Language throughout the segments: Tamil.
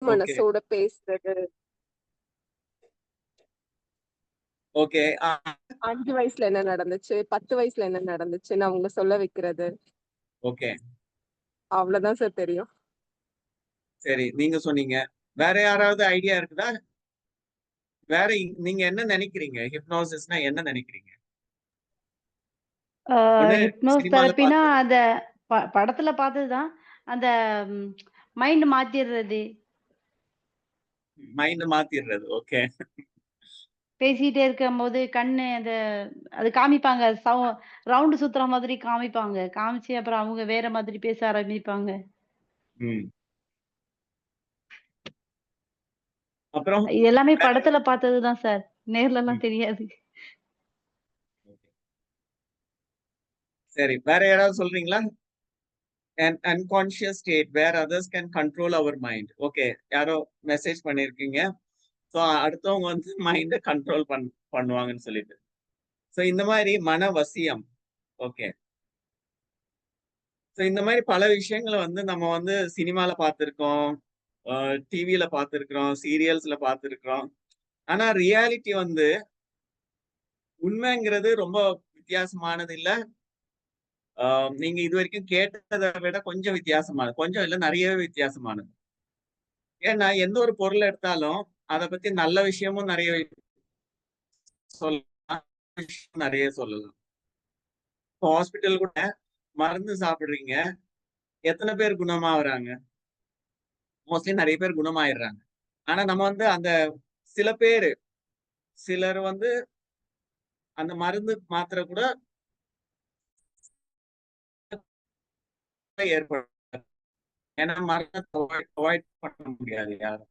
ஓகே மனசோட பேசுறது. ஓகே 5 வயசுல என்ன நடந்துச்சு, 10 வயசுல என்ன நடந்துச்சுன்னு அவங்க சொல்ல வைக்கிறது. ஓகே அவ்வளவுதான் சார் தெரியும். சரி, நீங்க சொன்னீங்க. வேற யாராவது ஐடியா இருக்குதா? வேற நீங்க என்ன நினைக்கிறீங்க? ஹிப்னோசிஸ்னா என்ன நினைக்கிறீங்க? ஒண்ணு ஹிப்னோஸ் சினிமால தெரப்பினா பார்த்தது, அந்த படத்துல பார்த்ததுதான். அந்த மைண்ட் மாத்திடுறது, மைண்ட் மாத்திடுறது. ஓகே பேசிட்டே இருக்கும்போது கண்ணு அது காமிப்பாங்க. ரவுண்டு சுத்துற மாதிரி காமிப்பாங்க. காமிச்சு அப்புறம் அவங்க வேற மாதிரி பேச ஆரம்பிப்பாங்க. ம் அப்புறம் இது எல்லாமே வேற படத்துல பார்த்ததுதான் சார். நேர்ல ம், எல்லாம் தெரியாது. okay. சரி, வேற யாராவது சொல்றீங்களா? An unconscious state where others can control our mind. Okay, யாரோ மெசேஜ் பண்ணிருக்கீங்க. ஸோ அடுத்தவங்க வந்து மைண்டை கண்ட்ரோல் பண்ணுவாங்கன்னு சொல்லிட்டு. ஸோ இந்த மாதிரி மன வசியம். ஓகே, ஸோ இந்த மாதிரி பல விஷயங்களை வந்து நம்ம வந்து சினிமால பார்த்துருக்கோம், டிவியில பார்த்துருக்குறோம், சீரியல்ஸ்ல பார்த்துருக்குறோம். ஆனா ரியாலிட்டி வந்து உண்மைங்கிறது ரொம்ப வித்தியாசமானது இல்ல. நீங்க இது வரைக்கும் கேட்டதை விட கொஞ்சம் வித்தியாசமானது, கொஞ்சம் இல்ல நிறையவே வித்தியாசமானது. ஏன்னா எந்த ஒரு பொருள் எடுத்தாலும் அதை பத்தி நல்ல விஷயமும் நிறைய சொல்லலாம், விஷயம் நிறைய சொல்லலாம். இப்போ ஹாஸ்பிட்டல் கூட மருந்து சாப்பிடுறீங்க, எத்தனை பேர் குணமாகறாங்க? மோஸ்ட்லி நிறைய பேர் குணமாயிடுறாங்க. ஆனா நம்ம வந்து அந்த சில பேரு, சிலர் வந்து அந்த மருந்து மாத்திரை கூட ஏற்படும். ஏன்னா மரணத்தை அவாய்ட் பண்ண முடியாது யாரும்.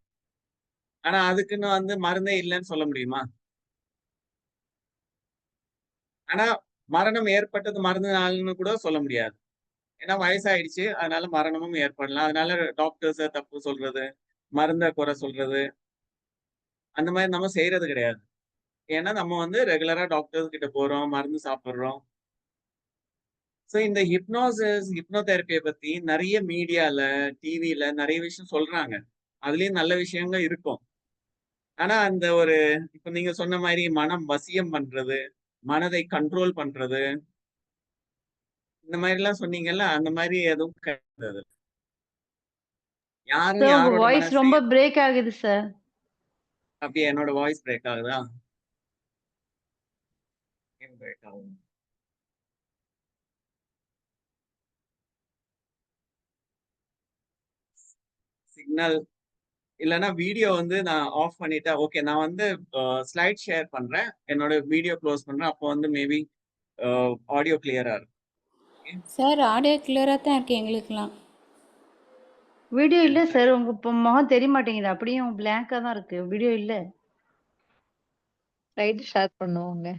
ஆனா அதுக்குன்னு வந்து மருந்தே இல்லைன்னு சொல்ல முடியுமா? ஆனா மரணம் ஏற்பட்டது மருந்துனாலன்னு கூட சொல்ல முடியாது. ஏன்னா வயசாயிடுச்சு, அதனால மரணமும் ஏற்படலாம். அதனால டாக்டர்ஸ தப்பு சொல்றது, மருந்த குறை சொல்றது, அந்த மாதிரி நம்ம செய்யறது கிடையாது. ஏன்னா நம்ம வந்து ரெகுலரா டாக்டர்ஸ் கிட்ட போறோம், மருந்து சாப்பிடுறோம். ஸோ இந்த ஹிப்னோசிஸ், ஹிப்னோதெரப்பியை பத்தி நிறைய மீடியால, டிவில நிறைய விஷயம் சொல்றாங்க. அதுலயும் நல்ல விஷயங்கள் இருக்கும். ஆனா அந்த ஒரு இப்ப நீங்க சொன்ன மாதிரி மனம் வசியம் பண்றது, மனதை கண்ட்ரோல் பண்றது, இந்த மாதிரி எல்லாம் சொன்னீங்கல்ல, அந்த மாதிரி எதுவும் கிடையாது. யாரும் சார் உங்க யாரோட வாய்ஸ் ரொம்ப மனசையும் பிரேக் ஆகுது சார். அப்படியே என்னோட வாய்ஸ் பிரேக் ஆகுதா? ஏன் பிரேக் ஆகும்? சிக்னல் இல்லைன்னா வீடியோ வந்து நான் ஆஃப் பண்ணிட்டேன். ஓகே, நான் வந்து ஸ்லைட் ஷேர் பண்றேன், என்னோட வீடியோ க்ளோஸ் பண்றேன். அப்போ வந்து மேபி ஆடியோ கிளியரா இருக்கும். சார் ஆடியோ கிளியராக தான் இருக்குது எங்களுக்கெல்லாம். வீடியோ இல்ல சார். உங்க முகம் தெரிய மாட்டேங்குது. அப்படியே பிளாங்கா தான் இருக்கு. வீடியோ இல்ல. ஸ்லைடு ஷேர் பண்ணுவோங்க.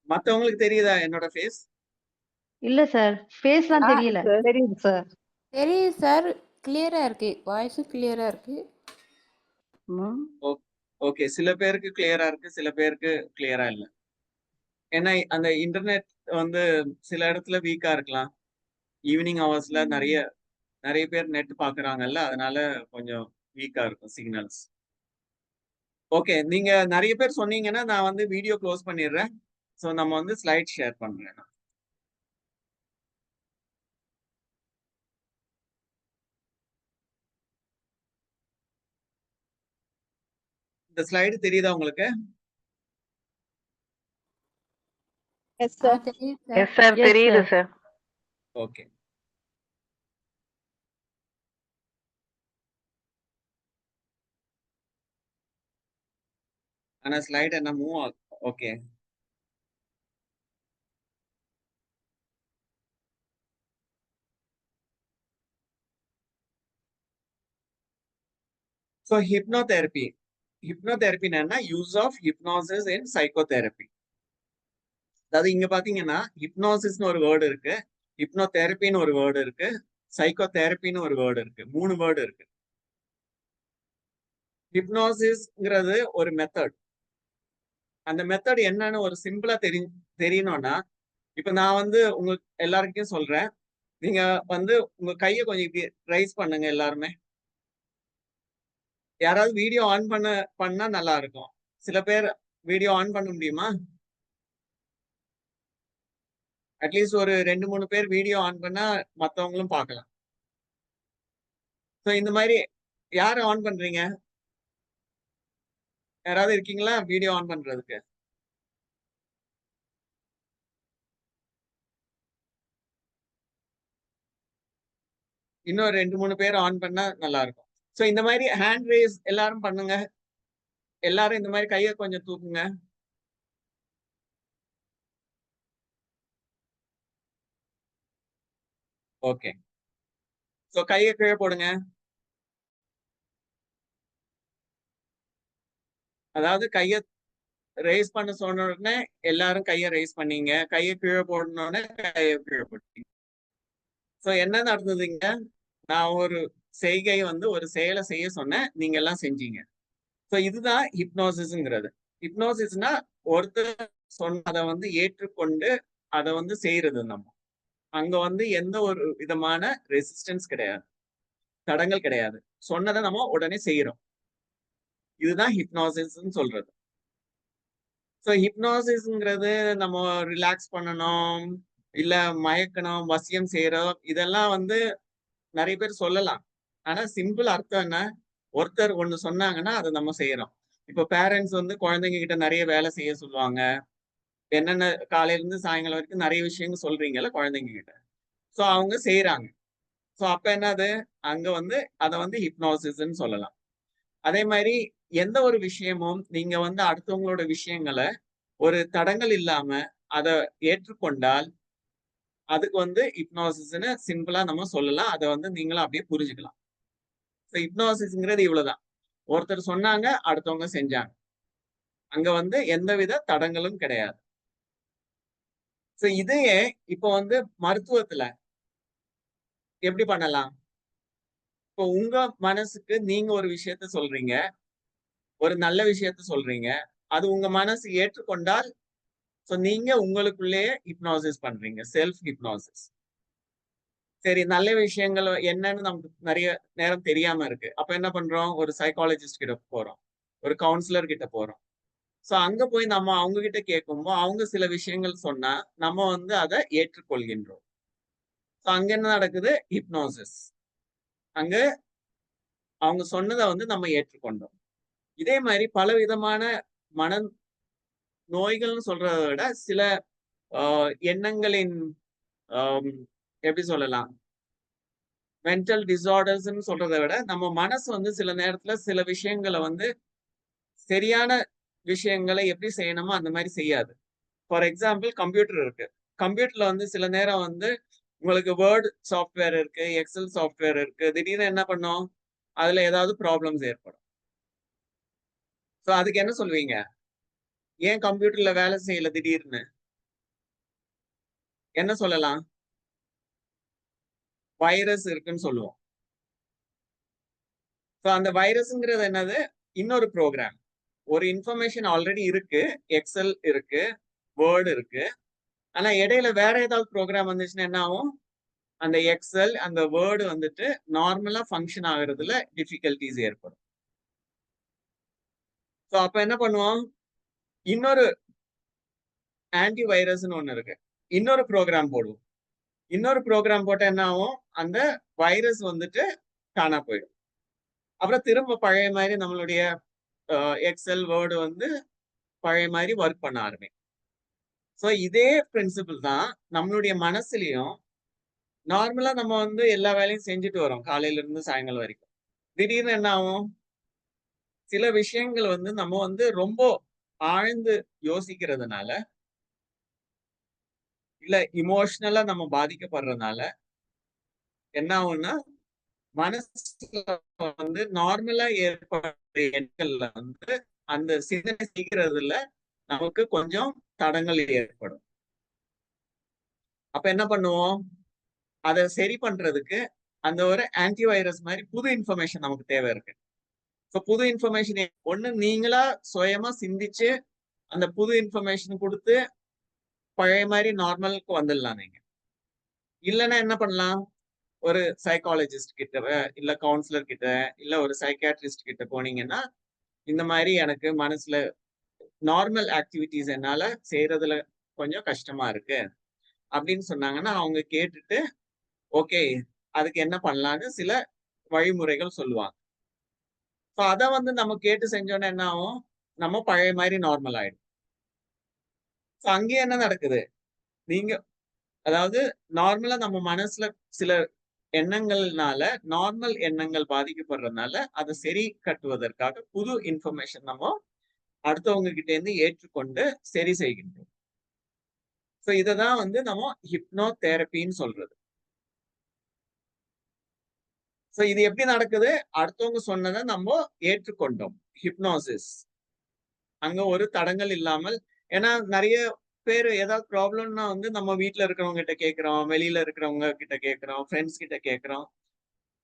மத்தவங்களுக்கு தெரியுதா என்னோட ஃபேஸ்? இல்ல சார். ஃபேஸ்லாம் தெரியல. தெரியுது சார். தெரியுது சார், கிளியராக இருக்குது, வாய்ஸும் கிளியராக இருக்குது. ம். ஓகே, சில பேருக்கு கிளியரா இருக்கு, சில பேருக்கு கிளியரா இல்லை. ஏன்னா அந்த இன்டர்நெட் வந்து சில இடத்துல வீக்கா இருக்கலாம். ஈவினிங் ஹவர்ஸ்ல நிறைய நிறைய பேர் நெட் பாக்குறாங்கல்ல, அதனால கொஞ்சம் வீக்கா இருக்கும் சிக்னல்ஸ். ஓகே, நீங்க நிறைய பேர் சொன்னீங்கன்னா நான் வந்து வீடியோ க்ளோஸ் பண்ணிடுறேன். ஸோ நம்ம வந்து ஸ்லைட் ஷேர் பண்றேன். இந்த ஸ்லைடு தெரியுதா உங்களுக்கு? Yes sir. தெரியுது சார். எஸ் சார், எஸ் தெரியுது சார். சார். ஓகே, ஆனா ஸ்லைட் என்ன மூவ் ஆகும்? Okay, so hypnotherapy. ஹிப்னோதெரப்பின்னா என்ன? Use of hypnosis in psychotherapy. அதாவது இங்க பாத்தீங்கன்னா ஹிப்னோசிஸ்னு ஒரு வேர்டு இருக்கு, ஹிப்னோதெரப்பின்னு ஒரு வேர்டு இருக்கு, சைக்கோதெரப்பின்னு ஒரு வேர்டு இருக்கு. 3 வேர்டு இருக்கு. ஹிப்னோசிஸ்ங்கிறது ஒரு மெத்தட். அந்த மெத்தட் என்னன்னு ஒரு சிம்பிளா தெரியணும்னா, இப்ப நான் வந்து உங்க எல்லாருக்கும் சொல்றேன், நீங்க வந்து உங்க கையை கொஞ்சம் இப்படி ரைஸ் பண்ணுங்க எல்லாருமே. யாராவது வீடியோ ஆன் பண்ணா நல்லா இருக்கும். சில பேர் வீடியோ ஆன் பண்ண முடியுமா? அட்லீஸ்ட் ஒரு 2, 3 பேர் வீடியோ ஆன் பண்ணா மத்தவங்களும் பார்க்கலாம். சோ இந்த மாதிரி யாரு ஆன் பண்றீங்க? யாராவது இருக்கீங்களா வீடியோ ஆன் பண்றதுக்கு? இன்னும் 2, 3 பேர் ஆன் பண்ணா நல்லா இருக்கும். சோ இந்த மாதிரி ஹேண்ட் ரேஸ் எல்லாரும் பண்ணுங்க. எல்லாரும் இந்த மாதிரி கைய கொஞ்சம் தூக்குங்க. ஓகே. சோ கைய கீழே போடுங்க. அதாவது கைய ரேஸ் பண்ண சொன்ன உடனே எல்லாரும் கைய ரேஸ் பண்ணீங்க. கைய கீழே போடன உடனே கைய கீழே போட்டீங்க. சோ என்ன நடந்ததுங்க? நான் ஒரு செய்கை வந்து ஒரு செயலை செய்ய சொன்னேன். நீங்க எல்லாம் செஞ்சீங்க. சோ இதுதான் ஹிப்னோசிஸ்ங்கிறது. ஹிப்னோசிஸ்னா ஒருத்தர் சொன்னதை வந்து ஏற்றுக்கொண்டு அதை வந்து செய்யறது நம்ம. அங்க வந்து எந்த ஒரு விதமான ரெசிஸ்டன்ஸ் கிடையாது, தடங்கள் கிடையாது. சொன்னதை நம்ம உடனே செய்யறோம். இதுதான் ஹிப்னோசிஸ்ன்னு சொல்றது. ஸோ ஹிப்னோசிஸ்ங்கிறது நம்ம ரிலாக்ஸ் பண்ணணும், இல்ல மயக்கணும், வசியம் செய்யறோம், இதெல்லாம் வந்து நிறைய பேர் சொல்லலாம். ஆனா சிம்பிள் அர்த்தம் என்ன? ஒருத்தர் ஒண்ணு சொன்னாங்கன்னா அதை நம்ம செய்யறோம். இப்ப பேரண்ட்ஸ் வந்து குழந்தைங்க கிட்ட நிறைய வேலை செய்ய சொல்லுவாங்க. என்னென்ன காலையில இருந்து சாயங்காலம் வரைக்கும் நிறைய விஷயங்கள் சொல்றீங்கல்ல குழந்தைங்க கிட்ட. சோ அவங்க செய்யறாங்க. சோ அப்ப என்னது? அங்க வந்து அதை வந்து ஹிப்னோசிஸ்ன்னு சொல்லலாம். அதே மாதிரி எந்த ஒரு விஷயமும் நீங்க வந்து அடுத்தவங்களோட விஷயங்களை ஒரு தடங்கள் இல்லாம அதை ஏற்றுக்கொண்டால் அதுக்கு வந்து ஹிப்னோசிஸ்ன்னு சிம்பிளா நம்ம சொல்லலாம். அதை வந்து நீங்களும் அப்படியே புரிஞ்சுக்கலாம். ஸோ ஹிப்னோசிஸ்ங்கிறது இவ்வளவுதான். ஒருத்தர் சொன்னாங்க, அடுத்தவங்க செஞ்சாங்க. அங்க வந்து எந்தவித தடங்களும் கிடையாது. ஸோ இதையே இப்போ வந்து மருத்துவத்துல எப்படி பண்ணலாம்? இப்போ உங்க மனசுக்கு நீங்க ஒரு விஷயத்த சொல்றீங்க, ஒரு நல்ல விஷயத்த சொல்றீங்க, அது உங்க மனசு ஏற்றுக்கொண்டால் சோ நீங்க உங்களுக்குள்ளேயே ஹிப்னோசிஸ் பண்றீங்க, செல்ஃப் ஹிப்னோசிஸ். சரி, நல்ல விஷயங்கள் என்னன்னு நமக்கு நிறைய நேரம் தெரியாம இருக்கு. அப்ப என்ன பண்றோம்? ஒரு சைக்காலஜிஸ்ட் கிட்ட போறோம், ஒரு கவுன்சிலர் கிட்ட போறோம். சோ அங்க போய் நம்ம அவங்க கிட்ட கேட்கும்போது அவங்க சில விஷயங்கள் சொன்னா நம்ம வந்து அதை ஏற்றுக்கொள்கின்றோம். சோ அங்க என்ன நடக்குது? ஹிப்னோசிஸ். அங்க அவங்க சொன்னதை வந்து நம்ம ஏற்றுக்கொண்டோம். இதே மாதிரி பல விதமான மன நோய்கள்னு சொல்றதை விட சில எண்ணங்களின் எப்படி சொல்லலாம், மென்டல் டிசார்டர்ஸ்ன்னு சொல்றதை விட நம்ம மனசு வந்து சில நேரத்துல சில விஷயங்களை வந்து சரியான விஷயங்களை எப்படி செய்யணுமோ அந்த மாதிரி செய்யாது. ஃபார் எக்ஸாம்பிள் கம்ப்யூட்டர் இருக்கு. கம்ப்யூட்டர்ல வந்து சில நேரம் வந்து உங்களுக்கு வேர்ட் சாஃப்ட்வேர் இருக்கு, எக்ஸல் சாஃப்ட்வேர் இருக்கு. திடீர்னு என்ன பண்ணும்? அதுல ஏதாவது ப்ராப்ளம்ஸ் ஏற்படும். ஸோ அதுக்கு என்ன சொல்லுவீங்க? ஏன் கம்ப்யூட்டர்ல வேலை செய்யல திடீர்னு? என்ன சொல்லலாம்? வைரஸ் இருக்குன்னு சொல்லுவோம். ஸோ அந்த வைரஸ்ங்கிறது என்னது? இன்னொரு ப்ரோக்ராம். ஒரு இன்ஃபர்மேஷன் ஆல்ரெடி இருக்கு, எக்ஸல் இருக்கு, வேர்டு இருக்கு. ஆனா இடையில வேற ஏதாவது ப்ரோக்ராம் வந்துச்சுன்னா என்ன ஆகும்? அந்த எக்ஸல் அந்த வேர்டு வந்துட்டு நார்மலா ஃபங்க்ஷன் ஆகுறதுல டிஃபிகல்டிஸ் ஏற்படும். ஸோ அப்ப என்ன பண்ணுவோம்? இன்னொரு ஆன்டி வைரஸ்ன்னு ஒண்ணு இருக்கு, இன்னொரு ப்ரோக்ராம் போடுவோம். இன்னொரு ப்ரோக்ராம் போட்டா என்ன ஆகும்? அந்த வைரஸ் வந்துட்டு காணா போயிடும். அப்புறம் திரும்ப பழைய மாதிரி நம்மளுடைய எக்ஸல் வேர்டு வந்து பழைய மாதிரி ஒர்க் பண்ண ஆரம்பிக்கும். ஸோ இதே பிரின்சிபிள் தான் நம்மளுடைய மனசுலயும். நார்மலா நம்ம வந்து எல்லா வேலையும் செஞ்சுட்டு வரோம் காலையில இருந்து சாயங்காலம் வரைக்கும். திடீர்னு என்ன ஆகும்? சில விஷயங்கள் வந்து நம்ம வந்து ரொம்ப ஆழ்ந்து யோசிக்கிறதுனால, இல்ல இமோஷனலா நம்ம பாதிக்கப்படுறதுனால என்ன ஆகும்னா, மனசுல வந்து நார்மலா ஏற்படுற எண்ணங்கள்ல வந்து அந்த சிந்தனை செய்கிறதுல நமக்கு கொஞ்சம் தடங்கள் ஏற்படும். அப்ப என்ன பண்ணுவோம்? அதை சரி பண்றதுக்கு அந்த ஒரு ஆன்டி வைரஸ் மாதிரி புது இன்ஃபர்மேஷன் நமக்கு தேவை இருக்கு. ஸோ புது இன்ஃபர்மேஷன் ஒண்ணு நீங்களா சுயமா சிந்திச்சு அந்த புது இன்ஃபர்மேஷன் கொடுத்து பழைய மாதிரி நார்மலுக்கு வந்துடலாம் நீங்க. இல்லைன்னா என்ன பண்ணலாம்? ஒரு சைக்காலஜிஸ்ட் கிட்ட இல்ல கவுன்சிலர் கிட்ட இல்ல ஒரு சைக்காட்ரிஸ்ட் கிட்ட போனீங்கன்னா இந்த மாதிரி எனக்கு மனசுல நார்மல் ஆக்டிவிட்டிஸ் என்னால செய்யறதுல கொஞ்சம் கஷ்டமா இருக்கு அப்படின்னு சொன்னாங்கன்னா அவங்க கேட்டுட்டு ஓகே அதுக்கு என்ன பண்ணலான்னு சில வழிமுறைகள் சொல்லுவாங்க. ஸோ அதை வந்து நம்ம கேட்டு செஞ்சோன்னா என்ன ஆகும், நம்ம பழைய மாதிரி நார்மல் ஆயிடும். ஸோ அங்கேயே என்ன நடக்குது, நீங்க அதாவது நார்மலா நம்ம மனசுல சில எண்ணங்கள்னால நார்மல் எண்ணங்கள் பாதிக்கப்படுறதுனால அதை சரி கட்டுவதற்காக புது இன்ஃபர்மேஷன் நம்ம அடுத்தவங்க கிட்ட இருந்து ஏற்றுக்கொண்டு சரி செய்கின்றோம். ஸோ இததான் வந்து நம்ம ஹிப்னோ தெரப்பின்னு சொல்றது. ஸோ இது எப்படி நடக்குது, அடுத்தவங்க சொன்னதை நம்ம ஏற்றுக்கொண்டோம், ஹிப்னோசிஸ். அங்க ஒரு தடங்கள் இல்லாமல், ஏன்னா நிறைய பேர் ஏதாவது ப்ராப்ளம்னா வந்து நம்ம வீட்டுல இருக்கிறவங்க கிட்ட கேட்கிறோம், வெளியில இருக்கிறவங்க கிட்ட கேட்கிறோம், ஃப்ரெண்ட்ஸ் கிட்ட கேட்கிறோம்,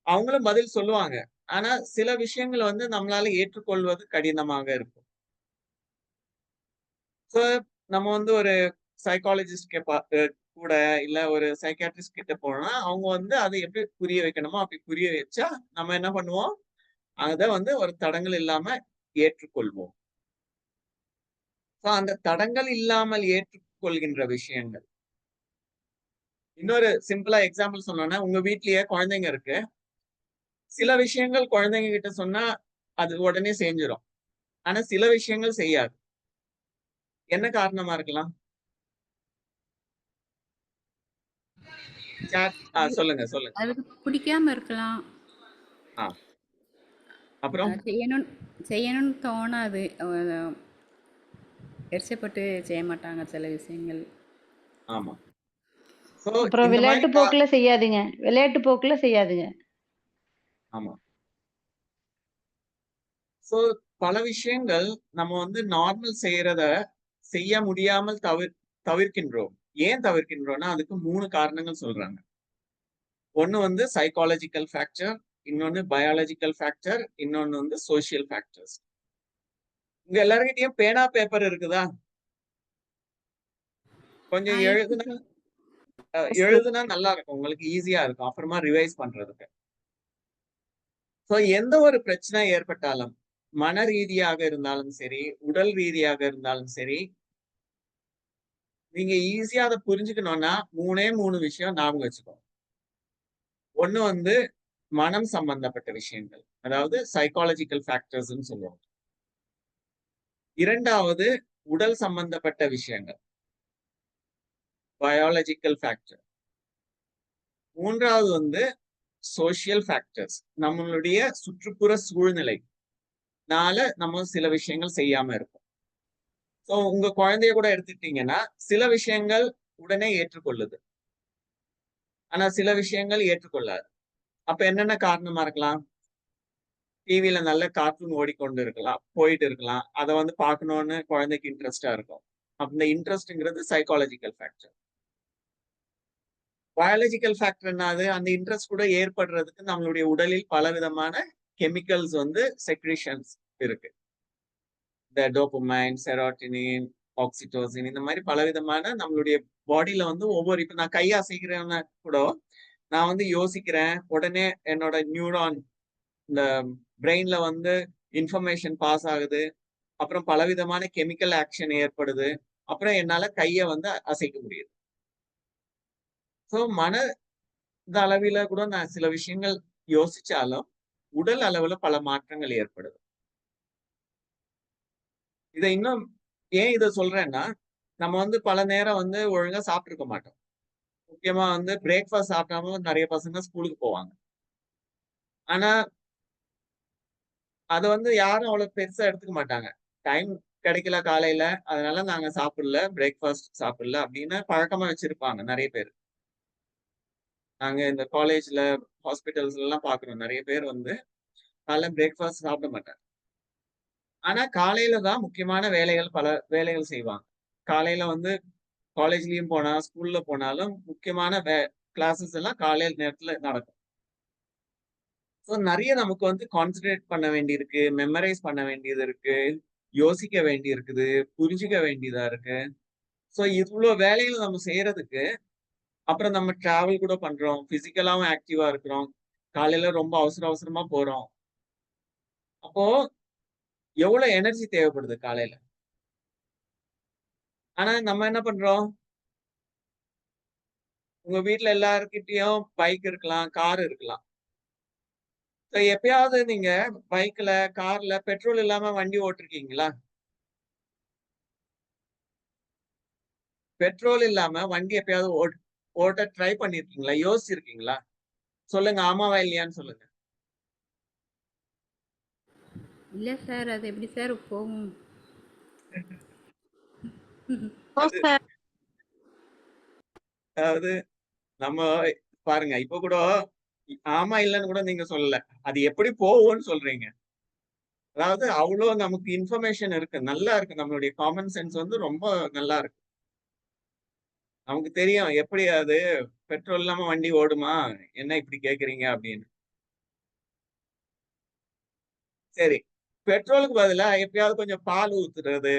அவங்களும் பதில் சொல்லுவாங்க. ஆனா சில விஷயங்கள் வந்து நம்மளால ஏற்றுக்கொள்வது கடினமாக இருக்கும். ஸோ நம்ம வந்து ஒரு சைக்காலஜிஸ்ட் கூட இல்ல ஒரு சைக்காட்ரிஸ்ட் கிட்ட போனா அவங்க வந்து அதை எப்படி புரிய வைக்கணுமோ அப்படி புரிய வச்சா நம்ம என்ன பண்ணுவோம், அதை வந்து ஒரு தடங்கள் இல்லாம ஏற்றுக்கொள்வோம். அந்த தடங்கள் இல்லாமல் ஏற்றுக்கொள்கின்ற விஷயங்கள். இன்னொரு சிம்பிளா எக்ஸாம்பிள் சொன்னோம்னா, உங்க வீட்லயே குழந்தைங்க இருக்கு. சில விஷயங்கள் குழந்தைங்க கிட்ட சொன்னா அது உடனே செஞ்சிடும். ஆனா சில விஷயங்கள் செய்யாது. என்ன காரணமா இருக்கலாம்? சொல்லுங்க சொல்லுங்க. அதுக்கு பிடிக்காம இருக்கலாம். ஆ அப்புறம் செய்யணும் செய்யணும்னு தோணாது. எரிச்சப்பட்டு செய்ய மாட்டாங்க சில விஷயங்கள். ஆமா. சோ அப்புறம் இந்த மாதிரி விளையாட்டு போக்குல செய்யாதுங்க. ஆமா. சோ பல விஷயங்கள் நம்ம வந்து நார்மல் செய்ய முடியாமல் தவிர்க்கின்றோம். ஏன் தவிர்க்கின்றோம்னா அதுக்கு 3 காரணங்கள் சொல்றாங்க. ஒண்ணு வந்து சைக்காலஜிக்கல் ஃபேக்டர், இன்னொன்னு பயாலஜிக்கல் ஃபேக்டர், இன்னொன்னு வந்து சோசியல் ஃபேக்டர்ஸ். உங்க எல்லார்கிட்டயும் பேனா பேப்பர் இருக்குதா? கொஞ்சம் இருக்கு சார். எழுதுனா நல்லா இருக்கும், உங்களுக்கு ஈஸியா இருக்கும் அப்புறமா ரிவைஸ் பண்றதுக்கு. சோ எந்த ஒரு பிரச்சனை ஏற்பட்டாலும், மன ரீதியாக இருந்தாலும் சரி, உடல் ரீதியாக இருந்தாலும் சரி, நீங்க ஈஸியா அதை புரிஞ்சுக்கணும்னா 3 விஷயம் ஞாபகம் வச்சுக்கோங்க. ஒண்ணு வந்து மனம் சம்பந்தப்பட்ட விஷயங்கள், அதாவது சைக்காலஜிக்கல் ஃபேக்டர்ஸ் சொல்லுவாங்க. இரண்டாவது உடல் சம்பந்தப்பட்ட விஷயங்கள், பயாலஜிக்கல் ஃபேக்டர். மூன்றாவது வந்து சோசியல் ஃபேக்டர்ஸ், நம்மளுடைய சுற்றுப்புற சூழ்நிலைனால நம்ம சில விஷயங்கள் செய்யாம இருப்போம். ஸோ உங்க குழந்தைய கூட எடுத்துட்டீங்கன்னா சில விஷயங்கள் உடனே ஏற்றுக்கொள்ளுது, ஆனா சில விஷயங்கள் ஏற்றுக்கொள்ளாது. அப்ப என்னென்ன காரணமா இருக்கலாம்? டிவில நல்ல கார்ட்டூன் போயிட்டு இருக்கலாம், அதை வந்து பார்க்கணும்னு குழந்தைக்கு இன்ட்ரெஸ்டா இருக்கும். அந்த இன்ட்ரெஸ்ட்ங்கிறது சைக்காலஜிக்கல் ஃபேக்டர். பயாலஜிக்கல் ஃபேக்டர் என்னது, அந்த இன்ட்ரெஸ்ட் கூட ஏற்படுறதுக்கு நம்மளுடைய உடலில் பல விதமான கெமிக்கல்ஸ் வந்து செக்ரீஷன்ஸ் இருக்கு. இந்த டோபமைன், செரோட்டினின், ஆக்சிடோசின், இந்த மாதிரி பல விதமான நம்மளுடைய பாடியில வந்து ஒவ்வொரு, இப்ப நான் கை அசைக்கிறேன்னா கூட நான் வந்து யோசிக்கிறேன், உடனே என்னோட நியூரான் இந்த பிரெயின்ல வந்து இன்ஃபர்மேஷன் பாஸ் ஆகுது, அப்புறம் பலவிதமான கெமிக்கல் ஆக்ஷன் ஏற்படுது, அப்புறம் என்னால கையை வந்து அசைக்க முடியுது. ஸோ மன அளவில கூட நான் சில விஷயங்கள் யோசிச்சாலும் உடல் அளவுல பல மாற்றங்கள் ஏற்படுது. இதை இன்னும் ஏன் இதை சொல்றேன்னா, நம்ம வந்து பல நேரம் வந்து ஒழுங்கா சாப்பிட்டுருக்க மாட்டோம். முக்கியமா வந்து பிரேக்ஃபாஸ்ட் சாப்பிடாம நிறைய பசங்க ஸ்கூலுக்கு போவாங்க. ஆனா அதை வந்து யாரும் அவ்வளவு பெருசா எடுத்துக்க மாட்டாங்க. டைம் கிடைக்கல காலையில, அதனால நாங்க சாப்பிடல, பிரேக்ஃபாஸ்ட் சாப்பிடல அப்படின்னு பழக்கமா வச்சிருப்பாங்க நிறைய பேர். நாங்க இந்த காலேஜ்ல, ஹாஸ்பிட்டல்ஸ்ல எல்லாம் பாக்குறோம், நிறைய பேர் வந்து காலைல பிரேக்ஃபாஸ்ட் சாப்பிட மாட்டாங்க. ஆனா காலையில தான் முக்கியமான பல வேலைகள் செய்வாங்க. காலையில வந்து காலேஜ்லயும் போனா, ஸ்கூல்ல போனாலும் முக்கியமான கிளாஸஸ் எல்லாம் காலையில நேரத்துல நடக்கும். ஸோ நிறைய நமக்கு வந்து கான்சென்ட்ரேட் பண்ண வேண்டியிருக்கு, மெமரைஸ் பண்ண வேண்டியது இருக்கு, யோசிக்க வேண்டி இருக்குது, புரிஞ்சுக்க வேண்டியதா இருக்கு. ஸோ இவ்வளவு வேலைகள் நம்ம செய்யறதுக்கு அப்புறம் நம்ம டிராவல் கூட பண்றோம். பிசிக்கலாவும் ஆக்டிவா இருக்கிறோம். காலையில ரொம்ப அவசரமா போறோம். அப்போ எவ்வளவு எனர்ஜி தேவைப்படுது காலையில. ஆனா நம்ம என்ன பண்றோம்? உங்க வீட்ல எல்லார்கிட்டயும் பைக் இருக்கலாம், கார் இருக்கலாம். எப்பயாவது நீங்க பைக்ல, கார்ல பெட்ரோல் இல்லாம வண்டி ஓட்டிருக்கீங்களா? பெட்ரோல் இல்லாம வண்டி எப்பயாவது ஓட்ட ட்ரை பண்ணிருக்கீங்களா? யோசிச்சிருக்கீங்களா? சொல்லுங்க. ஆமாவா இல்லையான்னு சொல்லுங்க. இல்லை சார், அது எப்படி சார் போகும்? ஓ அது சார். அதாவது நம்ம பாருங்க, இப்ப கூட ஆமா இல்லன்னு கூட நீங்க சொல்லல. அது எப்படி போகும்னு சொல்றீங்க. அதாவது அவ்ளோ நமக்கு இன்ஃபர்மேஷன் இருக்கு. நல்லா இருக்கு. நம்மளுடைய காமன் சென்ஸ் வந்து ரொம்ப நல்லா இருக்கு. நமக்கு தெரியும் எப்படி அது பெட்ரோல் இல்லாம வண்டி ஓடுமா? என்ன இப்படி கேட்கிறீங்க அப்படின்னு. சரி. பெட்ரோலுக்கு பதிலா எப்பயாவது கொஞ்சம் பால் ஊத்துறது,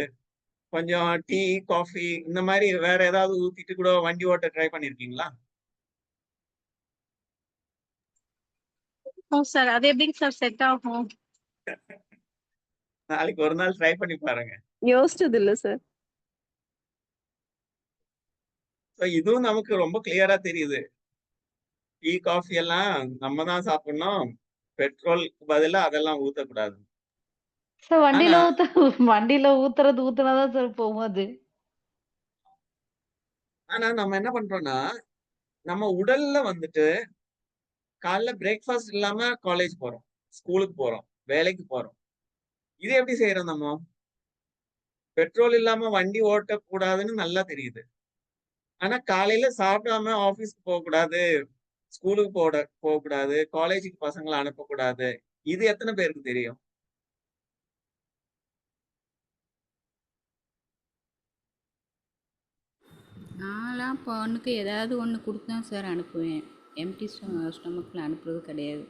கொஞ்சம் டீ, காஃபி இந்த மாரி வேற ஏதாவது ஊத்திட்டு கூட வண்டி ஓட்ட ட்ரை பண்ணியிருக்கீங்களா? ஓ சார். அது எப்படிங்க சார் செட் ஆகும்? நாளைக்கு ஒரு நாள் ட்ரை பண்ணி பாருங்க. யோசிச்சது இல்ல சார். இதுவும் நமக்கு ரொம்ப கிளியரா தெரியுது. டீ, காஃபி எல்லாம் நம்ம தான் சாப்பிடணும். பெட்ரோலுக்கு பதிலா அதெல்லாம் ஊத்தக்கூடாது. சார் ஆனா வண்டியில ஊத்துனாதான் சார் போகும் அது. ஆனா நம்ம என்ன பண்றோம்னா, நம்ம உடல்ல வந்துட்டு காலைல பிரேக்ஃபாஸ்ட் இல்லாம காலேஜ் போறோம். ஸ்கூலுக்கு போறோம். வேலைக்கு போறோம். இது எப்படி செய்றோம் நம்ம? பெட்ரோல் இல்லாம வண்டி ஓட்டக்கூடாதுன்னு நல்லா தெரியுது. ஆனா காலையில சாப்பிடாம ஆபீஸ்க்கு போகக்கூடாது, ஸ்கூலுக்கு போகக்கூடாது, காலேஜுக்கு பசங்கள அனுப்பக்கூடாது. இது எத்தன பேருக்கு தெரியும்? நான்லாம் பொண்ணுக்கு ஏதாவது ஒன்று கொடுத்து தான் சார் அனுப்புவேன். எம்டி ஸ்டொமக்கில் அனுப்புறது கிடையாது.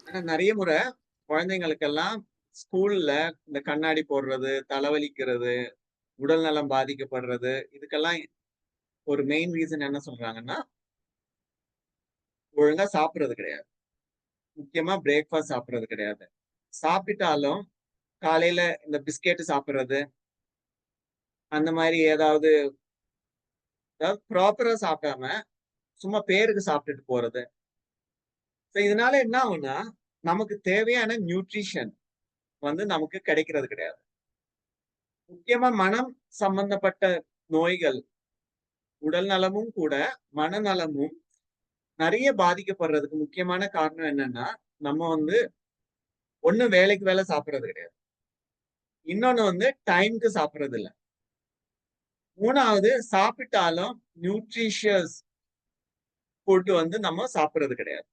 ஆனா நெறைய முறை குழந்தைங்களுக்கெல்லாம் ஸ்கூல்ல இந்த கண்ணாடி போடுறது, தலைவலிக்கிறது, உடல் நலம் பாதிக்கப்படுறது, இதுக்கெல்லாம் ஒரு மெயின் ரீசன் என்ன சொல்றாங்கன்னா, ஒழுங்கா சாப்பிடுறது கிடையாது. முக்கியமா பிரேக்ஃபாஸ்ட் சாப்பிடுறது கிடையாது. சாப்பிட்டாலும் காலையில இந்த பிஸ்கெட் சாப்பிடுறது, அந்த மாரி ஏதாவது ப்ராப்பரா சாப்பிடாம, சும்மா பேருக்கு சாப்பிட்டுட்டு போறது. இதனால என்ன ஆகும்னா, நமக்கு தேவையான நியூட்ரிஷன் வந்து நமக்கு கிடைக்கிறது கிடையாது. முக்கியமா மனம் சம்பந்தப்பட்ட நோய்கள், உடல் நலமும் கூட மனநலமும் நெறைய பாதிக்கப்படுறதுக்கு முக்கியமான காரணம் என்னன்னா, நம்ம வந்து ஒண்ணு வேலைக்கு வேலை சாப்பிடுறது கிடையாது. இன்னொன்னு வந்து டைம்க்கு சாப்பிடுறது இல்ல. 3வது சாப்பிட்டாலும் நியூட்ரிஷியஸ் ஃபுட் வந்து நம்ம சாப்பிடுறது கிடையாது.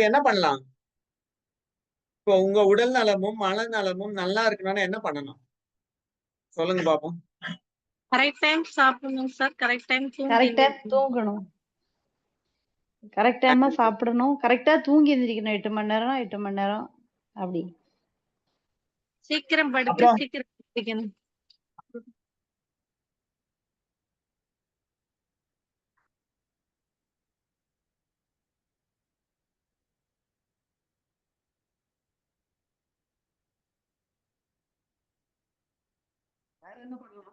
என்ன பண்ணலாம்? இப்போ உங்க உடல் நலமும், மனநலமும் நல்லா இருக்கணும்னா என்ன பண்ணணும்? சொல்லுங்க பாப்போம். கரெக்ட் டைம் சாப்பிடணும் sir. Correct time correct time தூங்கணும். கரெக்ட் டைமா சாப்பிடணும். கரெக்ட்டா தூங்கி எந்திரிக்கணும். 8 மணி நேரம், 8 மணி நேரம் அப்படி. சீக்கிரம் படுத்து அப்புறம் சீக்கிரம் எந்திரிக்கணும். வேற என்ன பண்ணலாம்?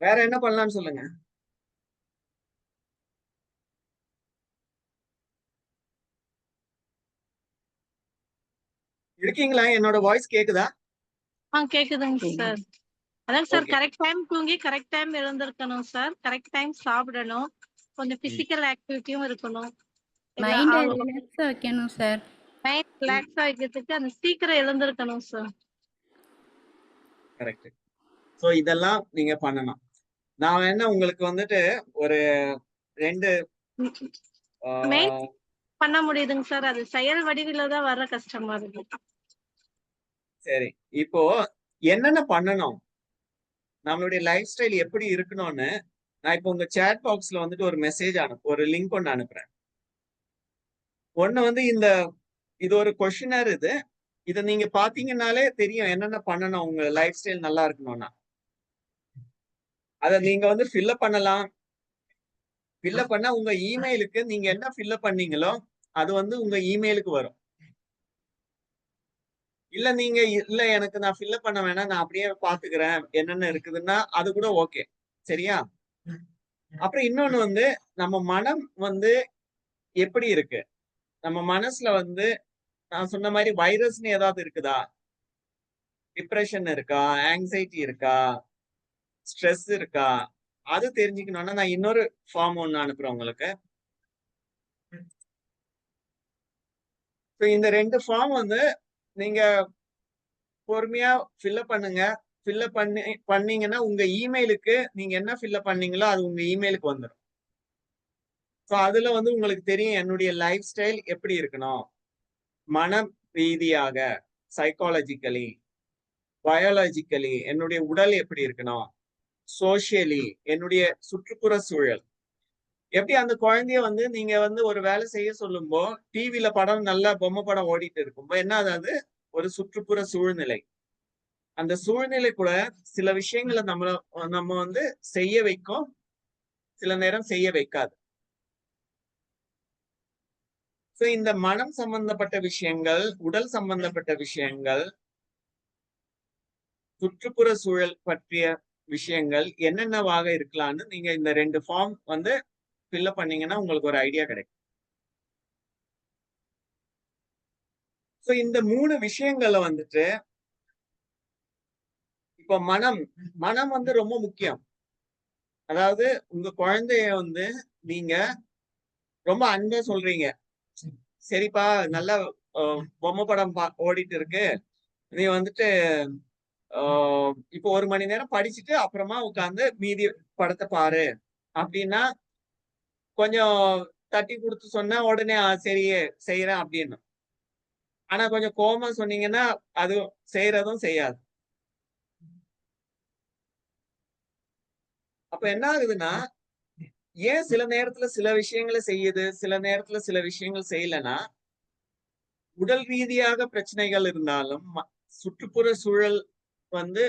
வேற என்ன பண்ணலாம்னு சொல்லுங்க. இருக்கீங்களா? என்னோட வாய்ஸ் கேக்குதா? கேக்குதுங்க சார். அதான் சார் ஓகே. கரெக்ட் டைம் தூங்கி கரெக்ட் டைம் எழுந்திருக்கணும் சார். கரெக்ட் டைம் சாப்பிடணும். கொஞ்சம் பிசிக்கல் ஆக்டிவிட்டியும் இருக்கணும். மைண்டை ரிலாக்ஸாக வைக்கணும் சார். மைண்ட் ரிலாக்ஸா வைக்கிறதுக்கு அந்த சீக்கிரம் எழுந்திருக்கணும் சார். கரெக்ட். இதெல்லாம் நீங்க பண்ணணும். நான் வேணா உங்களுக்கு வந்துட்டு ஒரு 2 ஆ பண்ண முடியுதுங்க சார். அது செயல் வடிவில தான் வர கஷ்டமா இருக்கு. சரி. இப்போ என்னென்ன பண்ணணும்? நம்மளுடைய லைஃப் ஸ்டைல் எப்படி இருக்கணும்னு, நான் இப்போ உங்க சேட் பாக்ஸ்ல வந்துட்டு ஒரு மெசேஜ் ஒரு லிங்க் ஒண்ணு அனுப்புறேன். ஒண்ணு வந்து இது ஒரு கொஸ்டினர் இது. இத நீங்க பார்த்தீங்கன்னாலே தெரியும் என்னென்ன பண்ணணும் உங்க லைஃப் ஸ்டைல் நல்லா இருக்கணும்னா. அத நீங்க வந்து ஃபில் பண்ணலாம். ஃபில் பண்ணா உங்க இமெயிலுக்கு நீங்க என்ன ஃபில் பண்ணீங்களோ, அது வந்து உங்க இமெயிலுக்கு வரும். இல்ல நீங்க இல்ல எனக்கு நான் ஃபில் பண்ண வேணாம். நான் அப்படியே பார்த்துக்கிறேன். என்னென்ன இருக்குதுன்னா, அது கூட ஓகே. சரியா? அப்புறம் இன்னொன்னு வந்து நம்ம மனம் வந்து எப்படி இருக்கு? நம்ம மனசுல வந்து நான் சொன்ன மாரி வைரஸ்ன்னு ஏதாவது இருக்குதா? டிப்ரஷன் இருக்கா? ஆங்ஸைட்டி இருக்கா? ஸ்ட்ரெஸ் இருக்கா? அது தெரிஞ்சுக்கணும்னா, நான் இன்னொரு ஃபார்ம் ஒண்ணு அனுப்புறேன் உங்களுக்கு. ஸோ இந்த 2 ஃபார்ம் வந்து நீங்க பொறுமையா பண்ணுங்க. பண்ணீங்கன்னா, உங்க இமெயிலுக்கு நீங்க என்ன பண்ணீங்களோ, அது உங்க இமெயிலுக்கு வந்துரும். ஸோ அதுல வந்து உங்களுக்கு தெரியும் என்னுடைய லைஃப் ஸ்டைல் எப்படி இருக்கணும். மனம் ரீதியாக, சைக்காலஜிக்கலி, பயாலஜிக்கலி என்னுடைய உடல் எப்படி இருக்கணும். சோசியலி என்னுடைய சுற்றுப்புற சூழல். எப்படி அந்த குழந்தைய வந்து நீங்க வந்து ஒரு வேலை செய்ய சொல்லும்போ, டிவில படம் நல்லா பொம்மை படம் ஓடிட்டு இருக்கும்போ என்ன அது ஒரு சுற்றுப்புற சூழ்நிலை. அந்த சூழ்நிலை கூட சில விஷயங்கள நம்ம வந்து செய்ய வைக்கும். சில நேரம் செய்ய வைக்காது. சோ இந்த மனம் சம்பந்தப்பட்ட விஷயங்கள், உடல் சம்பந்தப்பட்ட விஷயங்கள், சுற்றுப்புற சூழல் பற்றிய விஷயங்கள் என்னென்னவாக இருக்கலாம்னு நீங்க இந்த 2 ஃபார்ம் வந்து ஃபில் பண்ணீங்கன்னா உங்களுக்கு ஒரு ஐடியா கிடைக்கும். சோ இந்த 3 விஷயங்கள வந்துட்டு இப்ப மனம் வந்து ரொம்ப முக்கியம். அதாவது உங்க குழந்தைய வந்து நீங்க ரொம்ப அன்பா சொல்றீங்க. சரிப்பா நல்லா பொம்மை படம் ஓடிட்டு இருக்கு. நீ வந்துட்டு இப்போ 1 மணி நேரம் படிச்சுட்டு அப்புறமா உட்கார்ந்து மீதி படத்தை பாரு அப்படின்னா கொஞ்சம் தட்டி கொடுத்து சொன்னா உடனே சரி செய்யறேன் அப்படின்னு. ஆனா கொஞ்சம் கோபமா சொன்னீங்கன்னா அது செய்யறதும் செய்யாது. அப்ப என்ன ஆகுதுன்னா ஏன் சில நேரத்துல சில விஷயங்களை செய்யுது, சில நேரத்துல சில விஷயங்கள் செய்யலன்னா உடல் ரீதியாக பிரச்சனைகள் இருந்தாலும் சுற்றுப்புற சூழல் வந்து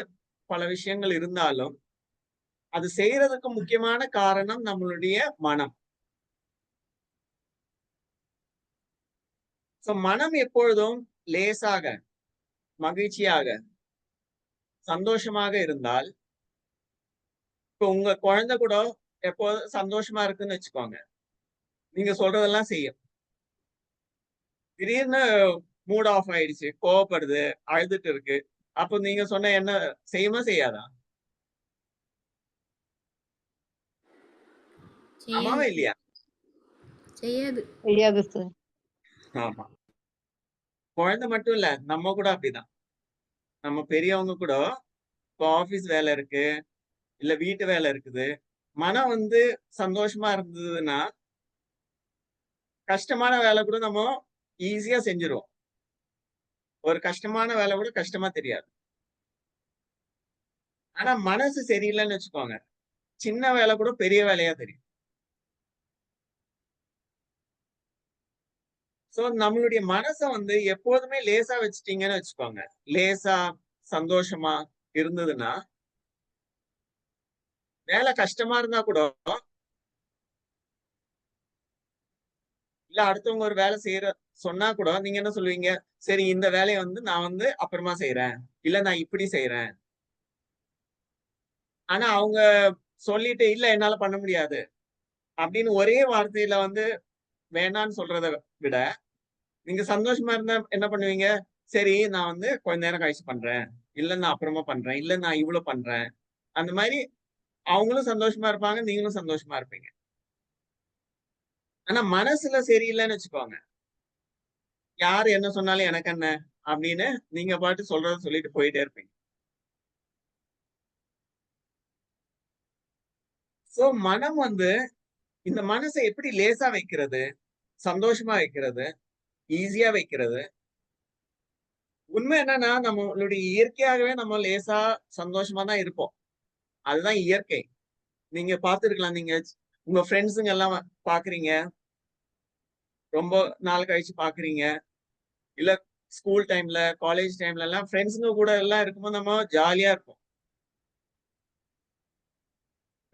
பல விஷயங்கள் இருந்தாலும் அது செய்யறதுக்கு முக்கியமான காரணம் நம்மளுடைய மனம். மனம் எப்பொழுதும் லேசாக, மகிழ்ச்சியாக, சந்தோஷமாக இருந்தால் இப்ப உங்க குழந்தை கூட எப்போதும் சந்தோஷமா இருக்குன்னு வச்சுக்கோங்க. நீங்க சொல்றதெல்லாம் செய்யும். திடீர்னு மூட் ஆஃப் ஆயிடுச்சு, கோவப்படுது, அழுதுட்டு இருக்கு. அப்ப நீங்க சொன்ன என்ன செய்யுமா செய்யாதா? ஆமாவா செய்யாது இல்லையா? செய்யாது. தெரியாது சார். ஆமா. குழந்தை மட்டும் இல்ல, நம்ம கூட அப்படிதான். நம்ம பெரியவங்க கூட இப்போ ஆபீஸ் வேலை இருக்கு, இல்ல வீட்டு வேலை இருக்குது. மனம் வந்து சந்தோஷமா இருந்ததுன்னா கஷ்டமான வேலை கூட நம்ம ஈஸியா செஞ்சிருவோம். ஒரு கஷ்டமான வேலை கூட கஷ்டமா தெரியாது. ஆனா மனசு சரியில்லைன்னு வச்சுக்கோங்க, சின்ன வேலை கூட பெரிய வேலையா தெரியும். சோ நம்மளுடைய மனச வந்து எப்போதுமே லேசா வச்சுட்டீங்கன்னு வச்சுக்கோங்க. லேசா சந்தோஷமா இருந்ததுன்னா வேலை கஷ்டமா இருந்தா கூட இல்ல அடுத்தவங்க ஒரு வேலை சொன்னா கூட நீங்க என்ன சொல்லுவீங்க? சரி இந்த வேலையை வந்து நான் வந்து அப்புறமா செய்யறேன். இல்ல நான் இப்படி செய்யறேன். ஆனா அவங்க சொல்லிட்டு இல்ல என்னால பண்ண முடியாது அப்படின்னு ஒரே வார்த்தையில வந்து வேணான்னு சொல்றதை விட நீங்க சந்தோஷமா இருந்தா என்ன பண்ணுவீங்க? சரி நான் வந்து கொஞ்ச நேரம் கழிச்சு பண்றேன். இல்ல நான் அப்புறமா பண்றேன். இல்ல நான் இவ்வளவு பண்றேன். அந்த மாதிரி அவங்களும் சந்தோஷமா இருப்பாங்க, நீங்களும் சந்தோஷமா இருப்பீங்க. ஆனா மனசுல சரியில்லைன்னு வச்சுக்கோங்க. யாரு என்ன சொன்னாலும் எனக்கு என்ன அப்படின்னு நீங்க பாட்டு சொல்றத சொல்லிட்டு போயிட்டே இருப்பீங்க. சோ மனம் வந்து இந்த மனசை எப்படி லேசா வைக்கிறது, சந்தோஷமா வைக்கிறது, ஈஸியா வைக்கிறது, உண்மை என்னன்னா, நம்மளுடைய இயற்கையாகவே நம்ம லேசா சந்தோஷமா தான் இருப்போம். அதுதான் இயற்கை. நீங்க பார்த்திருக்கலாம். நீங்க உங்க ஃப்ரெண்ட்ஸுங்க எல்லாம் பார்க்குறீங்க. ரொம்ப நாள் கழிச்சு பார்க்குறீங்க. இல்ல ஸ்கூல் டைம்ல, காலேஜ் டைம்ல எல்லாம் ஃப்ரெண்ட்ஸுங்க கூட எல்லாம் இருக்கும்போது நம்ம ஜாலியா இருப்போம்.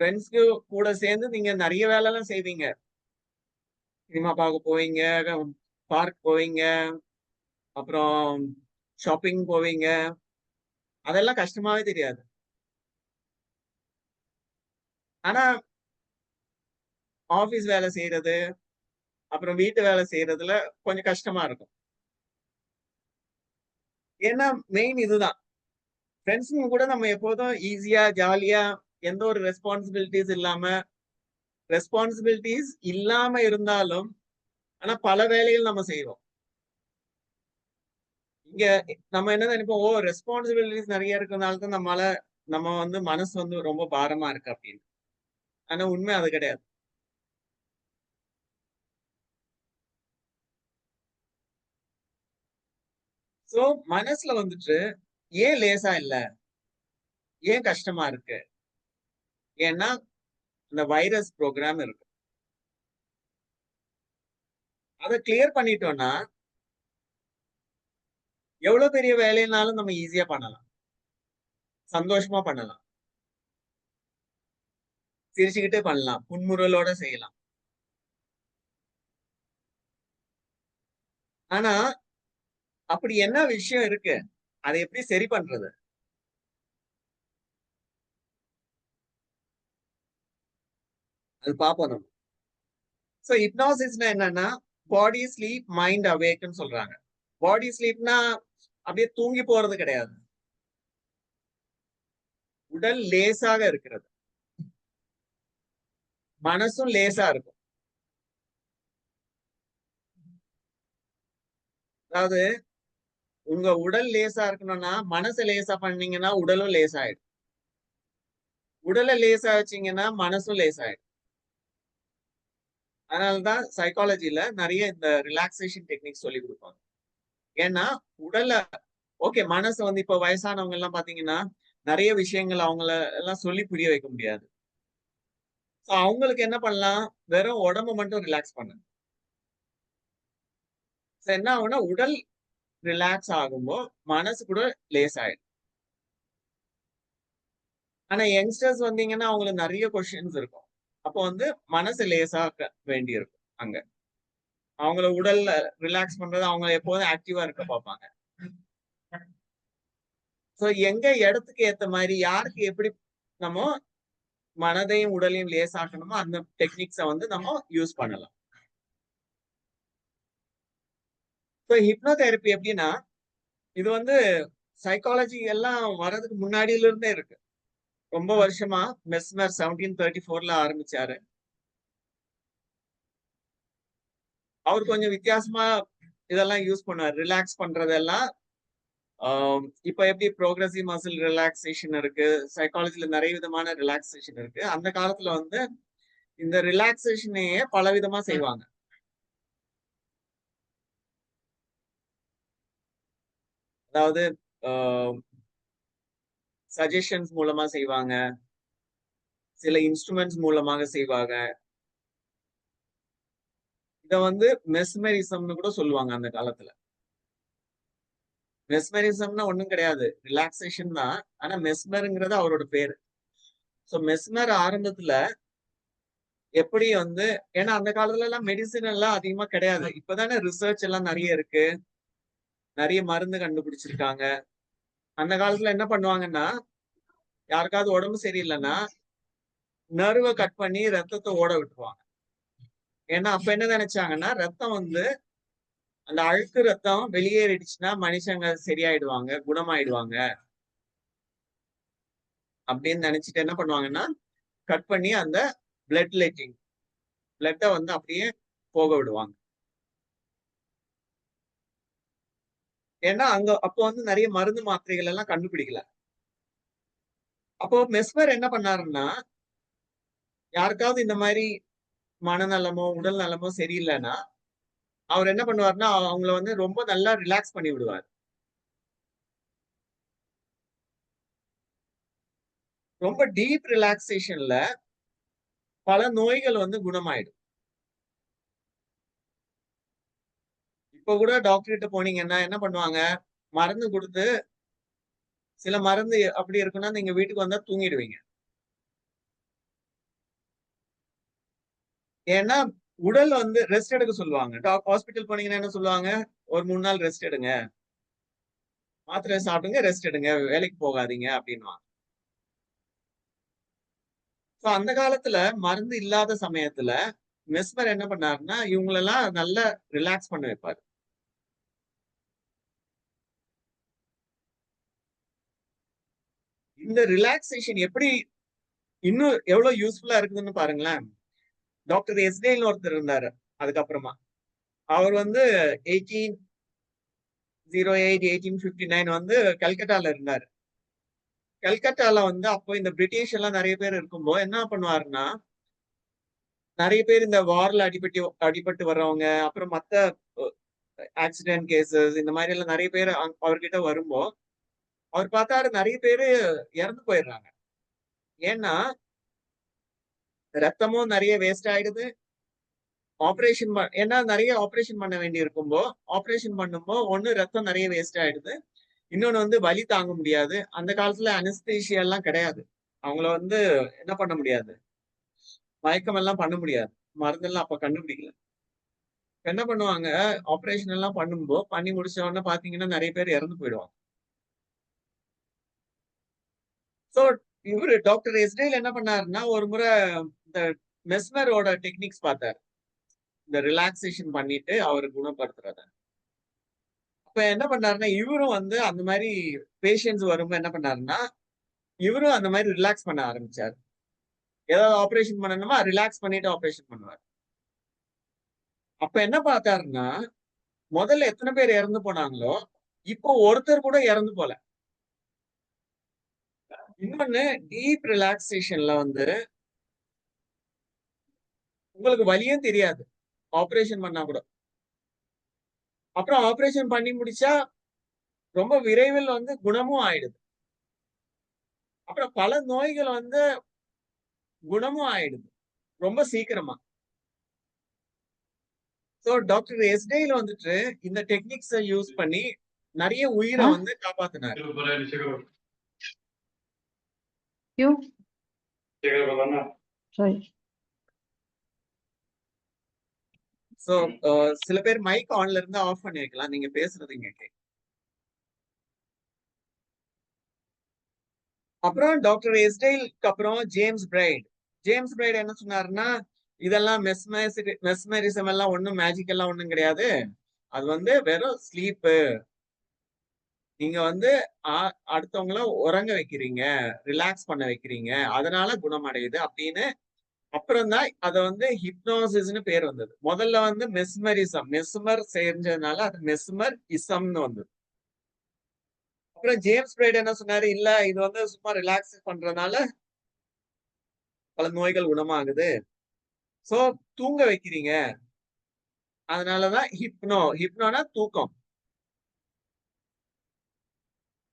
ஃப்ரெண்ட்ஸ்க்கு கூட சேர்ந்து நீங்க நெறைய வேலைலாம் செய்வீங்க. சினிமா பார்க்க போவீங்க, பார்க் போவீங்க, அப்புறம் ஷாப்பிங் போவீங்க. அதெல்லாம் கஷ்டமாவே தெரியாது. ஆனா, ஆபீஸ் வேலை செய்றது, அப்புறம் வீட்டு வேலை செய்றதுல கொஞ்சம் கஷ்டமா இருக்கும். ஏன்னா, மெயின் இதுதான். ஃப்ரெண்ட்ஸுங்க கூட நம்ம எப்போதும் ஈஸியா, ஜாலியா எந்த ஒரு ரெஸ்பான்சிபிலிட்டீஸ் இல்லாம இருந்தாலும், ஆனா பல வேலைகள் நம்ம செய்வோம். இங்க நம்ம என்ன நெனைப்போம், ஓ! ரெஸ்பான்சிபிலிட்டீஸ் நெறைய இருக்கனால தான் நம்ம வந்து மனசு வந்து ரொம்ப பாரமா இருக்கு அப்படின்னு. ஆனா உண்மை அது கிடையாது. சோ மனசுல வந்துட்டு ஏன் லேசா இல்ல? ஏன் கஷ்டமா இருக்கு? ஏன்னா, இந்த வைரஸ் ப்ரோகிராம் இருக்கு. அத கிளியர் பண்ணிட்டோம்னா, எவ்வளவு பெரிய வேலைனாலும் நம்ம ஈஸியா பண்ணலாம். சந்தோஷமா பண்ணலாம். சிரிச்சுக்கிட்டே பண்ணலாம். புன்முறுவலோட செய்யலாம். ஆனா, அப்படி என்ன விஷயம் இருக்கு? அத எப்படி சரி பண்றது? அது பார்ப்போம் நம்ம. சோ ஹிப்னாசிஸ்னா என்னன்னா, பாடி ஸ்லீப், மைண்ட் அவேக்ன்னு சொல்றாங்க. பாடி ஸ்லீப்னா அப்படியே தூங்கி போறது கிடையாது. உடல் லேசாக இருக்கிறது. மனசும் லேசா இருக்கும். அதாவது உங்க உடல் லேசா இருக்கணும்னா, மனச லேசா பண்ணீங்கன்னா உடலும் லேசாயிடும். உடல லேசா வச்சீங்கன்னா மனசும் லேசாயிடும். அதனால தான் சைக்காலஜில நெறைய இந்த ரிலாக்சேஷன் டெக்னிக் சொல்லிக் குடுப்பாங்க. ஏன்னா, உடல ஓகே மனச வந்து இப்ப வயசானவங்க எல்லாம் பார்த்தீங்கன்னா, நெறைய விஷயங்கள் அவங்கள எல்லாம் சொல்லி புரிய வைக்க முடியாது. சோ அவங்களுக்கு என்ன பண்ணலாம்? வெறும் உடம்ப மட்டும் ரிலாக்ஸ் பண்ணுங்க. சோ என்ன ஆகும்னா, உடல் ரிலாக்ஸ் ஆகும்போ, மனசு கூட லேசாயிடும். ஆனா யங்ஸ்டர்ஸ் வந்தீங்கன்னா, அவங்களுக்கு நெறைய கொஸ்டின்ஸ் இருக்கும். அப்போ வந்து மனசு லேசாக்க வேண்டியிருக்கும் அங்க. அவங்கள உடல்ல ரிலாக்ஸ் பண்றது, அவங்க எப்போதும் ஆக்டிவா இருக்க பார்ப்பாங்க. சோ எங்க இடத்துக்கு ஏத்த மாரி, யாருக்கு எப்படி நம்ம மனதையும், உடலையும் லேசாக்கணுமோ, அந்த டெக்னிக்ஸ வந்து நம்ம யூஸ் பண்ணலாம். சோ ஹிப்னோதெரபி எப்படின்னா, இது வந்து சைக்காலஜி எல்லாம் வர்றதுக்கு முன்னாடியில இருந்தே இருக்கு. ரொம்ப வருஷமா மெஸ்மர் 1734ல ஆரம்பிச்சாரு. அவரு கொஞ்சம் வித்தியாசமா இதெல்லாம் யூஸ் பண்ணுவாரு. ரிலாக்ஸ் பண்றதெல்லாம் இப்ப எப்படி புரோகிரசிவ் மசில் ரிலாக்சேஷன் இருக்கு. சைக்காலஜில நெறைய விதமான ரிலாக்சேஷன் இருக்கு. அந்த காலத்துல வந்து இந்த ரிலாக்சேஷனையே பலவிதமா செய்வாங்க. அதாவது அ சஜஷன்ஸ் மூலமா செய்வாங்க. சில இன்ஸ்ட்ருமென்ட்ஸ் மூலமாக செய்வாங்க. இத வந்து மெஸ்மரிசம்னு கூட சொல்லுவாங்க அந்த காலத்துல. மெஸ்மரிசம்னா ஒண்ணும் கிடையாது. ரிலாக்சேஷன் தான். ஆனா மெஸ்மர்ங்கிறது அவரோட பேரு. சோ மெஸ்மர் ஆரம்பத்துல எப்படி வந்து ஏன்னா அந்த காலத்துல எல்லாம் மெடிசின் எல்லாம் அதிகமா கிடையாது. இப்பதானே ரிசர்ச் எல்லாம் நெறைய இருக்கு. நெறைய மருந்து கண்டுபிடிச்சிருக்காங்க. அந்த காலத்துல என்ன பண்ணுவாங்கன்னா, யாருக்காவது உடம்பு சரியில்லன்னா, நர்வ கட் பண்ணி ரத்தத்த ஓட விட்டுருவாங்க. ஏன்னா அப்ப என்ன நெனைச்சாங்கன்னா, ரத்தம் வந்து அந்த அழுக்கு ரத்தம் வெளியேறிடுச்சுன்னா மனுஷங்க சரியாயிடுவாங்க, குணமாயிடுவாங்க. அப்படின்னு நெனைச்சுட்டு என்ன பண்ணுவாங்கன்னா, கட் பண்ணி அந்த பிளட் லெட்டிங் பிளட்ட வந்து அப்படியே போக விடுவாங்க. ஏன்னா அப்போ வந்து நெறைய மருந்து மாத்திரைகள் எல்லாம் கண்டுபிடிக்கல. அப்போ மெஸ்மர் என்ன பண்ணாருன்னா, யாருக்காவது இந்த மாரி மனநலமோ, உடல் நலமோ சரியில்லன்னா, அவர் என்ன பண்ணுவாருன்னா, அவங்கள வந்து ரொம்ப நல்லா ரிலாக்ஸ் பண்ணி விடுவாரு. ரொம்ப டீப் ரிலாக்ஸேஷன்ல பல நோய்கள் வந்து குணமாயிடும். இப்ப கூட டாக்டர் கிட்ட போனீங்கன்னா என்ன பண்ணுவாங்க? மருந்து குடுத்து சில மருந்து அப்படி இருக்குன்னா நீங்க வீட்டுக்கு வந்தா தூங்கிடுவீங்க. ஏன்னா உடல் வந்து ரெஸ்ட் எடுக்க சொல்லுவாங்க. ஹாஸ்பிட்டல் போனீங்கன்னா என்ன சொல்லுவாங்க? ஒரு 3 நாள் ரெஸ்ட் எடுங்க. மாத்திரை சாப்பிடுங்க, ரெஸ்ட் எடுங்க. வேலைக்கு போகாதீங்க அப்படின்னுவாங்க. சோ அந்த காலத்துல மருந்து இல்லாத சமயத்துல மெஸ்மர் என்ன பண்ணாருன்னா, இவங்களெல்லாம் நல்லா ரிலாக்ஸ் பண்ண வைப்பாரு. இந்த ரிலாக்சேஷன் எப்படி இன்னும் எவ்வளவு யூஸ்ஃபுல்லா இருக்குதுன்னு பாருங்களேன். டாக்டர் எஸ்டேல்னு ஒருத்தர் இருந்தாரு அதுக்கப்புறமா. அவர் வந்து 1808, 1859 வந்து கல்கட்டால இருந்தாரு. கல்கட்டால வந்து அப்போ இந்த பிரிட்டிஷ் எல்லாம் நிறைய பேர் இருக்கும்போது என்ன பண்ணுவாருன்னா, நிறைய பேர் இந்த வார்ல அடிபட்டு வர்றவங்க, அப்புறம் மத்த ஆக்சிடென்ட் கேசஸ் இந்த மாதிரி எல்லாம் நிறைய பேர் அவர்கிட்ட வரும்போ அவர் பார்த்தாரு நிறைய பேரு இறந்து போயிடுறாங்க. ஏன்னா ரத்தமும் நிறைய வேஸ்ட் ஆயிடுது. ஏன்னா நிறைய ஆபரேஷன் பண்ண வேண்டி இருக்கும்போ ஆபரேஷன் பண்ணும்போ ஒண்ணு ரத்தம் நிறைய வேஸ்ட் ஆயிடுது. இன்னொன்னு வந்து வலி தாங்க முடியாது. அந்த காலத்துல அனஸ்தீசியா எல்லாம் கிடையாது. அவங்கள வந்து என்ன பண்ண முடியாது, மயக்கம் எல்லாம் பண்ண முடியாது. மருந்தெல்லாம் அப்ப கண்டுபிடிக்கல. இப்ப என்ன பண்ணுவாங்க, ஆபரேஷன் எல்லாம் பண்ணி முடிச்ச உடனே பாத்தீங்கன்னா நிறைய பேர் இறந்து போயிடுவாங்க. சோ இவரு டாக்டர் எஸ்டேல் என்ன பண்ணாருன்னா ஒரு முறை இந்த மெஸ்மரோட டெக்னிக்ஸ் பார்த்தாரு. இந்த ரிலாக்ஸேஷன் பண்ணிட்டு அவரை குணப்படுத்துறத. அப்ப என்ன பண்ணாருன்னா இவரும் வந்து அந்த மாதிரி பேஷண்ட்ஸ் வரும்போது என்ன பண்ணாருன்னா இவரும் அந்த மாதிரி ரிலாக்ஸ் பண்ண ஆரம்பிச்சாரு. ஏதாவது ஆபரேஷன் பண்ணணுமா ரிலாக்ஸ் பண்ணிட்டு ஆபரேஷன் பண்ணுவார். அப்ப என்ன பார்த்தாருன்னா முதல்ல எத்தனை பேர் இறந்து போனாங்களோ இப்போ ஒருத்தர் கூட இறந்து போல. இன்னொன்னு டீப் ரிலாக்ஸேஷன்ல வந்து உங்களுக்கு வலியும் தெரியாது ஆபரேஷன் பண்ணா கூட. அப்புறம் ஆபரேஷன் பண்ணி முடிச்சா ரொம்ப விரைவில் வந்து குணமும் ஆயிடுது. அப்புறம் பல நோய்கள் வந்து குணமும் ஆயிடுது ரொம்ப சீக்கிரமா. சோ டாக்டர் எஸ்டேல வந்துட்டு இந்த டெக்னிக்ஸை யூஸ் பண்ணி நிறைய உயிரை வந்து காப்பாத்தினாரு. क्यों सॉरी சோ சில பேர் மைக் ஆன்ல இருந்து ஆஃப் பண்ணி வைக்கலாம். நீங்க பேசுறது இங்க கேட்கும். அப்புறம் டாக்டர் எஸ்டேலுக்கு அப்புறம் ஜேம்ஸ் பிரைட் என்ன சொன்னாருன்னா இதெல்லாம் மெஸ்மரிசம் எல்லாம் ஒண்ணும் மேஜிக் எல்லாம் ஒண்ணும் கிடையாது. அது வந்து வெறும் ஸ்லீப்பு. நீங்க வந்து அடுத்தவங்கள உறங்க வைக்கிறீங்க, ரிலாக்ஸ் பண்ண வைக்கிறீங்க, அதனால குணமடையுது அப்படின்னு. அப்புறம் தான் அத வந்து ஹிப்னோசிஸ்னு பேர் வந்தது. முதல்ல வந்து மெஸ்மர் செஞ்சதுனால அது மெஸ்மர் இசம்னு வந்தது. அப்புறம் ஜேம்ஸ் பிரைட் என்ன சொன்னாரு, இல்ல இது வந்து சும்மா ரிலாக்ஸ் பண்றதுனால பல நோய்கள் குணமாகுது. சோ தூங்க வைக்கிறீங்க, அதனாலதான் ஹிப்னோனா தூக்கம்.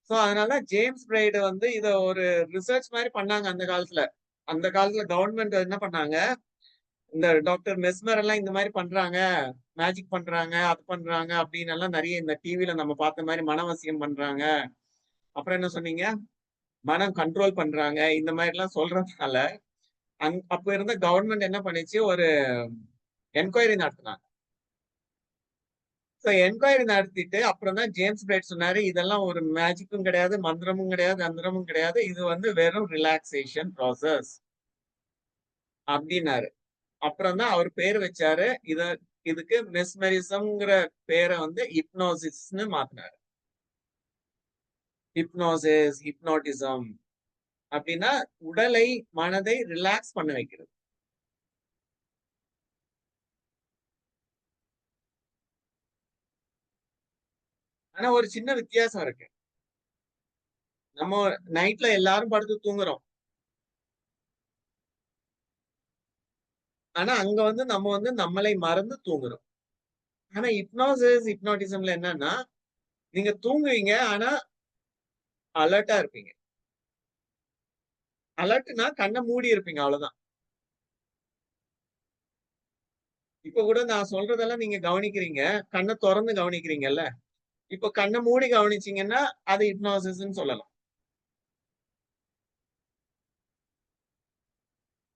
சோ அதனால ஜேம்ஸ் பிரைட் வந்து இத ஒரு ரிசர்ச் மாதிரி பண்ணாங்க அந்த காலத்துல. அந்த காலத்துல கவர்மெண்ட் என்ன பண்ணாங்க, இந்த டாக்டர் மெஸ்மர் எல்லாம் இந்த மாதிரி பண்றாங்க, மேஜிக் பண்றாங்க, அது பண்றாங்க அப்படின்னு எல்லாம் நிறைய இந்த டிவில நம்ம பார்த்த மாதிரி மனவசியம் பண்றாங்க. அப்புறம் என்ன சொன்னீங்க, மனம் கண்ட்ரோல் பண்றாங்க, இந்த மாதிரி எல்லாம் சொல்றதுனால அப்ப இருந்த கவர்மெண்ட் என்ன பண்ணிச்சு, ஒரு என்கொயரி நடத்தினாங்க. என்கொயரி நடத்திட்டு அப்புறம் தான் ஜேம்ஸ் பிரைட் சொன்னாரு, இதெல்லாம் ஒரு மேஜிக்கும் கிடையாது, மந்திரமும் கிடையாது, அந்தரமும் கிடையாது, இது வந்து வெறும் ரிலாக்ஸேஷன் ப்ராசஸ் அப்படின்னாரு. அப்புறம் தான் அவர் பேர் வச்சாரு. இதுக்கு மெஸ்மரிசம்ங்கிற பேரை வந்து ஹிப்னோசிஸ்னு மாத்தினாரு. ஹிப்னோட்டிசம் அப்படின்னா உடலை மனதை ரிலாக்ஸ் பண்ண வைக்கிறது. ஆனா ஒரு சின்ன வித்தியாசம் இருக்கு. நம்ம நைட்ல எல்லாரும் படுத்து தூங்குறோம். ஆனா அங்க வந்து நம்ம வந்து நம்மளை மறந்து தூங்குறோம். ஆனா ஹிப்னோட்டிசம்ல என்னன்னா நீங்க தூங்குவீங்க ஆனா அலர்ட்டா இருப்பீங்க. அலர்ட்னா கண்ணை மூடி இருப்பீங்க அவ்வளவுதான். இப்ப கூட நான் சொல்றதெல்லாம் நீங்க கவனிக்கிறீங்க, கண்ணை திறந்து கவனிக்கிறீங்கல்ல. இப்ப கண்ணை மூடி கவனிச்சீங்கன்னா அது ஹிப்னாசிஸ்ன்னு சொல்லலாம்.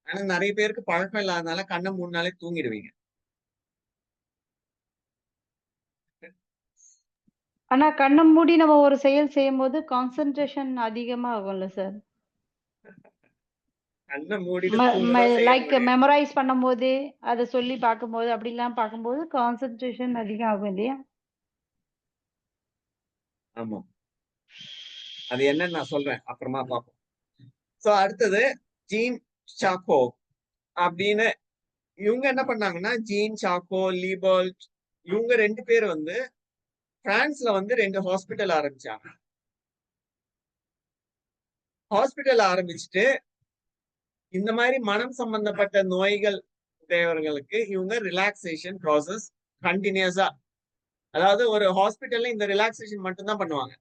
ஆனா நிறைய பேருக்கு பழக்கம் இல்லாதனால கண்ணை மூடினாலே தூங்கிடுவீங்க. ஆனா கண்ண மூடி நம்ம ஒரு செயல் செய்யும்போது கான்சன்ட்ரேஷன் அதிகமா ஆகும்ல சார்? கண்ணை மூடிட்டு தூங்கதான் செய்ய லைக் முடியும். மெமரைஸ் பண்ணும்போது, அத சொல்லி பார்க்கும்போது, அப்படிலாம் பார்க்கும்போது கான்சன்ட்ரேஷன் அதிகம் ஆகும் இல்லையா? ஆமா. அது என்னன்னு நான் சொல்றேன். அப்புறமா பார்ப்போம். சோ அடுத்தது ஜீன் சாக்கோ அப்படின்னு இவங்க என்ன பண்ணாங்கன்னா, ஜீன் சாக்கோ, லீபர்ட் இவங்க 2 பேர் வந்து பிரான்ஸ்ல வந்து 2 ஹாஸ்பிட்டல் ஆரம்பிச்சாங்க. ஹாஸ்பிட்டல் ஆரம்பிச்சுட்டு இந்த மாதிரி மனம் சம்பந்தப்பட்ட நோய்கள் உடையவர்களுக்கு இவங்க ரிலாக்ஸேஷன் ப்ராசஸ் கண்டினியூஸா, அதாவது ஒரு ஹாஸ்பிட்டல்ல இந்த ரிலாக்ஸேஷன் மட்டும்தான் பண்ணுவாங்க.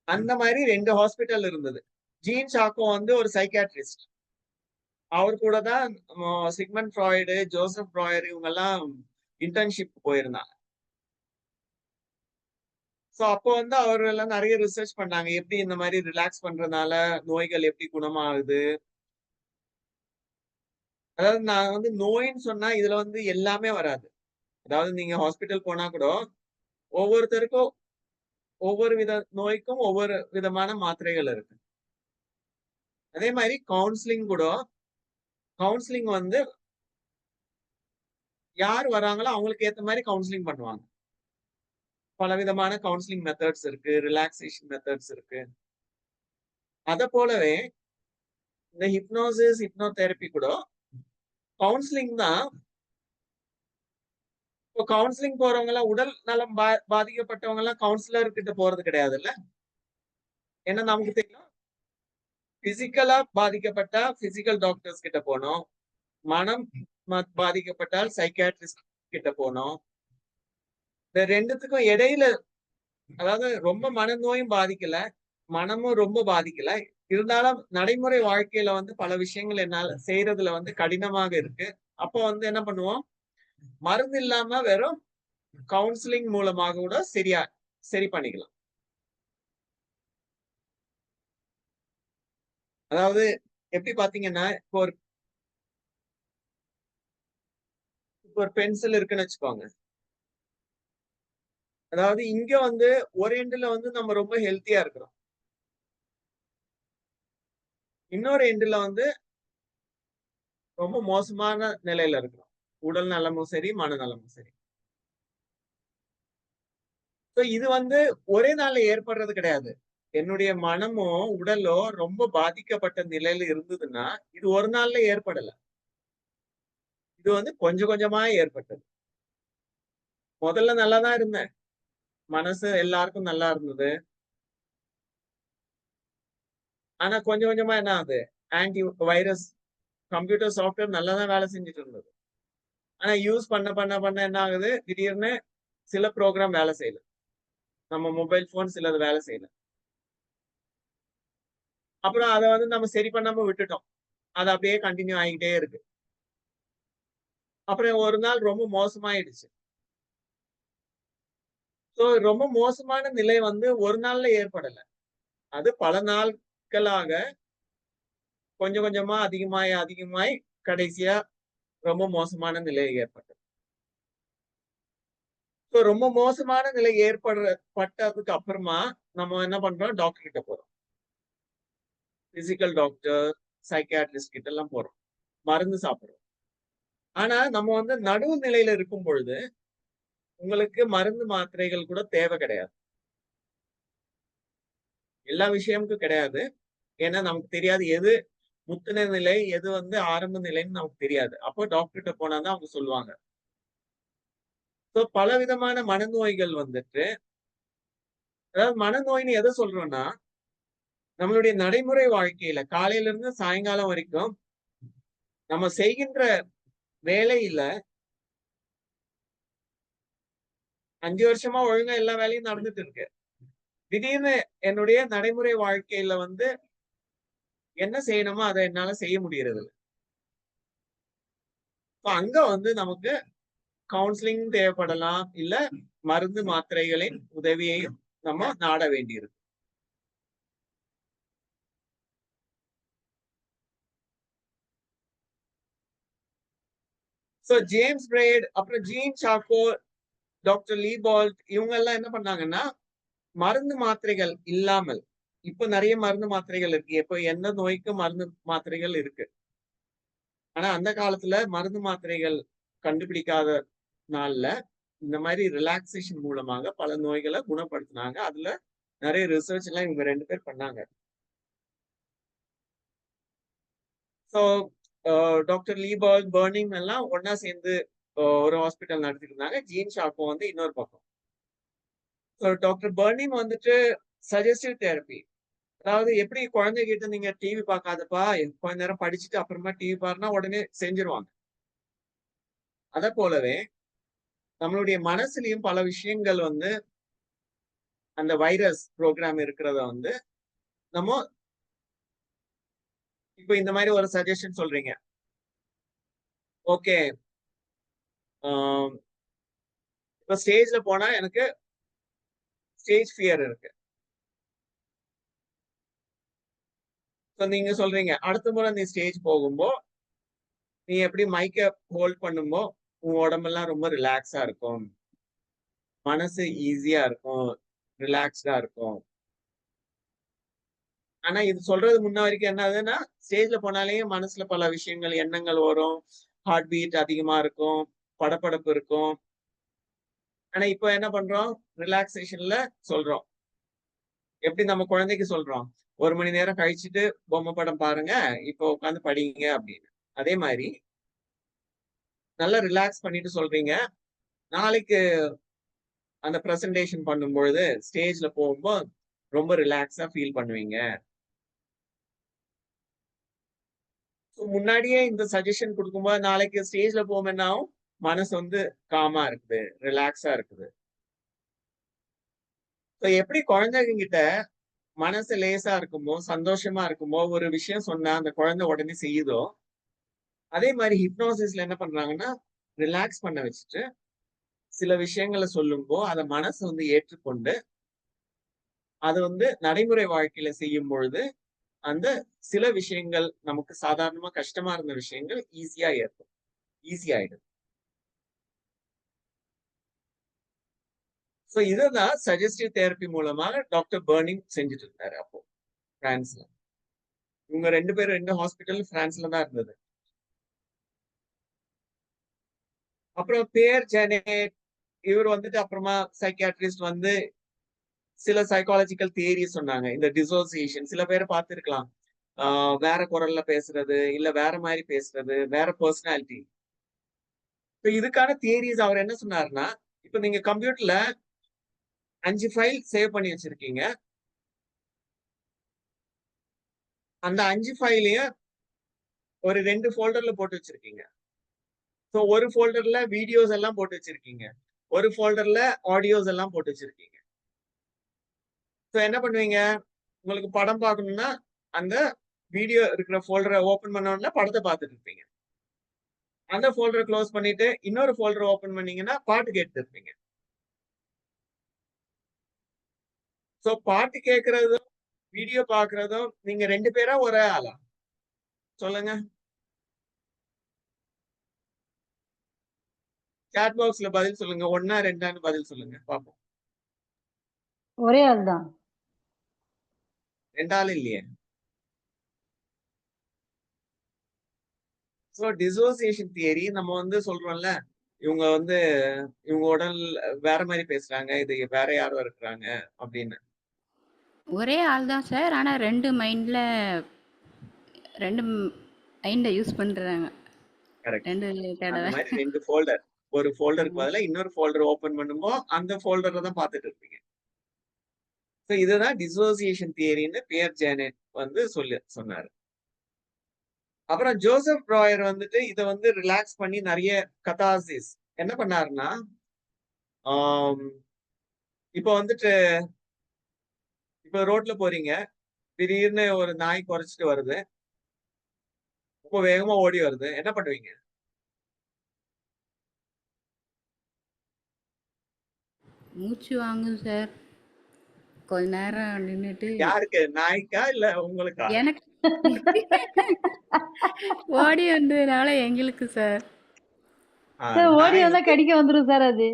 அந்த மாதிரி 2 ஹாஸ்பிட்டல் இருந்தது. ஜீன் சாக்கோ வந்து ஒரு சைக்காட்ரிஸ்ட். அவர் கூட தான் சிக்மண்ட் ஃப்ராய்டு, ஜோசப் ஃப்ராயர் இவங்க எல்லாம் இன்டர்ன்ஷிப் போயிருந்தாங்க. சோ அப்போ வந்து அவர் எல்லாம் நிறைய ரிசர்ச் பண்ணாங்க. எப்படி இந்த மாதிரி ரிலாக்ஸ் பண்றதுனால நோய்கள் எப்படி குணமாகுது. அதாவது நான் வந்து நோயின்னு சொன்னா இதுல வந்து எல்லாமே வராது. அதாவது நீங்க ஹாஸ்பிட்டல் போனா கூட ஒவ்வொருத்தருக்கும் ஒவ்வொரு வித நோய்க்கும் ஒவ்வொரு விதமான மாத்திரைகள் இருக்கு. அதே மாதிரி கவுன்சிலிங் கூட, கவுன்சிலிங் வந்து யார் வராங்களோ அவங்களுக்கு ஏத்த மாதிரி கவுன்சிலிங் பண்ணுவாங்க. பல விதமான கவுன்சிலிங் மெத்தட்ஸ் இருக்கு, ரிலாக்ஸேஷன் மெத்தட்ஸ் இருக்கு. அத போலவே இந்த ஹிப்னோசிஸ், ஹிப்னோதெரப்பி கூட கவுன்சிலிங் தான். இப்போ கவுன்சிலிங் போறவங்க எல்லாம் உடல் நலம் பாதிக்கப்பட்டவங்க எல்லாம் கவுன்சிலர் கிட்ட போறது கிடையாதுல்ல. ஏன்னா நமக்கு தெரியும், பிசிக்கலா பாதிக்கப்பட்டா பிசிக்கல் டாக்டர்ஸ் கிட்ட போனோம், மனம் பாதிக்கப்பட்டால் சைக்காட்ரிஸ்ட் கிட்ட போனோம். இந்த ரெண்டுத்துக்கும் இடையில, அதாவது ரொம்ப மனநோயும் பாதிக்கல, மனமும் ரொம்ப பாதிக்கல, இருந்தாலும் நடைமுறை வாழ்க்கையில வந்து பல விஷயங்கள் என்னால செய்யறதுல வந்து கடினமாக இருக்கு. அப்போ வந்து என்ன பண்ணுவோம், மருந்து இல்லாம வெறும் கவுன்சிலிங் மூலமாக கூட சரி பண்ணிக்கலாம். அதாவது எப்படி பாத்தீங்கன்னா, இப்போ ஒரு பென்சில் இருக்குன்னு வச்சுக்கோங்க. அதாவது இங்க வந்து ஒரு எண்டுல வந்து நம்ம ரொம்ப ஹெல்த்தியா இருக்கிறோம், இன்னொரு எண்டுல வந்து ரொம்ப மோசமான நிலையில இருக்கிறோம். உடல் நலமும் சரி, மனநலமும் சரி. இது வந்து ஒரே நாள்ல ஏற்படுறது கிடையாது. என்னுடைய மனமோ உடலோ ரொம்ப பாதிக்கப்பட்ட நிலையில இருந்ததுன்னா இது ஒரு நாள்ல ஏற்படல. இது வந்து கொஞ்சம் கொஞ்சமா ஏற்பட்டது. முதல்ல நல்லாதான் இருந்தேன், மனசு எல்லாருக்கும் நல்லா இருந்தது. ஆனா கொஞ்சம் கொஞ்சமா என்ன ஆகுது, ஆன்டி வைரஸ் கம்ப்யூட்டர் சாஃப்ட்வேர் நல்லாதான் வேலை செஞ்சுட்டு இருந்தது. ஆனா யூஸ் பண்ண பண்ண பண்ண என்ன ஆகுது, திடீர்னு சில ப்ரோக்ராம் வேலை செய்யல, நம்ம மொபைல் போன் சிலது வேலை செய்யல. அப்புறம் அதை வந்து நம்ம சரி பண்ணாம விட்டுட்டோம், அது அப்படியே கண்டினியூ ஆகிட்டே இருக்கு. அப்புறம் ஒரு நாள் ரொம்ப மோசமாயிடுச்சு. ரொம்ப மோசமான நிலை வந்து ஒரு நாள்ல ஏற்படல, அது பல நாட்களாக கொஞ்சம் கொஞ்சமா அதிகமாய் கடைசியா ரொம்ப மோசமான நிலை ஏற்பட்டது. ரொம்ப மோசமான நிலை ஏற்பட்டதுக்கு அப்புறமா நம்ம என்ன பண்றோம், டாக்டர் கிட்ட போறோம், பிசிக்கல் டாக்டர், சைக்காட்ரிஸ்ட் கிட்ட எல்லாம் போறோம், மருந்து சாப்பிடுறோம். ஆனா நம்ம வந்து நடுவு நிலையில இருக்கும் பொழுது உங்களுக்கு மருந்து மாத்திரைகள் கூட தேவை கிடையாது. எல்லா விஷயமுக்கும் கிடையாது. ஏன்னா நமக்கு தெரியாது எது முத்தின நிலை, எது வந்து ஆரம்ப நிலைன்னு நமக்கு தெரியாது. அப்போ டாக்டர்கிட்ட போனாதான் அவங்க சொல்லுவாங்க. பல விதமான மனநோய்கள் வந்துட்டு, அதாவது மனநோய்னு எதை சொல்றோம்னா, நம்மளுடைய நடைமுறை வாழ்க்கையில காலையில இருந்து சாயங்காலம் வரைக்கும் நம்ம செய்கின்ற வேலையில 5 வருஷமா ஒழுங்கா எல்லா வேலையும் நடந்துட்டு இருக்கு. திடீர்னு என்னுடைய நடைமுறை வாழ்க்கையில வந்து என்ன செய்யணுமோ அதை என்னால செய்ய முடியறது இல்ல. அங்க வந்து நமக்கு கவுன்சிலிங் தேவைப்படலாம், இல்ல மருந்து மாத்திரைகளின் உதவியையும் நம்ம நாட வேண்டியிருக்கு. ஜேம்ஸ் பிரைட், அப்புறம் ஜீன் சாக்கோ, டாக்டர் லீபால்ட் இவங்க எல்லாம் என்ன பண்ணாங்கன்னா, மருந்து மாத்திரைகள் இல்லாமல், இப்ப நிறைய மருந்து மாத்திரைகள் இருக்கு. இப்ப எந்த நோய்க்கும் மருந்து மாத்திரைகள் இருக்கு. ஆனா அந்த காலத்துல மருந்து மாத்திரைகள் கண்டுபிடிக்காத நாள்ல இந்த மாதிரி ரிலாக்ஸேஷன் மூலமாக பல நோய்களை குணப்படுத்தினாங்க. அதுல நிறைய ரிசர்ச் எல்லாம் இவங்க 2 பேர் பண்ணாங்க. ஸோ டாக்டர் லீபால், பர்னிங் எல்லாம் ஒன்னா சேர்ந்து ஒரு ஹாஸ்பிட்டல் நடத்திட்டு இருந்தாங்க. ஜீன் ஷாக்கோ வந்து இன்னொரு பக்கம். டாக்டர் பர்னிங் வந்துட்டு சஜஸ்டிவ் தெரப்பி, அதாவது எப்படி குழந்தைகிட்ட நீங்க டிவி பார்க்காதப்பா, கொஞ்ச நேரம் படிச்சுட்டு அப்புறமா டிவி பாருன்னா உடனே செஞ்சிருவாங்க. அத போலவே நம்மளுடைய மனசுலயும் பல விஷயங்கள் வந்து அந்த வைரஸ் ப்ரோக்ராம் இருக்கிறத வந்து நம்ம இப்ப இந்த மாதிரி ஒரு சஜஷன் சொல்றீங்க. ஓகே, இப்ப ஸ்டேஜ்ல போனா எனக்கு ஸ்டேஜ் ஃபியர் இருக்கு. நீங்க சொல்றீங்க அடுத்த முறை நீ ஸ்டேஜ் போகும்போ நீ எப்படி மைக்க ஹோல்ட் பண்ணும்போ உன் உடம்பெல்லாம் ரொம்ப ரிலாக்ஸா இருக்கும், மனசு ஈஸியா இருக்கும், ரிலாக்ஸ்டா இருக்கும். ஆனா இது சொல்றது முன்ன வரைக்கும் என்ன ஆகுதுன்னா, ஸ்டேஜ்ல போனாலே மனசுல பல விஷயங்கள், எண்ணங்கள் வரும், ஹார்ட் பீட் அதிகமா இருக்கும், படபடப்பு இருக்கும். ஆனா இப்ப என்ன பண்றோம், ரிலாக்ஸேஷன்ல சொல்றோம். எப்படி நம்ம குழந்தைக்கு சொல்றோம், 1 மணி நேரம் கழிச்சுட்டு பொம்மை படம் பாருங்க, இப்போ உட்காந்து படிங்க அப்படின்னு. அதே மாதிரி நல்லா ரிலாக்ஸ் பண்ணிட்டு சொல்றீங்க. நாளைக்கு அந்த பிரசன்டேஷன் பண்ணும்பொழுது ஸ்டேஜ்ல போகும்போது ரொம்ப ரிலாக்ஸா ஃபீல் பண்ணுவீங்க. முன்னாடியே இந்த சஜஷன் கொடுக்கும்போது நாளைக்கு ஸ்டேஜ்ல போகும்போது மனசு வந்து காமா இருக்குது, ரிலாக்ஸா இருக்குது. எப்படி குழந்தைங்க கிட்ட மனசு லேசா இருக்குமோ, சந்தோஷமா இருக்குமோ, ஒரு விஷயம் சொன்னா அந்த குழந்தை உடனே செய்யுதோ, அதே மாதிரி ஹிப்னோசிஸ்ல என்ன பண்றாங்கன்னா, ரிலாக்ஸ் பண்ண வச்சுட்டு சில விஷயங்களை சொல்லும்போ அதை மனசு வந்து ஏற்றுக்கொண்டு அது வந்து நடைமுறை வாழ்க்கையில செய்யும் பொழுது அந்த சில விஷயங்கள் நமக்கு சாதாரணமா கஷ்டமா இருந்த விஷயங்கள் ஈஸியா ஏற்படும், ஈஸியாயிடும். இதுதான் சஜஸ்டிவ் தெரப்பி மூலமாக டாக்டர் பர்னிங் செஞ்சுட்டு இருந்தாரு அப்போ பிரான்ஸ்ல. இவங்க 2 பேரும் 2 ஹாஸ்பிட்டல் பிரான்ஸ்ல தான் இருந்தது. அப்புறம் பேர் ஜெனேட், இவர் வந்துட்டு அப்புறமா சைக்கியாட்ரிஸ்ட் வந்து சில சைக்காலஜிக்கல் தியரி சொன்னாங்க. இந்த டிசோசியேஷன் சில பேரை பார்த்திருக்கலாம், வேற குரல்ல பேசுறது, இல்ல வேற மாதிரி பேசுறது, வேற பர்சனாலிட்டி. இதுக்கான தியரிஸ் அவர் என்ன சொன்னாருன்னா, இப்ப நீங்க கம்ப்யூட்டர்ல 5 ஃபைல் சேவ் பண்ணி வச்சிருக்கீங்க. அந்த 5 ஃபைலையும் ஒரு 2 ஃபோல்டர்ல போட்டு வச்சிருக்கீங்க. ஒரு ஃபோல்டர்ல வீடியோஸ் எல்லாம் போட்டு வச்சிருக்கீங்க, ஒரு ஃபோல்டர்ல ஆடியோஸ் எல்லாம் போட்டு வச்சிருக்கீங்க. என்ன பண்ணுவீங்க, உங்களுக்கு படம் பார்க்கணும்னா அந்த வீடியோ இருக்கிற ஃபோல்டரை ஓபன் பண்ண உடனே படத்தை பார்த்துட்டு இருப்பீங்க. அந்த ஃபோல்டரை க்ளோஸ் பண்ணிட்டு இன்னொரு ஃபோல்டர் ஓபன் பண்ணீங்கன்னா பாட்டு கேட்டு இருப்பீங்க. பாட்டு கேட்கறதும் வீடியோ பாக்குறதும் நீங்க 2 பேரா ஒரே ஆளா சொல்லுங்க. சாட் பாக்ஸ்ல பதில் சொல்லுங்க, 1ஆ 2ஆன்னு பதில் சொல்லுங்க பாப்போம். ஒரே ஆள் தான். 2 ஆள் இல்லையே. டிசோசியேஷன் தியரி நம்ம வந்து சொல்றோம்ல, இவங்க வந்து இவங்க உடல் வேற மாதிரி பேசுறாங்க, இது வேற யாரோ இருக்கிறாங்க அப்படின்னு. ஒரே ஆள் தான் சார். ஆனா 2 மைண்ட்ல யூஸ் பண்றாங்க. கரெக்ட். 2 அந்த தடவை. மாதிரி 2 ஃபோல்டர், ஒரு ஃபோல்டருக்கு பதிலா இன்னொரு ஃபோல்டர் ஓபன் பண்ணும்போது அந்த ஃபோல்டரை தான் பார்த்துட்டு இருப்பீங்க. இதுதான் டிசோசியேஷன் தியரின்னு பியர் ஜேனட் வந்து சொன்னாரு. அப்புறம் ஜோசப் ப்ராயர் வந்துட்டு இதை வந்து ரிலாக்ஸ் பண்ணி நிறைய கதாசிஸ் என்ன பண்ணாருன்னா, இப்போ வந்துட்டு இப்ப ரோட்ல போறீங்க. திடீர்னு ஒரு நாய் குறைச்சிட்டு வருது. ரொம்ப வேகமா ஓடி வருது. என்ன பண்ணுவீங்க? மூச்சு வாங்கும் சார். கொஞ்ச நேரம் நின்னுட்டு யாருக்கு? நாய்க்கா? இல்ல உங்களுக்கா? எனக்கு ஓடி வந்ததுனால எங்களுக்கு சார். சார் ஓடி நாய் வந்தா வந்து கடிக்க வந்துரும் சார் அது.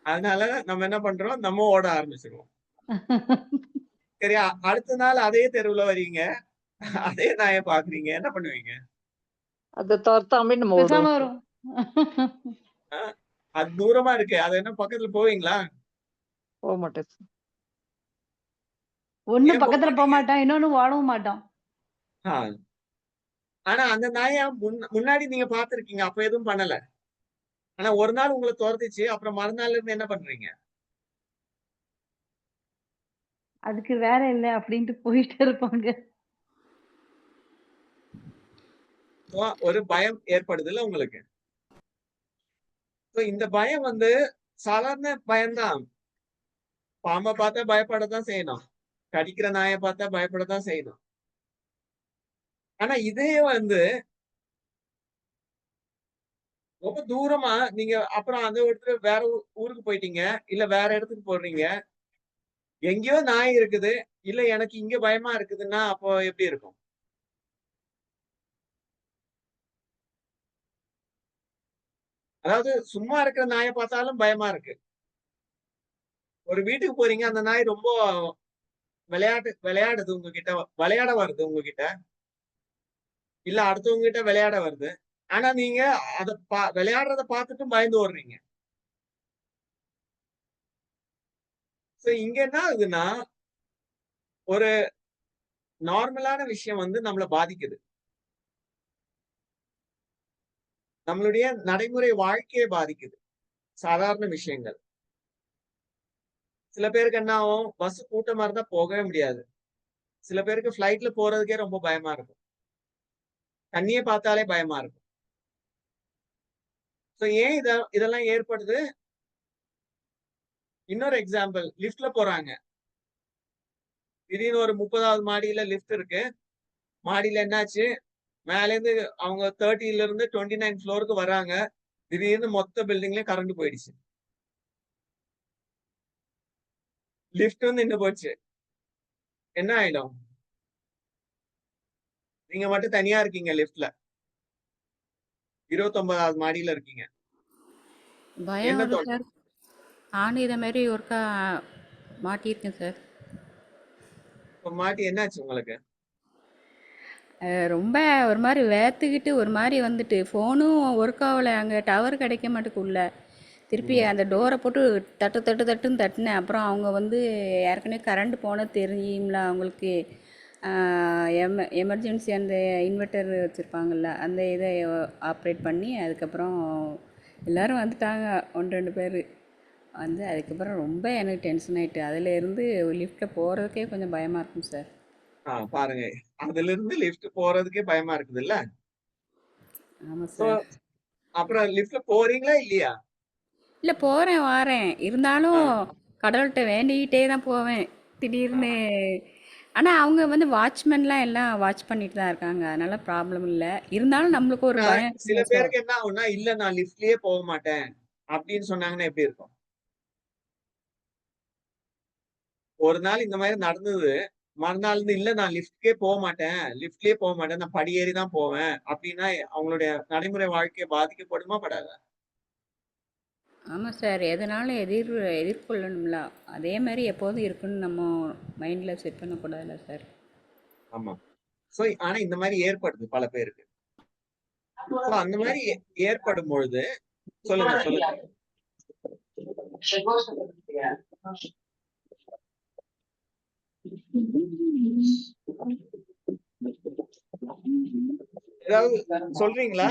அதனால நம்ம என்ன பண்றோம்? நம்ம ஓட ஆரம்பிச்சுருவோம். சரியா? அடுத்த நாள் அதே தெருவுல வரீங்க. அதே நாய பார்க்குறீங்க. என்ன பண்ணுவீங்க? அத தொரத்தாம நம்ம பேசாம ஓடுவோம் சார். வரும். அ அது தூரமா இருக்கு. அது என்ன பக்கத்துல போவீங்களா? போமாட்டேன் சார். ஒண்ணு ஏன் பக்கத்துல போமாட்டீங்க? போமாட்டான். இன்னொன்னு ஓடவும் மாட்டான். ஆ. ஆனா அந்த நாய முன்னாடி நீங்க பார்த்திருக்கீங்க. அப்ப எதுவும் பண்ணல. ஆனா ஒரு நாள் உங்கள தொரத்துச்சு. அப்புறம் மறுநாள்ல இருந்து என்ன பண்றீங்க? அதுக்கு வேலை இல்ல அப்டின்ட்டு போயிட்டே இருப்பாங்க. ஒரு பயம் ஏற்படுதுல்ல உங்களுக்கு. இந்த பயம் வந்து சாதாரண பயம் தான். பாம்ப பார்த்தா பயப்படத்தான் செய்யணும். கடிக்கிற நாய பார்த்தா பயப்படத்தான் செய்யணும். ஆனா இதே வந்து ரொம்ப தூரமா நீங்க அப்புறம் அந்த இடத்துல வேற ஊருக்கு போயிட்டீங்க. இல்ல வேற இடத்துக்கு போறீங்க. எங்கேயோ நாய் இருக்குது. இல்ல எனக்கு இங்க பயமா இருக்குதுன்னா, அப்போ எப்படி இருக்கும்? அதாவது சும்மா இருக்கிற நாய பார்த்தாலும் பயமா இருக்கு. ஒரு வீட்டுக்கு போறீங்க. அந்த நாய் ரொம்ப விளையாடுது உங்ககிட்ட. விளையாட வருது உங்ககிட்ட. இல்ல அடுத்தவங்க கிட்ட விளையாட வருது. ஆனா நீங்க அத விளையாடுறத பார்த்துட்டும் பயந்து ஓடுறீங்க. இங்க என்ன ஆகுதுன்னா, ஒரு நார்மலான விஷயம் வந்து நம்மள பாதிக்குது. நம்மளுடைய நடைமுறை வாழ்க்கைய பாதிக்குது. சாதாரண விஷயங்கள். சில பேருக்கு என்ன ஆகும்? பஸ் கூட்டமா இருந்தா போகவே முடியாது. சில பேருக்கு ஃப்ளைட்ல போறதுக்கே ரொம்ப பயமா இருக்கும். தண்ணிய பார்த்தாலே பயமா இருக்கும். ஏன் இதெல்லாம் ஏற்படுது? இன்னொரு எக்ஸாம்பிள் லிஃப்ட்ல போறாங்க. திடீர்னு ஒரு 30வது மாடியில லிஃப்ட் இருக்கு. மாடியில என்னாச்சு? மேலேருந்து அவங்க 30ல இருந்து 29 ஃப்ளோருக்கு வராங்க. திடீர்னு மொத்த பில்டிங்லயும் கரண்ட் போயிடுச்சு. லிஃப்டும் நின்னு போச்சு. என்ன ஆயிடும்? நீங்க மட்டும் தனியா இருக்கீங்க லிஃப்ட்ல. 29வது மாடியில இருக்கீங்க. பயம் என்ன வரும் தோணும்? சார். நானும் இத மாரி ஒருக்கா மாட்டியிருக்கேன் சார். இப்ப மாட்டி என்னாச்சு உங்களுக்கு? ரொம்ப ஒரு மாரி வேர்த்துக்கிட்டு ஒரு மாரி வந்துட்டு, ஃபோனும் ஒர்க் ஆகல. அங்க டவர் கிடைக்க மாட்டுக்கு உள்ள. திருப்பி ம். அந்த டோர போட்டு தட்டு தட்டு தட்டுன்னு தட்டுனேன். அப்புறம் அவங்க வந்து ஏற்கனவே கரண்ட் போனது தெரியும்ல அவங்களுக்கு. எமர்ஜென்சி அந்த இன்வெர்ட்டர் வச்சுருப்பாங்கல்ல, அந்த இதை ஆப்ரேட் பண்ணி அதுக்கப்புறம் எல்லோரும் வந்துட்டாங்க. 1, 2 பேர் வந்து அதுக்கப்புறம் ரொம்ப எனக்கு டென்ஷன் ஆயிட்டு. அதிலேருந்து லிஃப்ட்டில் போகிறதுக்கே கொஞ்சம் பயமாக இருக்கும் சார். பாருங்க. அதிலிருந்து லிஃப்ட் போறதுக்கே பயமா இருக்குதுல்ல? ஆமாம் சோ சார். அப்புறம் லிஃப்ட்ல போறீங்களா? இல்லையா? இல்லை, போகிறேன் வாரேன். இருந்தாலும் ஆ, கடவுள்கிட்ட வேண்டிக்கிட்டே தான் போவேன். ஆ. திடீர்னு ஆனால் அவங்க வந்து வாட்ச்மேன்லாம் எல்லாம் வாட்ச் பண்ணிட்டு தான் இருக்காங்க. அதனால ப்ராப்ளம் இல்லை. இருந்தாலும் நம்மளுக்கு ஒரு ஆனா, பயம் சில இருக்குல்ல சார். பேருக்கு என்ன ஆகும்னா, இல்ல நான் லிஃப்ட்லயே போக மாட்டேன். அப்படின்னு சொன்னாங்கன்னா எப்படி இருக்கும்? ஒரு நாள் இந்த மாரி நடந்தது. மறுநாள் இருந்து இல்ல நான் லிஃப்ட்க்கே போமாட்டேன். லிஃப்ட்லயே போமாட்டேன். நான் படி ஏறி தான் போவேன். அப்படின்னா அவங்களுடைய நடைமுறை வாழ்க்கை பாதிக்கப்படுமா? படாதா? ஆமாம் சார். எதனாலும் எதிர்கொள்ளணும்ல. அதே மாதிரி எப்போதும் இருக்குன்னு நம்ம மைண்டில் செட் பண்ணக்கூடாதுல்ல சார். ஆமா. ஆனா இந்த மாரி ஏற்படுது பல பேருக்கு. அந்த மாரி ஏற்படும் பொழுது சொல்லுங்க, சொல்லுங்க. ஏதாவது சொல்றீங்களா?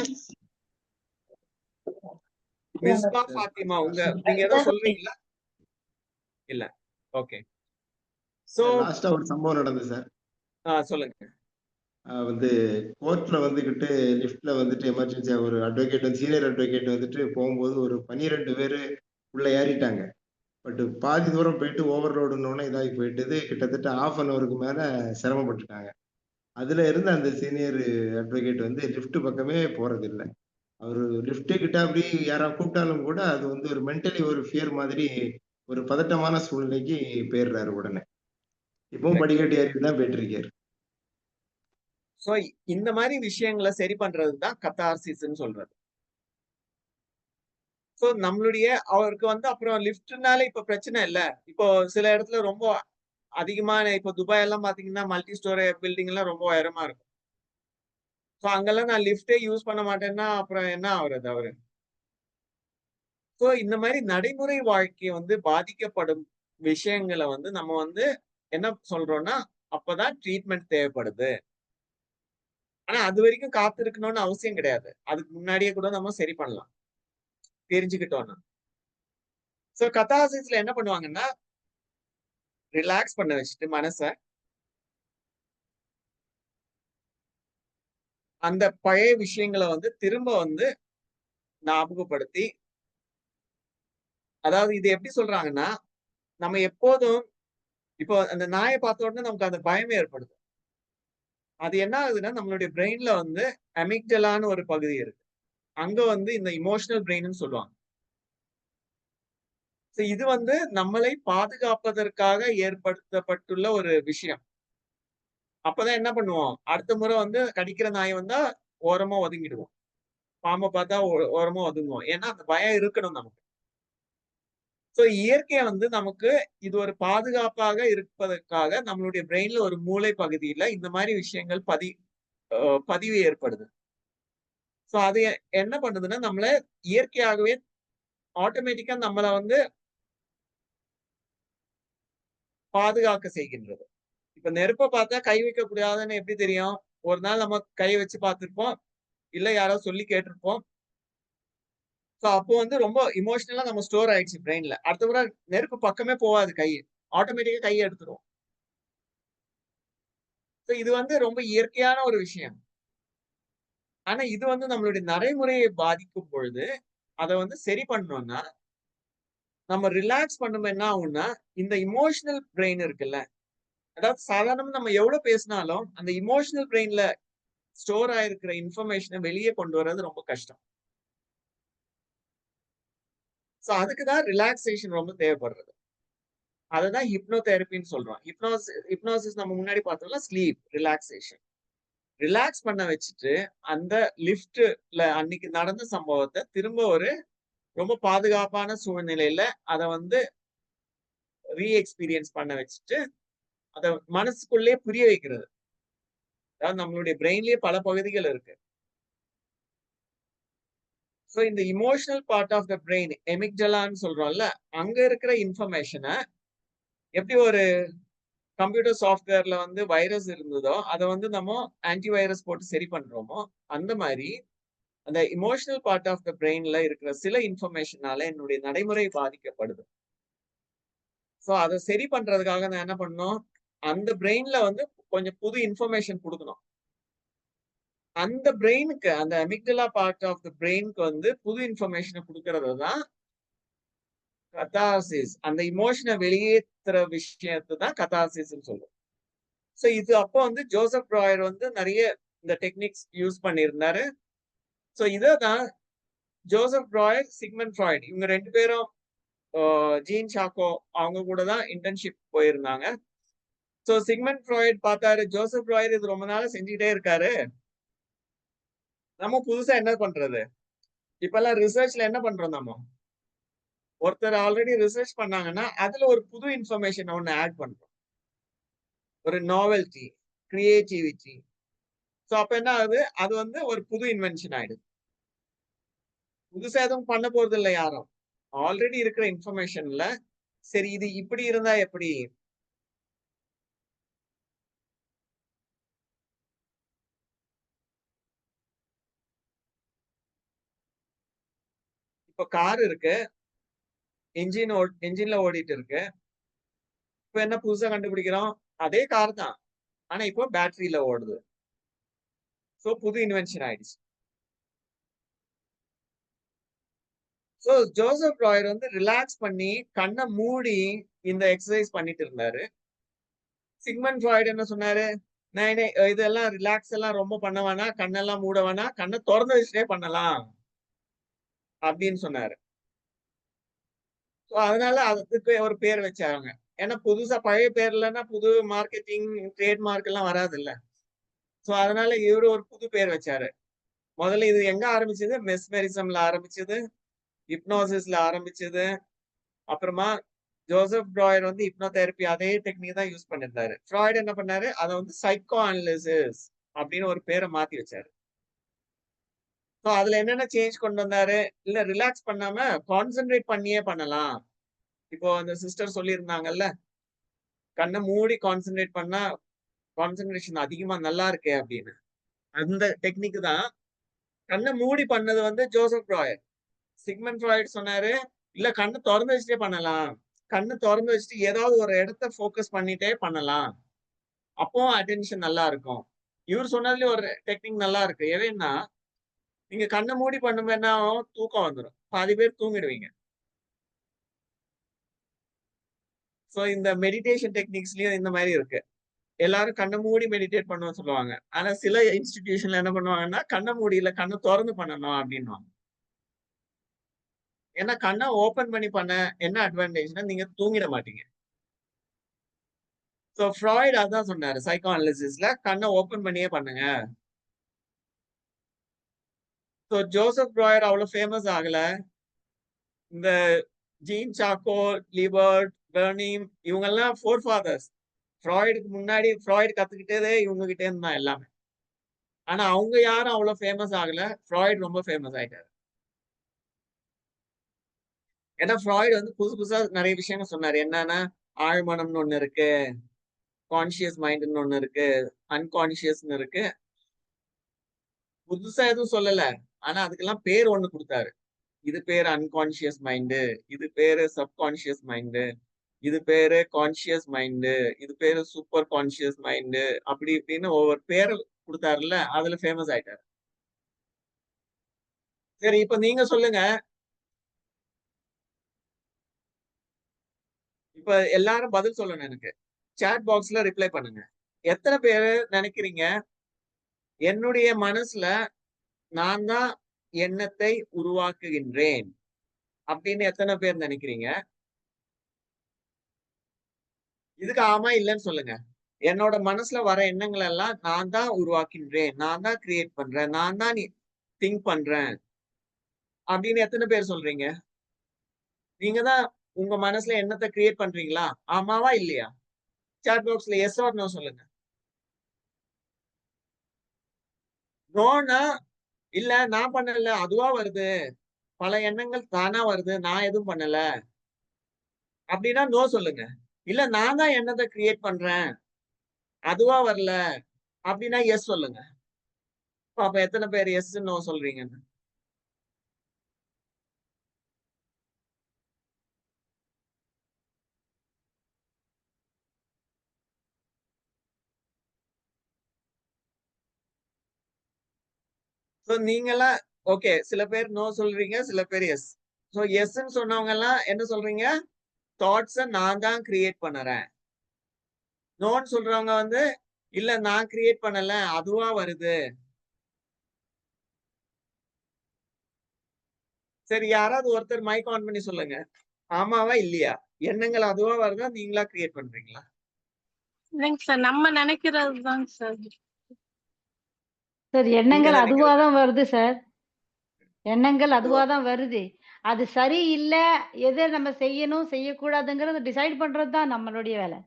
மிஸ்பா ஃபாத்திமா நீங்க ஏதோ சொல்றீங்களா? இல்ல. ஓகே. சோ லாஸ்டா ஒரு சம்பவம் நடந்தது சார். சொல்லுங்க. வந்து கோர்ட்ல வந்துகிட்டு லிஃப்ட்ல வந்துட்டு எமர்ஜென்சியா ஒரு அட்வொகேட் வந்து சீனியர் அட்வொகேட் வந்துட்டு போகும்போது ஒரு 12 பேரு உள்ள ஏறிட்டாங்க. பட் பாதி தூரம் போயிட்டு ஓவர்லோடுன்னோனே இதாகி போயிட்டது. கிட்டத்தட்ட 1/2 அன் ஹவருக்கு மேல சிரமப்பட்டுட்டாங்க. அதுல இருந்து அந்த சீனியர் அட்வொகேட் வந்து லிஃப்ட் பக்கமே போறதில்ல. அவரு லிஃப்ட் கிட்ட அப்படி யாராவது கூப்பிட்டாலும் கூட அது வந்து ஒரு மென்டலி ஒரு ஃபியர் மாதிரி ஒரு பதட்டமான சூழ்நிலைக்கு போயிடுறாரு உடனே. இப்பவும் படிக்கட்டு ஏறிட்டு தான் போயிட்டு இருக்காரு. சோ இந்த மாதிரி விஷயங்களை சரி பண்றதுதான் கத்தார்சிஸ்ன்னு சொல்றது. சோ நம்மளுடைய அவருக்கு வந்து அப்புறம் லிஃப்ட்னால இப்ப பிரச்சனை இல்ல. இப்போ சில இடத்துல ரொம்ப அதிகமான இப்போ துபாய் எல்லாம் பாத்தீங்கன்னா மல்டி ஸ்டோரி பில்டிங் எல்லாம் ரொம்ப உயரமா இருக்கும். சோ அங்கெல்லாம் நான் லிஃப்டே யூஸ் பண்ண மாட்டேன்னா அப்புறம் என்ன ஆகுறது அவரு? சோ இந்த மாதிரி நடைமுறை வாழ்க்கை வந்து பாதிக்கப்படும் விஷயங்களை வந்து நம்ம வந்து என்ன சொல்றோம்னா அப்பதான் ட்ரீட்மெண்ட் தேவைப்படுது. ஆனா அது வரைக்கும் காத்து இருக்கணும்னு அவசியம் கிடையாது. அதுக்கு முன்னாடியே கூட நம்ம சரி பண்ணலாம் தெரிஞ்சுக்கிட்டோம்னா. சோ கத்தாசிஸ்ல என்ன பண்ணுவாங்கன்னா ரிலாக்ஸ் பண்ண வச்சுட்டு மனச அந்த பழைய விஷயங்களை வந்து திரும்ப வந்து ஞாபகப்படுத்தி, அதாவது இது எப்படி சொல்றாங்கன்னா நம்ம எப்போதும் இப்போ அந்த நாயை பார்த்த உடனே நமக்கு அந்த பயம் ஏற்படுது. அது என்ன ஆகுதுன்னா நம்மளுடைய பிரெயின்ல வந்து அமிக்டலான்னு ஒரு பகுதி இருக்கு. அங்க வந்து இந்த இமோஷனல் பிரெயின்னு சொல்லுவாங்க. சோ இது வந்து நம்மளை பாதுகாப்பதற்காக ஏற்படுத்தப்பட்டுள்ள ஒரு விஷயம். அப்பதான் என்ன பண்ணுவோம்? அடுத்த முறை வந்து கடிக்கிற நாய் வந்தா ஓரமா ஒதுங்கிடுவோம். பாம்ப பார்த்தா ஓரமா ஒதுங்குவோம். ஏன்னா அந்த பயம் இருக்கணும் நமக்கு. சோ இயற்கை வந்து நமக்கு இது ஒரு பாதுகாப்பாக இருப்பதற்காக நம்மளுடைய பிரெயின்ல ஒரு மூளை பகுதியில இந்த மாதிரி விஷயங்கள் பதிவு ஏற்படுது. சோ அது என்ன பண்ணுதுன்னா நம்மள இயற்கையாகவே ஆட்டோமேட்டிக்கா நம்மள வந்து பாதுகாக்க செய்கின்றது. இப்ப நெருப்ப பார்த்தா கை வைக்க கூடாதுன்னு எப்படி தெரியும்? ஒரு நாள் நம்ம கை வச்சு பார்த்திருப்போம். இல்ல யாரோ சொல்லி கேட்டிருப்போம். சோ அப்போ வந்து ரொம்ப எமோஷனலா நம்ம ஸ்டோர் ஆயிடுச்சு பிரெயின்ல. அடுத்த முறை நெருப்பு பக்கமே போகாது கை. ஆட்டோமேட்டிக்கா கைய எடுத்துரும். சோ இது வந்து ரொம்ப இயற்கையான ஒரு விஷயம். ஆனா இது வந்து நம்மளுடைய நடைமுறையை பாதிக்கும் பொழுது, அத வந்து சரி பண்ணணும்னா, நம்ம ரிலாக்ஸ் பண்ணும்போது என்ன ஆகும்னா, இந்த எமோஷனல் பிரெயின் இருக்குல்ல, அதாவது சாதாரணமா நம்ம எவ்வளவு பேசினாலும், அந்த எமோஷனல் பிரெயின்ல ஸ்டோர் ஆயிருக்கிற இன்ஃபர்மேஷன வெளிய கொண்டு வர்றது ரொம்ப கஷ்டம். சோ அதுக்கு தான் ரிலாக்சேஷன் ரொம்ப தேவைப்படுறது. அததான் ஹிப்னோ தெரபின்னு சொல்றோம். ஹிப்னோசிஸ் நம்ம முன்னாடி பார்த்தோம்ல ஸ்லீப், ரிலாக்சேஷன். ரிலாக்ஸ் பண்ண வச்சுட்டு, அந்த லிஃப்ட்ல அன்னைக்கு நடந்த சம்பவத்த திரும்ப ஒரு ரொம்ப பாதுகாப்பான சூழ்நிலையில அத வந்து எக்ஸ்பீரியன்ஸ் பண்ண வச்சுட்டு, அத மனசுக்குள்ளேயே புரிய வைக்கிறது. அதாவது நம்மளுடைய பிரெயின்லயே பல பகுதிகள் இருக்கு. சோ இந்த emotional part of the brain எமிக்டலான்னு சொல்றோம்ல, அங்க இருக்கிற இன்ஃபர்மேஷன எப்படி ஒரு கம்ப்யூட்டர் சாஃப்ட்வேர்ல வந்து வைரஸ் இருந்ததோ, அத வந்து நம்ம ஆன்டி வைரஸ் போட்டு சரி பண்றோமோ, அந்த மாரி அந்த எமோஷனல் பார்ட் ஆஃப் த பிரெயின்ல இருக்கிற சில இன்ஃபர்மேஷனால என்னுடைய நடைமுறை பாதிக்கப்படுது. சோ அத சரி பண்றதுக்காக நான் என்ன பண்ணணும்? அந்த பிரெயின்ல வந்து கொஞ்சம் புது இன்ஃபர்மேஷன் குடுக்கணும். அந்த பிரெயினுக்கு அந்த அமிக்டலா பார்ட் ஆஃப் த பிரெயினுக்கு வந்து புது இன்ஃபர்மேஷன குடுக்கறது தான் கத்தாசிஸ். அந்த எமோஷன வெளியேத்துற விஷயத்த தான் கத்தாசிஸ்ன்னு சொல்றோம். சோ இது அப்போ வந்து ஜோசப் ராயர் வந்து நெறைய இந்த டெக்னிக்ஸ் யூஸ் பண்ணியிருந்தாரு. சோ இததான் ஜோசப் ராயர், சிக்மண்ட் ஃப்ராய்ட் இவங்க 2 பேரும் ஜீன் சாக்கோ அவங்க கூட தான் இன்டர்ன்ஷிப் போயிருந்தாங்க. சோ சிக்மண்ட் ஃப்ராய்ட் பார்த்தாரு, ஜோசப் ராயர் இது ரொம்ப நாளா செஞ்சுக்கிட்டே இருக்காரு. நம்ம புதுசா என்ன பண்றது? இப்பெல்லாம் ரிசர்ச்ல என்ன பண்றோம் நம்ம? ஒருத்தர் ஆல்ரெடி ரிசர்ச் பண்ணாங்கன்னா, அதுல ஒரு புது இன்ஃபர்மேஷன் ஒண்ணு ஆட் பண்றோம். ஒரு நாவல்டி, கிரியேட்டிவிட்டி. சோ அப்ப என்ன ஆகுது? அது வந்து ஒரு புது இன்வென்ஷன் ஆயிடுது. புதுசா எதுவும் பண்ண போறதில்ல யாரும். ஆல்ரெடி இருக்கிற இன்ஃபர்மேஷன்ல, சரி இது இப்படி இருந்தா எப்படி? இப்ப கார் இருக்கு. என்ஜின்ல ஓடிட்டு இருக்கு. இப்ப என்ன புதுசா கண்டுபிடிக்கிறோம்? அதே கார் தான். ஆனா இப்போ பேட்டரியில ஓடுது. சோ புது இன்வென்ஷன் ஆயிடுச்சு. சோ ஜோசப் ராயர் வந்து ரிலாக்ஸ் பண்ணி கண்ணை மூடி இந்த எக்ஸசைஸ் பண்ணிட்டு இருந்தாரு. சிக்மண்ட் ஃப்ராய்டு என்ன சொன்னாரு, நான் இதெல்லாம் ரிலாக்ஸ் எல்லாம் ரொம்ப பண்ண வேணாம், கண்ணெல்லாம் மூட வேணாம், கண்ணை திறந்து வச்சுட்டே பண்ணலாம் அப்படின்னு சொன்னாரு. சோ அதனால அதுக்கு ஒரு பேர் வச்சாங்க. ஏன்னா புதுசா பழைய பேர் இல்லைன்னா புது மார்க்கெட்டிங் ட்ரேட் மார்க் எல்லாம் வராது இல்ல. சோ அதனால இவரு ஒரு புது பேர் வச்சாரு. முதல்ல இது எங்க ஆரம்பிச்சது? மெஸ்மெரிசம்ல ஆரம்பிச்சது, ஹிப்னோசிஸ்ல ஆரம்பிச்சது. அப்புறமா ஜோசப் பிராயர் வந்து ஹிப்னோதெரப்பி அதே டெக்னிக் தான் யூஸ் பண்ணிருந்தாரு. ஃப்ராய்டு என்ன பண்ணாரு, அதை வந்து சைக்கோ அனலிசிஸ் அப்படின்னு ஒரு பேரை மாத்தி வச்சாரு. ஸோ அதுல என்னென்ன சேஞ்ச் கொண்டு வந்தாரு? இல்ல ரிலாக்ஸ் பண்ணாம கான்சென்ட்ரேட் பண்ணியே பண்ணலாம். இப்போ அந்த சிஸ்டர் சொல்லியிருந்தாங்கல்ல, கண்ணை மூடி கான்சென்ட்ரேட் பண்ணா கான்சென்ட்ரேஷன் அதிகமா நல்லா இருக்கே அப்படின்னு. அந்த டெக்னிக் தான் கண்ணை மூடி பண்ணது வந்து ஜோசப் பிராயர். சிக்மண்ட் ஃப்ராய்டு சொன்னாரு, இல்ல கண்ணை திறந்து வச்சுட்டே பண்ணலாம். கண்ணு திறந்து வச்சுட்டு ஏதாவது ஒரு இடத்த ஃபோக்கஸ் பண்ணிட்டே பண்ணலாம். அப்போ அட்டென்ஷன் நல்லா இருக்கும். இவர் சொன்னதுலயும் ஒரு டெக்னிக் நல்லா இருக்கு. எதுன்னா, நீங்க கண்ணை மூடி பண்ணும்போது தூக்கம் வந்துடும். பாதி பேர் தூங்கிடுவீங்க. சோ இந்த மெடிடேஷன் டெக்னிக்ஸ்லயும் இந்த மாதிரி இருக்கு. எல்லாரும் கண்ணை மூடி மெடிடேட் பண்ணணும்னு சொல்லுவாங்க. ஆனா சில இன்ஸ்டிடியூஷன்ல என்ன பண்ணுவாங்கன்னா, கண்ணை மூடி இல்ல கண்ணை திறந்து பண்ணணும் அப்படின்னுவாங்க. ஏன்னா கண்ணை ஓபன் பண்ணி பண்ண என்ன அட்வான்டேஜ்னா நீங்க தூங்கிட மாட்டீங்க. சோ ஃப்ராய்டு அதான் சொன்னாரு சைக்கோ அனாலிசிஸ்ல, கண்ணை ஓபன் பண்ணியே பண்ணுங்க. சோ ஜோசப் பிராயர் அவ்வளவு ஃபேமஸ் ஆகல. இந்த ஜீன் சாக்கோ, லிபர்ட், பெர்னிம் இவங்க எல்லாம் ஃபோர் ஃபாதர்ஸ். ஃப்ராய்டுக்கு முன்னாடி ஃப்ராய்டு கத்துக்கிட்டதே இவங்க கிட்ட இருந்து தான் எல்லாமே. ஆனா அவங்க யாரும் அவ்வளவு ஃபேமஸ் ஆகல. ஃப்ராய்டு ரொம்ப ஃபேமஸ் ஆயிட்டாரு. ஏன்னா ஃப்ராய்டு வந்து புதுசு புதுசா நிறைய விஷயங்கள் சொன்னாரு. என்னன்னா ஆழ்மனம்னு ஒண்ணு இருக்கு, கான்சியஸ் மைண்ட்னு ஒண்ணு இருக்கு, அன்கான்சியஸ்னு இருக்கு. புதுசா எதுவும் சொல்லல. ஆனா அதுக்கெல்லாம் பேர் ஒண்ணு கொடுத்தாரு. இது பேரு அன்கான்சியஸ் மைண்டு, இது பேரு சப்கான்சியஸ் மைண்டு, இது பேரு கான்சியஸ் மைண்டு, இது பேரு சூப்பர் கான்சியஸ் மைண்டு, அப்படி இப்படின்னு ஒவ்வொரு பேர் கொடுத்தாருல்ல, அதுல ஃபேமஸ் ஆயிட்டாரு. சரி இப்ப நீங்க சொல்லுங்க. இப்ப எல்லாரும் பதில் சொல்லணும் எனக்கு. சாட் பாக்ஸ்ல ரிப்ளை பண்ணுங்க. எத்தனை பேரு நினைக்கிறீங்க, என்னுடைய மனசுல நான் தான் எண்ணத்தை உருவாக்குகின்றேன் அப்படின்னு எத்தனை பேர் நினைக்கிறீங்க? இதுக்கு ஆமா இல்லைன்னு சொல்லுங்க. என்னோட மனசுல வர எண்ணங்கள் எல்லாம் நான் தான் உருவாக்கின்றேன், நான் தான் கிரியேட் பண்றேன், நான் தான் திங்க் பண்றேன் அப்படின்னு எத்தனை பேர் சொல்றீங்க? நீங்க தான் உங்க மனசுல எண்ணத்தை கிரியேட் பண்றீங்களா? ஆமாவா இல்லையா? சாட் பாக்ஸ்ல எஸ் ஆர் நோ சொல்லுங்க. நோனா இல்ல நான் பண்ணல, அதுவா வருது, பல எண்ணங்கள் தானா வருது, நான் எதுவும் பண்ணல அப்படின்னா நோ சொல்லுங்க. இல்ல நான் தான் எண்ணத்தை கிரியேட் பண்றேன், அதுவா வரல அப்படின்னா எஸ் சொல்லுங்க. அப்ப எத்தனை பேர் எஸ் நோ சொல்றீங்கன்னு? சோ நீங்கெல்லாம் ஓகே, சில பேர் நோ சொல்றீங்க, சில பேர் எஸ். சோ எஸ்ன்னு சொன்னவங்க எல்லாம் என்ன சொல்றீங்க? தாட்ஸ நான் தான் கிரியேட் பண்ணுறேன். நோன்னு சொல்றவங்க வந்து இல்ல நான் கிரியேட் பண்ணல, அதுவா வருது. சரி யாராவது ஒருத்தர் மைக் ஆன் பண்ணி சொல்லுங்க. ஆமாவா இல்லையா? எண்ணங்கள் அதுவா வருதா, நீங்களா கிரியேட் பண்றீங்களா? இல்லைங்க சார், நம்ம நினைக்கிறது தாங்க சார். சார் நீங்க எண்ணங்கள் அதுவா நினைக்கிறது. தான் வருது சார். எண்ணங்கள் அதுவா தான் வருது. அது சரி இல்ல, எதை நம்ம செய்யணும் செய்யக்கூடாதுங்கிறத டிசைட் பண்றது தான் நம்மளுடைய வேலை.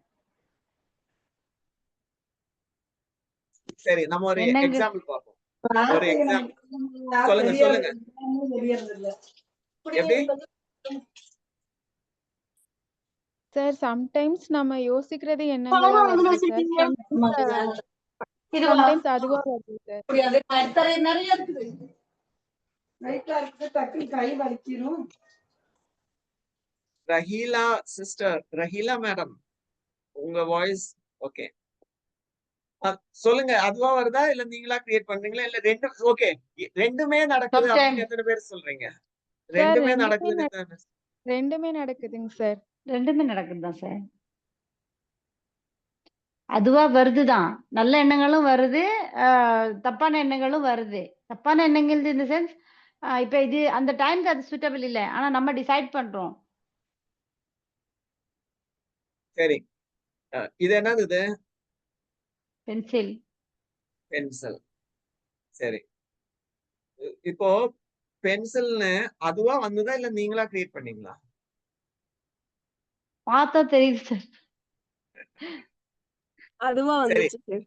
சரி நம்ம ஒரு எண்ணங்கள் எக்ஸாம்பிள் பார்ப்போம். ஒரு எக்ஸாம்பிள் சொல்லுங்க சொல்லுங்க. எப்படி? சார் சம்டைம்ஸ் நம்ம யோசிக்கிறது எண்ணங்களா வருது சார். சம்டைம்ஸ் அதுவா வருது சார். ரஹீலா சிஸ்டர், ரஹீலா மேடம், உங்க வாய்ஸ் ஓகே. சொல்லுங்க அதுவா வருதா இல்ல நீங்களா கிரியேட் பண்றீங்களா? இல்ல ரெண்டு ஓகே ரெண்டுமே நடக்குது Sometimes. அப்படின்னு எத்தனை பேர் சொல்றீங்க? சார் ரெண்டுமே 2மே நடக்குதுன்னு தானே? 2மே நடக்குதுங்க சார். 2மே நடக்குது தான் சார். அதுவா வருதுதான். நல்ல எண்ணங்களும் வருது, தப்பான எண்ணங்களும் வருது. தப்பான எண்ணங்கள் இன் தி சென்ஸ், இப்ப இது அந்த டைம்க்கு அது சூட்டபிள் இல்ல. ஆனா நம்ம டிசைட் பண்றோம். சரி. இது என்னது இது? பென்சில். பென்சில். சரி. இப்போ பென்சில்னு அதுவா வந்ததா இல்ல நீங்களா கிரியேட் பண்ணீங்களா? பார்த்தா தெரியுது சார். அதுவா சரி. வந்துச்சு சார்.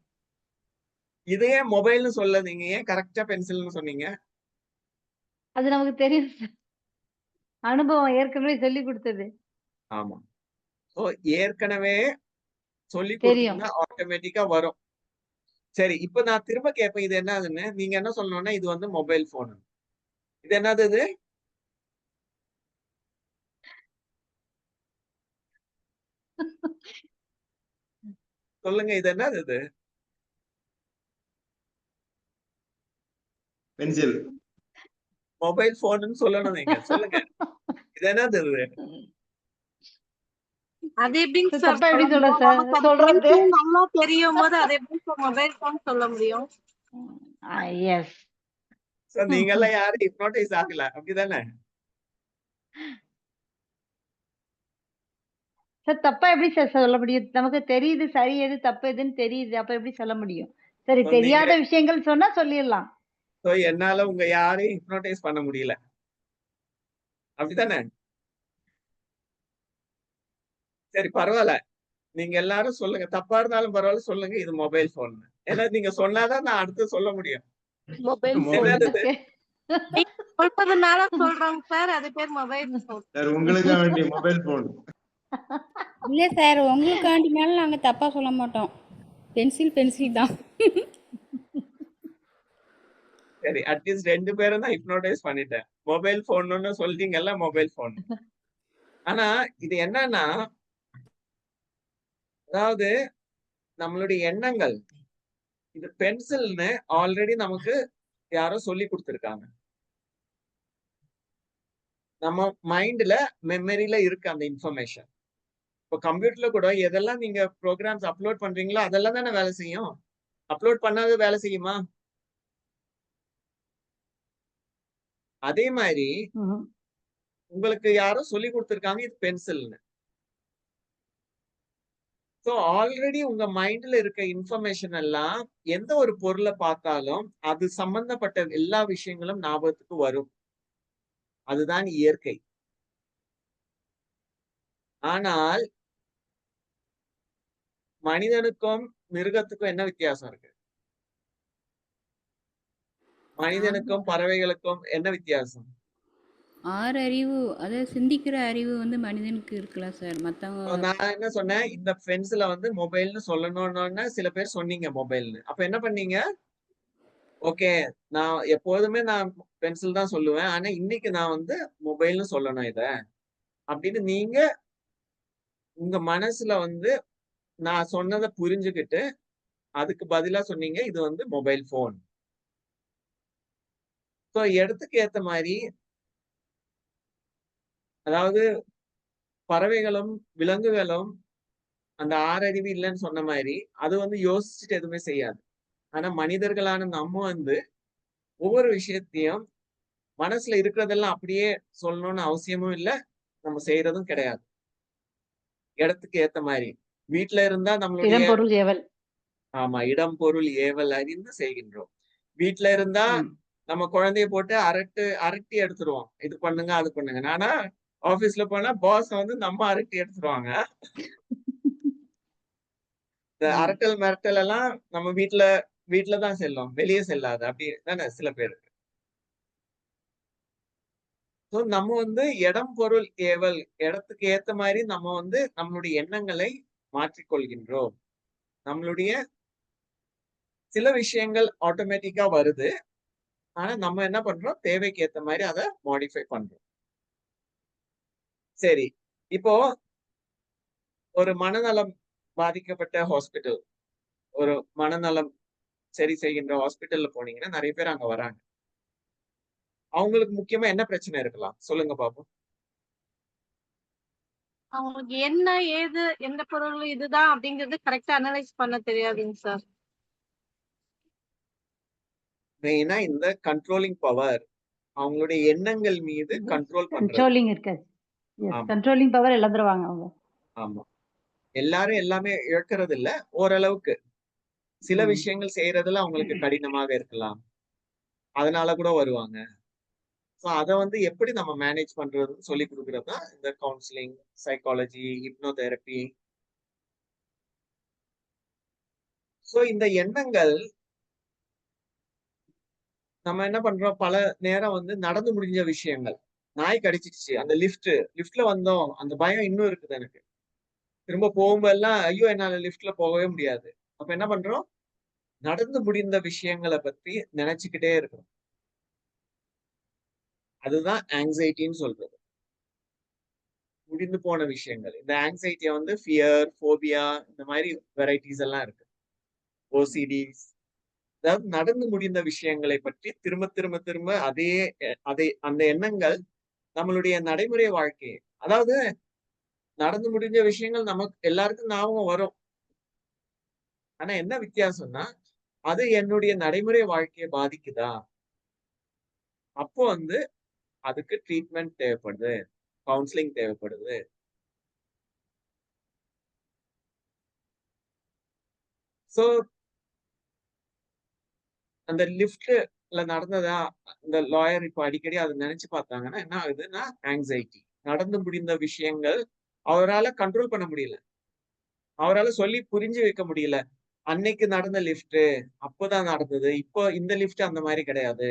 இது ஏன் மொபைல்னு சொல்ல நீங்க ஏன் கரெக்ட்டா பென்சில்னு சொன்னீங்க? அது நமக்கு தெரியும் சார். அனுபவம் ஏற்கனவே சொல்லிக் குடுத்தது. ஆமா. ஸோ ஏற்கனவே சொல்லிக் தெரியும். குடுத்துருந்தா ஆட்டோமேட்டிக்கா வரும். சரி, இப்ப நான் திரும்ப கேட்பேன் இது என்னதுன்னு. நீங்க என்ன சொல்லணும்னா இது வந்து மொபைல் ஃபோன். இது என்னது இது? சொல்லுங்க இது என்னது இது? பென்சில். மொபைல் ஃபோன்னு சொல்லணும் நீங்க. சொல்லுங்க. இது என்னது இது? அது எப்படிங்க சார் சார் தப்பா எப்படி சொல்ல சொல்றேன் முடியும்? சார்? நமக்கு அது சொல்றது. பென்சில் நல்லா தெரியும் போது அது எப்படி சார் மொபைல் ஃபோன் சொல்ல முடியும்? எஸ். ஸோ நீங்கலாம் யாரும் ஹிப்னோடைஸ் ஆகல. அப்படிதானே? சார் தப்பா எப்படி சார் சொல்ல முடியும்? நமக்கு தெரியுது சரி எது, தப்பு எதுன்னு தெரியுது. அப்ப எப்படி சொல்ல முடியும்? சரி, ஸோ தெரியாத நீங்க விஷயங்கள் சொன்னா சொல்லிடலாம். ஸோ என்னால உங்க யாரையும் ஹிப்னோடைஸ் பண்ண முடியல. அப்படிதானே? சரி பரவால்ல. நீங்க எல்லாரும் சொல்லுங்க. தப்பா இருந்தாலும் பரவால்ல சொல்லுங்க இது மொபைல் ஃபோன்னு. ஏன்னா நீங்க சொன்னா தான் நான் அடுத்து சொல்ல முடியும். மொபைல் இது ஃபோன். என்னது இது? ஓகே. நீங்க சொல்றதுனால சொல்றோங்க சார். அது பேர் மொபைல் ஃபோன். சார் உங்களுக்கா வேண்டிய மொபைல் போன். இல்லை சார், உங்களுக்காண்டினாலும் நாங்கள் தப்பாக சொல்ல மாட்டோம். பென்சில் பென்சில் தான். சரி அட்லீஸ்ட் 2 பேரும் தான் ஹிப்னோடைஸ் பண்ணிட்டேன். மொபைல் ஃபோன்னு சொல்லிட்டீங்கல்ல மொபைல் ஃபோன். ஆனா இது என்னன்னா, அதாவது நம்மளுடைய எண்ணங்கள். இது பென்சில்னு ஆல்ரெடி நமக்கு யாரோ சொல்லிக் குடுத்துருக்காங்க. நம்ம மைண்ட்ல மெமரியில இருக்கு அந்த இன்ஃபர்மேஷன். இப்போ கம்ப்யூட்டர்ல கூட எதெல்லாம் நீங்க ப்ரோகிராம்ஸ் அப்லோட் பண்றீங்களோ அதெல்லாம் தானே வேலை செய்யும். அப்லோட் பண்ணாத வேலை செய்யுமா? அதே மாதிரி ம்ஹும். உங்களுக்கு யாரோ சொல்லிக் கொடுத்திருக்காங்க இது பென்சில்னு. ஸோ ஆல்ரெடி உங்க மைண்ட்ல இருக்க இன்ஃபர்மேஷன் எல்லாம் எந்த ஒரு பொருளை பார்த்தாலும் அது சம்பந்தப்பட்ட எல்லா விஷயங்களும் ஞாபகத்துக்கு வரும். அதுதான் இயற்கை. ஆனால் மனிதனுக்கும் மிருகத்துக்கும் என்ன வித்தியாசம் இருக்கு? மனிதனுக்கும் பறவைகளுக்கும் என்ன வித்தியாசம்? 6 அறிவு, அதாவது சிந்திக்கிற அறிவு வந்து மனிதனுக்கு இருக்கலாம் சார். So, மற்றவங்க நான் என்ன சொன்னேன் இந்த பென்சில வந்து மொபைல்னு சொல்லணும்னு சில பேர் சொன்னீங்க மொபைல்னு. அப்ப என்ன பண்ணீங்க? ஓகே, நான் எப்போதுமே நான் பென்சில் தான் சொல்லுவேன். ஆனா இன்னைக்கு நான் வந்து மொபைல்னு சொல்லணும் இத. அப்படின்னு நீங்க உங்க மனசுல வந்து நான் சொன்னத புரிஞ்சுகிட்டு அதுக்கு பதிலா சொன்னீங்க இது வந்து மொபைல் ஃபோன். ஸோ இடத்துக்கு ஏத்த மாரி அதாவது பறவைகளும், விலங்குகளும் அந்த 6 அறிவு இல்லன்னு சொன்ன மாரி அது வந்து யோசிச்சுட்டு எதுவுமே செய்யாது. ஆனா மனிதர்களான நம்ம வந்து ஒவ்வொரு விஷயத்தையும் மனசுல இருக்கிறதெல்லாம் அப்படியே சொல்லணும்னு அவசியமும் இல்ல. நம்ம செய்யறதும் கிடையாது. இடத்துக்கு ஏத்த மாரி. வீட்ல இருந்தா நம்மளுடைய இடம் பொருள் ஏவல். ஆமா இடம், பொருள், ஏவல் அறிந்து செய்கின்றோம். வீட்ல இருந்தா ம். நம்ம குழந்தைய போட்டு அரட்டி எடுத்துருவோம். இது பண்ணுங்க, அது பண்ணுங்க. ஆனா ஆபீஸ்ல போனா பாஸ் வந்து நம்ம அரட்டி எடுத்துருவாங்க. இந்த ம். அரட்டல், மிரட்டல் எல்லாம் நம்ம வீட்ல தான் செல்லும். வெளிய செல்லாது. அப்படி தானே சில பேருக்கு. சோ நம்ம வந்து இடம், பொருள், ஏவல் இடத்துக்கு ஏத்த மாரி நம்ம வந்து நம்மளுடைய எண்ணங்களை மாற்றிக் கொள்கின்றோம். நம்மளுடைய சில விஷயங்கள் ஆட்டோமேட்டிக்கா வருது. ஆனா நம்ம என்ன பண்றோம்? தேவைக்கு ஏத்த மாரி அத மாடிஃபை பண்றோம். சரி. இப்போ ஒரு மனநலம் பாதிக்கப்பட்ட ஹாஸ்பிட்டல், ஒரு மனநலம் சரி செய்கின்ற ஹாஸ்பிட்டல்ல போனீங்கன்னா நெறைய பேர் அங்க வராங்க. அவங்களுக்கு முக்கியமா என்ன பிரச்சனை இருக்கலாம் சொல்லுங்க பாப்போம். அவங்களுக்கு என்ன ஏது எந்த பொருள் இதுதான் அப்படிங்கறது கரெக்டா அனலைஸ் பண்ண தெரியாதுங்க சார். மெயினா இந்த கண்ட்ரோலிங் பவர், அவங்களுடைய எண்ணங்கள் மீது கண்ட்ரோல் பண்றது. கண்ட்ரோலிங் இருக்காது. ஆமா. கண்ட்ரோலிங் பவர் இழந்துருவாங்க அவங்க. ஆமா. எல்லாரும் எல்லாமே இழக்கிறது இல்ல, ஓரளவுக்கு. சில ம். விஷயங்கள் செய்யறதுல அவங்களுக்கு கடினமாக இருக்கலாம். அதனால கூட வருவாங்க. சோ அத வந்து எப்படி நம்ம மேனேஜ் பண்றதுன்னு சொல்லிக் கொடுக்கிறது தான் இந்த கவுன்சிலிங், சைக்காலஜி, ஹிப்னோதெரபி. சோ இந்த எண்ணங்கள் நம்ம என்ன பண்றோம், பல நேரம் வந்து நடந்து முடிஞ்ச விஷயங்கள். நாய் கடிச்சிடுச்சு, அந்த லிஃப்ட்ல வந்தோம், அந்த பயம் இன்னும் இருக்குது எனக்கு. திரும்ப போகும்போதெல்லாம் ஐயோ என்னால லிஃப்ட்ல போகவே முடியாது. அப்ப என்ன பண்றோம், நடந்து முடிந்த விஷயங்களை பத்தி நினைச்சுக்கிட்டே இருக்கிறோம். அதுதான் ஆங்ஸைட்டின்னு சொல்றது. முடிந்து போன விஷயங்கள். இந்த ஆங்ஸைட்டிய வந்து ஃபியர், ஃபோபியா இந்த மாதிரி வெரைட்டிஸ் எல்லாம் இருக்கு. ஓசிடிஸ். அதாவது நடந்து முடிந்த விஷயங்களை பற்றி திரும்ப திரும்ப திரும்ப அதே அந்த எண்ணங்கள் நம்மளுடைய நடைமுறை வாழ்க்கை. அதாவது நடந்து முடிஞ்ச விஷயங்கள் நமக்கு எல்லாருக்கும் ஞாபகம் வரும். ஆனா என்ன வித்தியாசம்னா, அது என்னுடைய நடைமுறை வாழ்க்கையை பாதிக்குதா? அப்போ வந்து அதுக்கு ட்ரீட்மெண்ட் தேவைப்படுது. கவுன்சிலிங் தேவைப்படுது. சோ அந்த லிஃப்ட்ல நடந்ததா இந்த லாயர் இப்ப அடிக்கடி அதை நினைச்சு பார்த்தாங்கன்னா என்ன ஆகுதுன்னா ஆங்ஸைட்டி. நடந்து முடிந்த விஷயங்கள் அவரால கண்ட்ரோல் பண்ண முடியல. அவரால சொல்லி புரிஞ்சு வைக்க முடியல. அன்னைக்கு நடந்த லிஃப்ட் அப்பதான் நடந்தது. இப்போ இந்த லிஃப்ட் அந்த மாதிரி கிடையாது.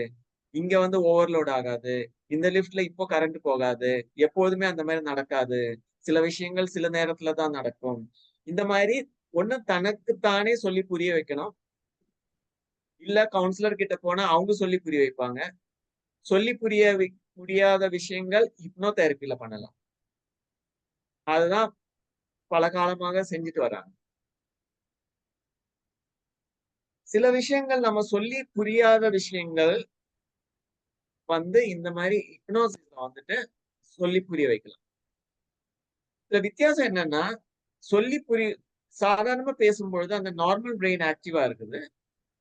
இங்க வந்து ஓவர்லோட் ஆகாது. இந்த லிஃப்ட்ல இப்போ கரண்ட் போகாது. எப்போதுமே அந்த மாதிரி நடக்காது. சில விஷயங்கள் சில நேரத்துல தான் நடக்கும். இந்த மாதிரி ஒண்ணு தனக்குத்தானே சொல்லி புரிய வைக்கணும். இல்ல கவுன்சிலர் கிட்ட போனா அவங்க சொல்லி புரிய வைப்பாங்க. சொல்லி முடியாத விஷயங்கள் ஹிப்னோதெரபில பண்ணலாம். அதுதான் பல காலமாக செஞ்சுட்டு வராங்க. சில விஷயங்கள் நம்ம சொல்லி புரியாத விஷயங்கள் வந்து இந்த மாதிரி ஹிப்னோசிஸ்ல வந்துட்டு சொல்லி புரிய வைக்கலாம். இதுல வித்தியாசம் என்னன்னா, சொல்லி சாதாரணமா பேசும்பொழுது அந்த நார்மல் பிரெயின் ஆக்டிவா இருக்குது.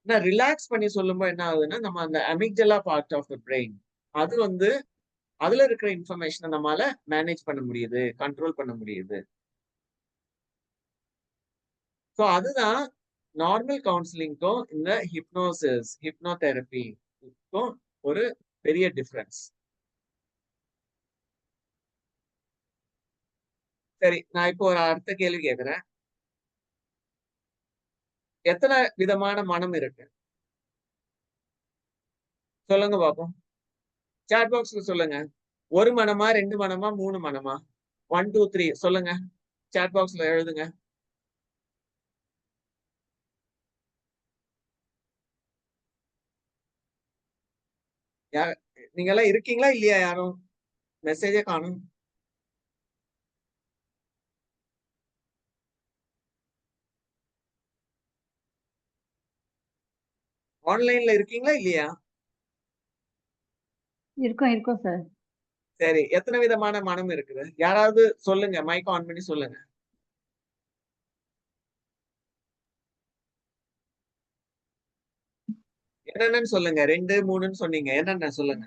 ஆனா ரிலாக்ஸ் பண்ணி சொல்லும்போது என்ன ஆகுதுன்னா, நம்ம அந்த amygdala part of the brain அது வந்து அதுல இருக்கிற இன்ஃபர்மேஷனை நம்மால மேனேஜ் பண்ண முடியுது, கண்ட்ரோல் பண்ண முடியுது. சோ அதுதான் நார்மல் கவுன்சிலிங்க்கும் இந்த ஹிப்னோதெரபிக்கும் ஒரு பெரிய டிஃபரன்ஸ். சரி, நான் இப்போ ஒரு அடுத்த கேள்வி கேட்கிறேன். எத்தனை விதமான மனம் இருக்கு சொல்லுங்க பாப்போம். சாட் பாக்ஸ்ல சொல்லுங்க. 1 மனமா, 2 மனமா, 3 மனமா? 1, 2, 3 சொல்லுங்க. சாட் பாக்ஸ்ல எழுதுங்க. நீங்க எல்லாம் இருக்கீங்களா இல்லையா? யாரும் மெசேஜே காணும். ஆன்லைன்ல இருக்கீங்களா இல்லையா? இருக்கும் சார். சரி, எத்தனை விதமான மனம் இருக்குது? யாராவது சொல்லுங்க, மைக் ஆன் பண்ணி சொல்லுங்க. என்னென்னு சொல்லுங்க. 2, 3ன்னு சொன்னீங்க. என்னென்ன சொல்லுங்க.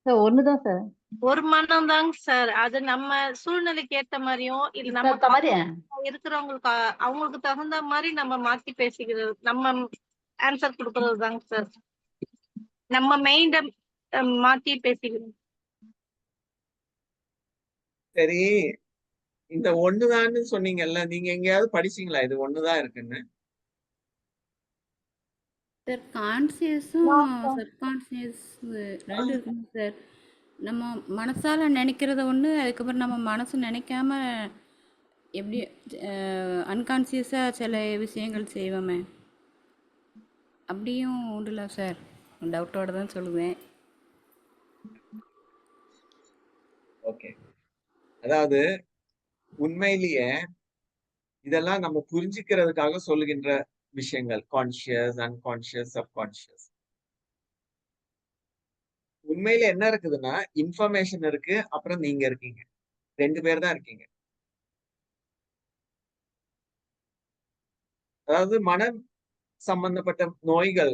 சார் ஒண்ணுதான் சார். ஒரு மனம் தாங்க சார். அது நம்ம சூழ்நிலைக்கு ஏத்த மாதிரியும் இல்ல நம்ம ஏத்த மாதிரி இருக்கிறவங்களுக்கு அவங்களுக்கு தகுந்த மாதிரி நம்ம மாத்தி பேசிக்கிறது, நம்ம ஆன்சர் கொடுக்கறது தாங்க சார். நம்ம மைண்ட மாத்தி பேசிக்கணும். சரி, இந்த ஒண்ணுதான்னு சொன்னீங்கல்ல, நீங்க எங்கேயாவது படிச்சீங்களா இது ஒண்ணுதான் இருக்குன்னு? சார் கான்சியஸும் சப்கான்சியஸ் ரெண்டு இருக்குங்க சார். நம்ம மனசால நினைக்கிறத ஒன்று, அதுக்கப்புறம் நம்ம மனசு நினைக்காம எப்படி அன்கான்சியஸாக சில விஷயங்கள் செய்வோமே, அப்படியும் உண்டுல சார். டவுட்டோட தான் சொல்லுவேன். ஓகே. அதாவது உண்மையிலேயே இதெல்லாம் நம்ம புரிஞ்சுக்கிறதுக்காக சொல்லுகின்ற விஷயங்கள். Conscious, unconscious, subconscious. உண்மையில என்ன இருக்குதுன்னா, இன்ஃபர்மேஷன் இருக்கு. அப்புறம் நீங்க இருக்கீங்க. 2 பேர் தான் இருக்கீங்க. அதாவது மனம் சம்பந்தப்பட்ட நோய்கள்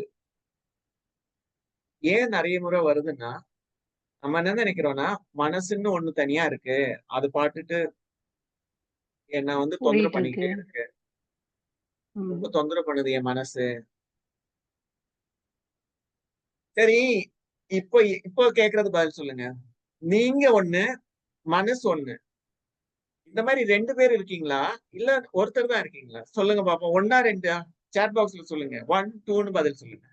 ஏன் நெறைய முறை வருதுன்னா, நம்ம என்ன நெனைக்கிறோம்னா, மனசுன்னு ஒண்ணு தனியா இருக்கு. அது பாட்டுட்டு என்ன வந்து தொந்தரவு ஓடிட்டு இருக்கு. பண்ணிக்கிட்டே இருக்கு. ரொம்ப ம். தொந்தரவு பண்ணுது என் மனசு. சரி, இப்போ இப்போ கேட்கறது பதில் சொல்லுங்க. நீங்க ஒண்ணு, மனசு ஒண்ணு. இந்த மாரி 2 பேர் இருக்கீங்களா? இல்ல ஒருத்தர் தான் இருக்கீங்களா? சொல்லுங்க பாப்போம். 1ஆ 2ஆ? சாட் பாக்ஸ்ல சொல்லுங்க. 1, 2ன்னு பதில் சொல்லுங்க.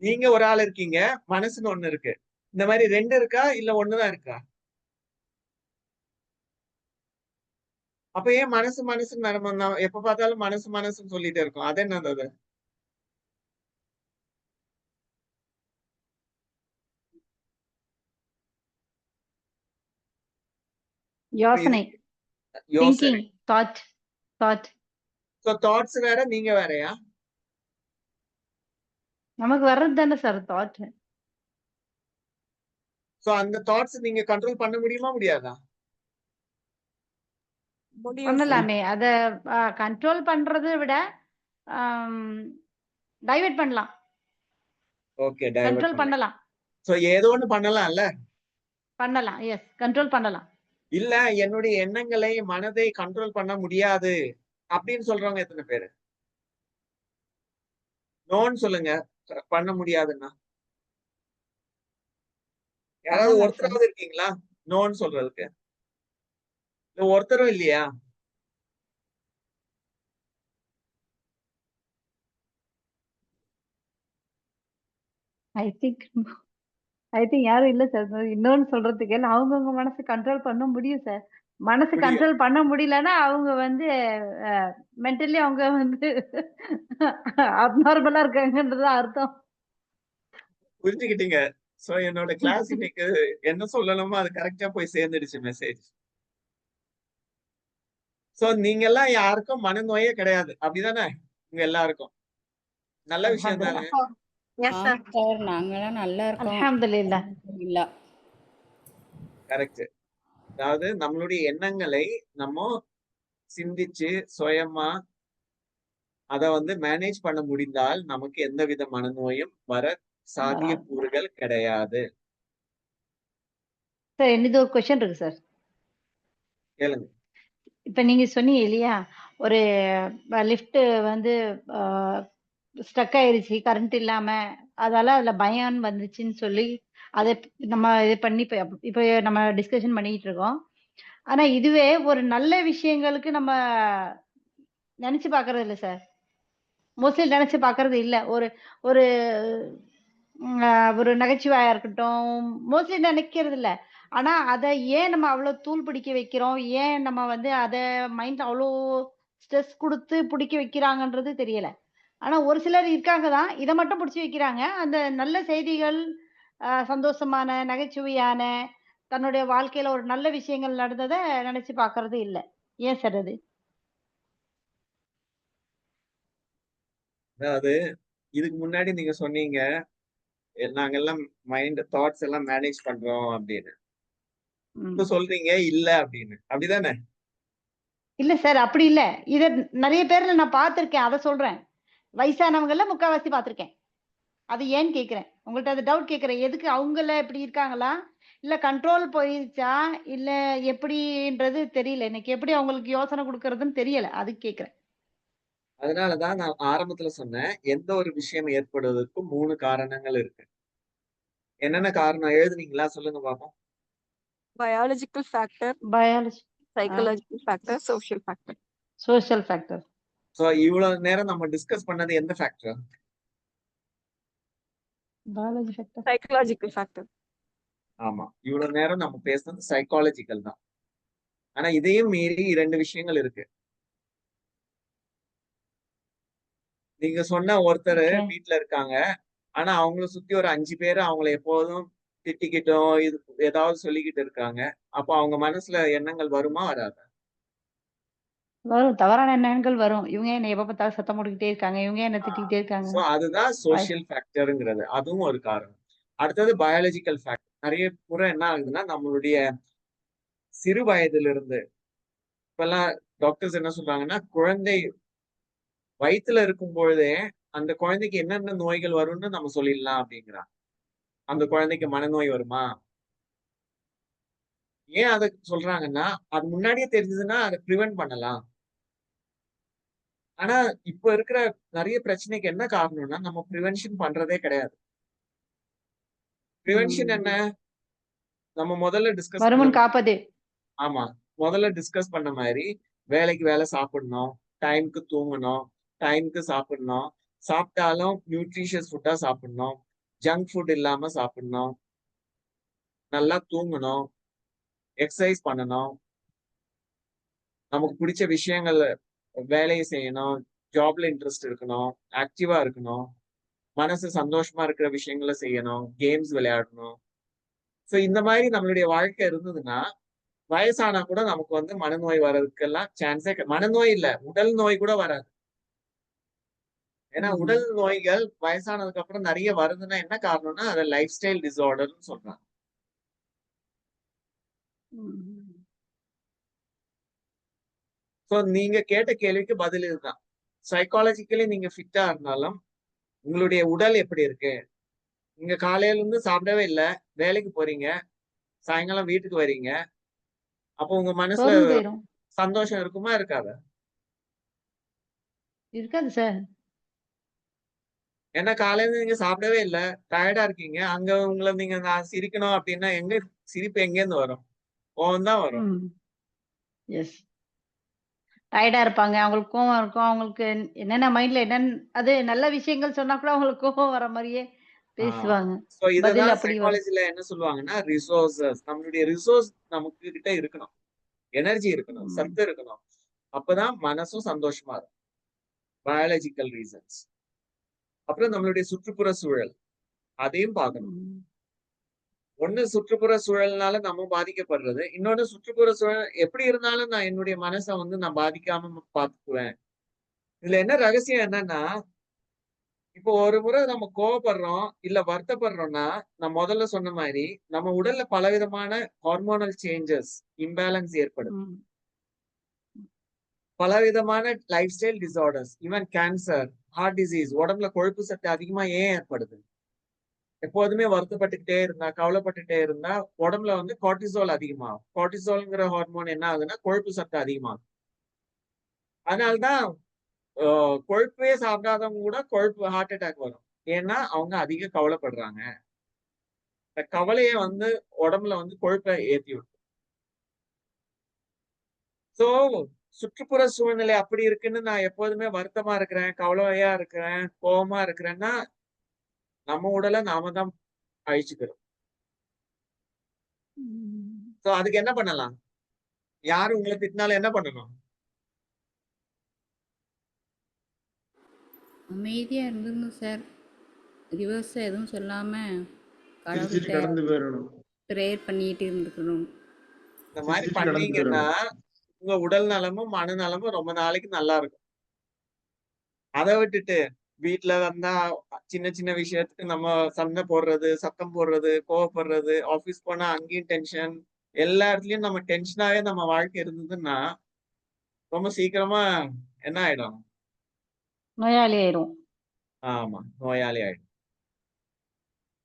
நீங்க ஒரு ஆள் இருக்கீங்க. மனசுன்னு ஒண்ணு இருக்கு. இந்த மாரி 2 இருக்கா? இல்ல 1 தான் இருக்கா? அப்ப ஏன் மனசு மனசுன்னு நம்ம எப்ப பார்த்தாலும் மனசு மனசுன்னு சொல்லிட்டே இருக்கோம். அது என்னது அது? இப்ப இது யோசனை, யோசனை. Thinking, thought. சோ தாட்ஸ் வேற, நீங்க வேறயா? நமக்கு வர்றது தானே சார் தாட். சோ அந்த தாட்ஸ் நீங்க கண்ட்ரோல் பண்ண முடியுமா? முடியாதா? முடியும் சார். பண்ணலாமே. அத கண்ட்ரோல் பண்றத விட டைவர்ட் பண்ணலாம். ஓகே. டைவர்ட் கண்ட்ரோல் பண்ணலாம். பண்ணலாம். சோ ஏதோ ஒண்ணு பண்ணலாம்ல? பண்ணலாம். எஸ். கண்ட்ரோல் பண்ணலாம். இல்ல என்னுடைய எண்ணங்களை, மனதை கண்ட்ரோல் பண்ண முடியாது அப்படின்னு சொல்றவங்க எத்தன பேரு? நோன்னு சொல்லுங்க. பண்ண முடியாதுன்னா. யாராவது பண்ணலாம் சார். ஒருத்தராவது இருக்கீங்களா? நோன்னு சொல்றதுக்கு. இல்ல ஒருத்தரும் இல்லையா? ஐ திங்க் யாரும் இல்ல சார். இன்னொன்னு சொல்றதுக்கு இல்ல அவங்கவங்க மனச கண்ட்ரோல் பண்ண முடியும் சார். மனசு முடியும். கண்ட்ரோல் பண்ண முடியலன்னா அவங்க வந்து மென்டலி அவங்க வந்து அப்நார்மலா இருக்காங்கன்றது அர்த்தம். புரிஞ்சுக்கிட்டீங்க. சோ என்னோட கிளாஸ் இன்னைக்கு என்ன சொல்லணுமோ அது கரெக்ட்டா போய் சேர்ந்துடுச்சு மெசேஜ். சோ நீங்கலாம் யாருக்கும் மனநோயே கிடையாது. அப்படிதானே? உங்க எல்லாருக்கும். நல்ல விஷயம் தானே? அல்ஹம்துலில்லாஹ். எஸ் ஆமாம் சார். சார், நாங்களாம் நல்லா இருக்கோம். அல்ஹம்துலில்லாஹ். இல்லை. கரெக்ட். அதாவது நம்மளுடைய எண்ணங்களை நம்ம சிந்திச்சு சுயமா அத வந்து மேனேஜ் பண்ண முடிந்தால் நமக்கு எந்தவித மனநோயும் வர வராது. சாத்தியக்கூறுகள் கிடையாது. சார் என்னது ஒரு கொஸ்டின் இருக்கு சார். கேளுங்க. இப்ப நீங்க சொன்னீங்க இல்லையா? ஒரு லிஃப்ட் வந்து அ ஸ்டக் ஆயிருச்சு கரண்ட் இல்லாம. அதால அதுல பயம்ன்னு வந்துச்சுன்னு சொல்லி, அத நம்ம இது பண்ணி இப்ப நம்ம டிஸ்கஷன் பண்ணிட்டு இருக்கோம். ஆனா இதுவே ஒரு நல்ல விஷயங்களுக்கு நம்ம நெனச்சு பார்க்கறது இல்ல சார். மோஸ்ட்லி நெனச்சு பார்க்கறது இல்ல. ஒரு ஒரு ம் அ ஒரு நகைச்சுவையா இருக்கட்டும், மோஸ்ட்லி நெனைக்கிறது இல்ல. ஆனா அத ஏன் நம்ம அவ்ளோ தூள் பிடிக்க வைக்கிறோம்? ஏன் நம்ம வந்து அத மைண்ட்ல அவ்ளோ ஸ்ட்ரெஸ் குடுத்து பிடிக்க வைக்கிறாங்கன்றது தெரியல. ஆனா ஒரு சிலர் இருக்காங்க தான். இத மட்டும் புடிச்சு வைக்கிறாங்க. அந்த நல்ல செய்திகள், சந்தோஷமான, நகைச்சுவையான, தன்னுடைய வாழ்க்கையில ஒரு நல்ல விஷயங்கள் நடந்தத நெனச்சு பார்க்கறது இல்ல. ஏன் சார் அது? அதாவது இதுக்கு முன்னாடி நீங்க சொன்னீங்க, நாங்கெல்லாம் மைண்ட் தாட்ஸ் எல்லாம் மேனேஜ் பண்றோம் அப்படின்னு. இப்ப ம். சொல்றீங்க இல்ல அப்படின்னு. அப்படிதானே? இல்ல சார் அப்படி இல்ல. இத நெறைய பேர்ல நான் பார்த்துருக்கேன். அத சொல்றேன். வயசானவங்கள்ல முக்காவாசி பார்த்துருக்கேன். அது ஏன்னு கேட்கிறேன். உங்கள்ட்ட அது டவுட் கேட்கிறேன். எதுக்கு அவங்கள இப்படி இருக்காங்களா? இல்ல கண்ட்ரோல் போயிருச்சா? இல்ல எப்படின்றது தெரியல. எனக்கு எப்படி அவங்களுக்கு யோசனை குடுக்கறதுன்னு தெரியல. அதுக்கு கேட்கிறேன். அதனால தான் நான் ஆரம்பத்துல சொன்னேன், எந்த ஒரு விஷயம் ஏற்படுவதற்கும் 3 காரணங்கள் இருக்கு. என்னென்ன காரணம் எழுதுனீங்களா? சொல்லுங்க பாப்போம். Biological factor, பயாலஜி ஆ psychological factor, social factor. Social factor. So இவ்வளவு நேரம் நம்ம டிஸ்கஸ் பண்ணது எந்த factor? Biology factor. Psychological factor. ஆமா. இவ்வளவு நேரம் நம்ம பேசுனது சைக்காலஜிக்கல் தான். ஆனா இதையும் மீறி 2 விஷயங்கள் இருக்கு. நீங்க சொன்ன ஒருத்தரு ஓகே. வீட்ல இருக்காங்க. ஆனா அவங்கள சுத்தி ஒரு 5 பேரு அவங்கள எப்போதும் திட்டிக்கிட்டும், இது ஏதாவது சொல்லிக்கிட்டு இருக்காங்க. அப்போ அவங்க மனசுல எண்ணங்கள் வருமா? வராதா? வரும். தவறான எண்ணங்கள் வரும். இவங்க என்ன எப்ப பார்த்தாலும் சத்தம் போட்டுக்கிட்டே இருக்காங்க. இவங்க என்ன ஆ. திட்டிக்கிட்டே இருக்காங்க. சோ அதுதான் வாய் சோசியல் ஃபேக்டர்ங்கிறது. அதுவும் ஒரு காரணம். அடுத்தது பயாலஜிக்கல் ஃபேக்ட். நிறைய முறை என்ன ஆகுதுன்னா நம்மளுடைய சிறு வயதிலிருந்து இப்பெல்லாம் டாக்டர்ஸ் என்ன சொல்றாங்கன்னா, குழந்தை வயித்துல இருக்கும் பொழுதே அந்த குழந்தைக்கு என்னென்ன நோய்கள் வரும்னு நம்ம சொல்லிடலாம் அப்படிங்கிறாங்க. அந்த குழந்தைக்கு மனநோய் வருமா? ஏன் அத சொல்றாங்கன்னா, அது முன்னாடியே தெரிஞ்சதுன்னா அத பிரிவென்ட் பண்ணலாம். ஆனா இப்ப இருக்கிற நிறைய பிரச்சனைக்கு என்ன காரணம்னா, நம்ம பிரிவென்ஷன் பண்றதே கிடையாது. பிரிவென்ஷன் என்ன? நம்ம முதல்ல டிஸ்கஸ் பண்ண வருமுன் காப்பதே. ஆமா. முதல்ல டிஸ்கஸ் பண்ண மாரி, வேலைக்கு வேலை சாப்பிடணும், டைம்க்கு தூங்கணும், டைம்க்கு சாப்பிடணும், சாப்பிட்டாலும் நியூட்ரிஷியஸ் ஃபுட்டா சாப்பிடணும், ஜங்க் ஃபுட் இல்லாம சாப்பிடணும், நல்லா தூங்கணும், எக்சர்சைஸ் பண்ணணும், நமக்கு பிடிச்ச விஷயங்கள் வேலையை செய்யணும், ஜாப்ல இன்ட்ரெஸ்ட் இருக்கணும், ஆக்டிவா இருக்கணும், மனசு சந்தோஷமா இருக்கிற விஷயங்கள செய்யணும், கேம்ஸ் விளையாடணும். சோ இந்த மாதிரி நம்மளுடைய வாழ்க்கை இருந்ததுன்னா, வயசானா கூட நமக்கு வந்து மனநோய் வர்றதுக்கெல்லாம் சான்ஸே மனநோய் இல்ல, உடல் நோய் கூட வராது. ஏன்னா உடல் நோய்கள் வயசானதுக்கு அப்புறம் நிறைய வருதுன்னா என்ன காரணம்னா, அது லைஃப் ஸ்டைல் டிசார்டர்னு சொல்றாங்க. சோ நீங்க கேட்ட கேள்விக்கு பதில் இதுதான். சைக்காலஜிக்கலி நீங்க ஃபிட்டா இருந்தாலும், உங்களுடைய உடல் எப்படி இருக்கு? நீங்க காலையில இருந்து சாப்பிடவே இல்ல, வேலைக்கு போறீங்க, சாயங்காலம் வீட்டுக்கு வரீங்க. அப்போ உங்க மனசுல சோர்ந்து போயிரும். சந்தோஷம் இருக்குமா? இருக்காதா? இருக்காது சார். ஏன்னா காலையில நீங்க சாப்பிடவே இல்ல, டயர்டா இருக்கீங்க. அங்க உங்கள நீங்க நான் சிரிக்கணும் அப்படின்னா சிரிப்பு எங்கேருந்து வரும்? கோவம் தான் வரும். எஸ். டயர்டா இருப்பாங்க. அவங்களுக்கு கோவம் இருக்கும். அவங்களுக்கு என்னென்ன மைண்ட்ல என்னன்னு அது நல்ல விஷயங்கள் சொன்னா கூட அவங்களுக்கு கோவம் வர மாரியே பேசுவாங்க. சோ பதில் இததான் அப்படி வரும். சைக்காலஜில என்ன சொல்லுவாங்கன்னா, ரிசோர்சஸ். நம்மளுடைய ரிசோர்ஸ் நமக்கு கிட்ட இருக்கணும். எனர்ஜி இருக்கணும், சத்து இருக்கணும். அப்பதான் மனசும் சந்தோஷமா இருக்கும். Biological reasons. அப்புறம் நம்மளுடைய சுற்றுப்புற சூழல். அதையும் பார்க்கணும். ஒண்ணு சுற்றுப்புற சூழல்னால நம்ம பாதிக்கப்படுறது. இன்னொன்னு சுற்றுப்புற சூழல் எப்படி இருந்தாலும் நான் என்னுடைய மனசை வந்து நான் பாதிக்காம பார்த்துக்குவேன். இதுல என்ன ரகசியம் என்னன்னா, இப்போ ஒரு முறை நம்ம கோவப்படுறோம், இல்ல வருத்தப்படுறோம்னா, நான் முதல்ல சொன்ன மாதிரி நம்ம உடல்ல பலவிதமான ஹார்மோனல் சேஞ்சஸ், இம்பேலன்ஸ் ஏற்படுது. பலவிதமான lifestyle disorders, even cancer, heart disease, உடம்புல கொழுப்பு சத்து அதிகமா ஏன் ஏற்படுது? எப்போதுமே வருத்தப்பட்டுக்கிட்டே இருந்தா, கவலைப்பட்டுட்டே இருந்தா உடம்புல வந்து கார்டிசோல் அதிகமாகும். கார்டிசோல்ங்கிற ஹார்மோன் என்ன ஆகுதுன்னா கொழுப்பு சத்து அதிகமாகும். அதனால்தான் கொழுப்பே சாப்பிடாதவங்க கூட ஹார்ட் அட்டாக் வரும். ஏன்னா அவங்க அதிக கவலைப்படுறாங்க. இந்த கவலையை வந்து உடம்புல வந்து கொழுப்பை ஏத்தி விடும். சோ சுற்றுப்புற சூழ்நிலை அப்படி இருக்குன்னு நான் எப்போதுமே வருத்தமா இருக்கிறேன், கவலையா இருக்கிறேன், கோவமா இருக்கிறேன்னா நம்ம உடலை நாம தான் அழிச்சுக்கிறோம். சோ அதுக்கு என்ன பண்ணலாம்? யாரு உங்களை திட்டினாலும் என்ன பண்ணணும்? அமைதியா இருந்துடணும் சார். ரிவர்ஸா எதுவும் சொல்லாம சிரிச்சிட்டு கடவுள்கிட்ட கடந்து போயிடணும். ப்ரேயர் பண்ணிட்டு இருந்துக்கணும். இந்த மாதிரி சிரிச்சிட்டு கடந்து பண்ணீங்கன்னா போயிடணும். உங்க உடல் நலமும் மனநலமும் ரொம்ப நாளைக்கு நல்லா இருக்கும். அதை விட்டுட்டு வீட்டுல வந்தா சின்ன சின்ன விஷயத்துக்கு நம்ம சண்டை போடுறது, சத்தம் போடுறது, கோவப்படுறது, ஆபீஸ் போனா அங்கேயும் டென்ஷன், எல்லா இடத்துலயும் நம்ம டென்ஷனாவே நம்ம வாழ்க்கை இருந்ததுன்னா ரொம்ப சீக்கிரமா என்ன ஆயிடும்? நோயாளி ஆயிரும். ஆமா, நோயாளி ஆயிடும்.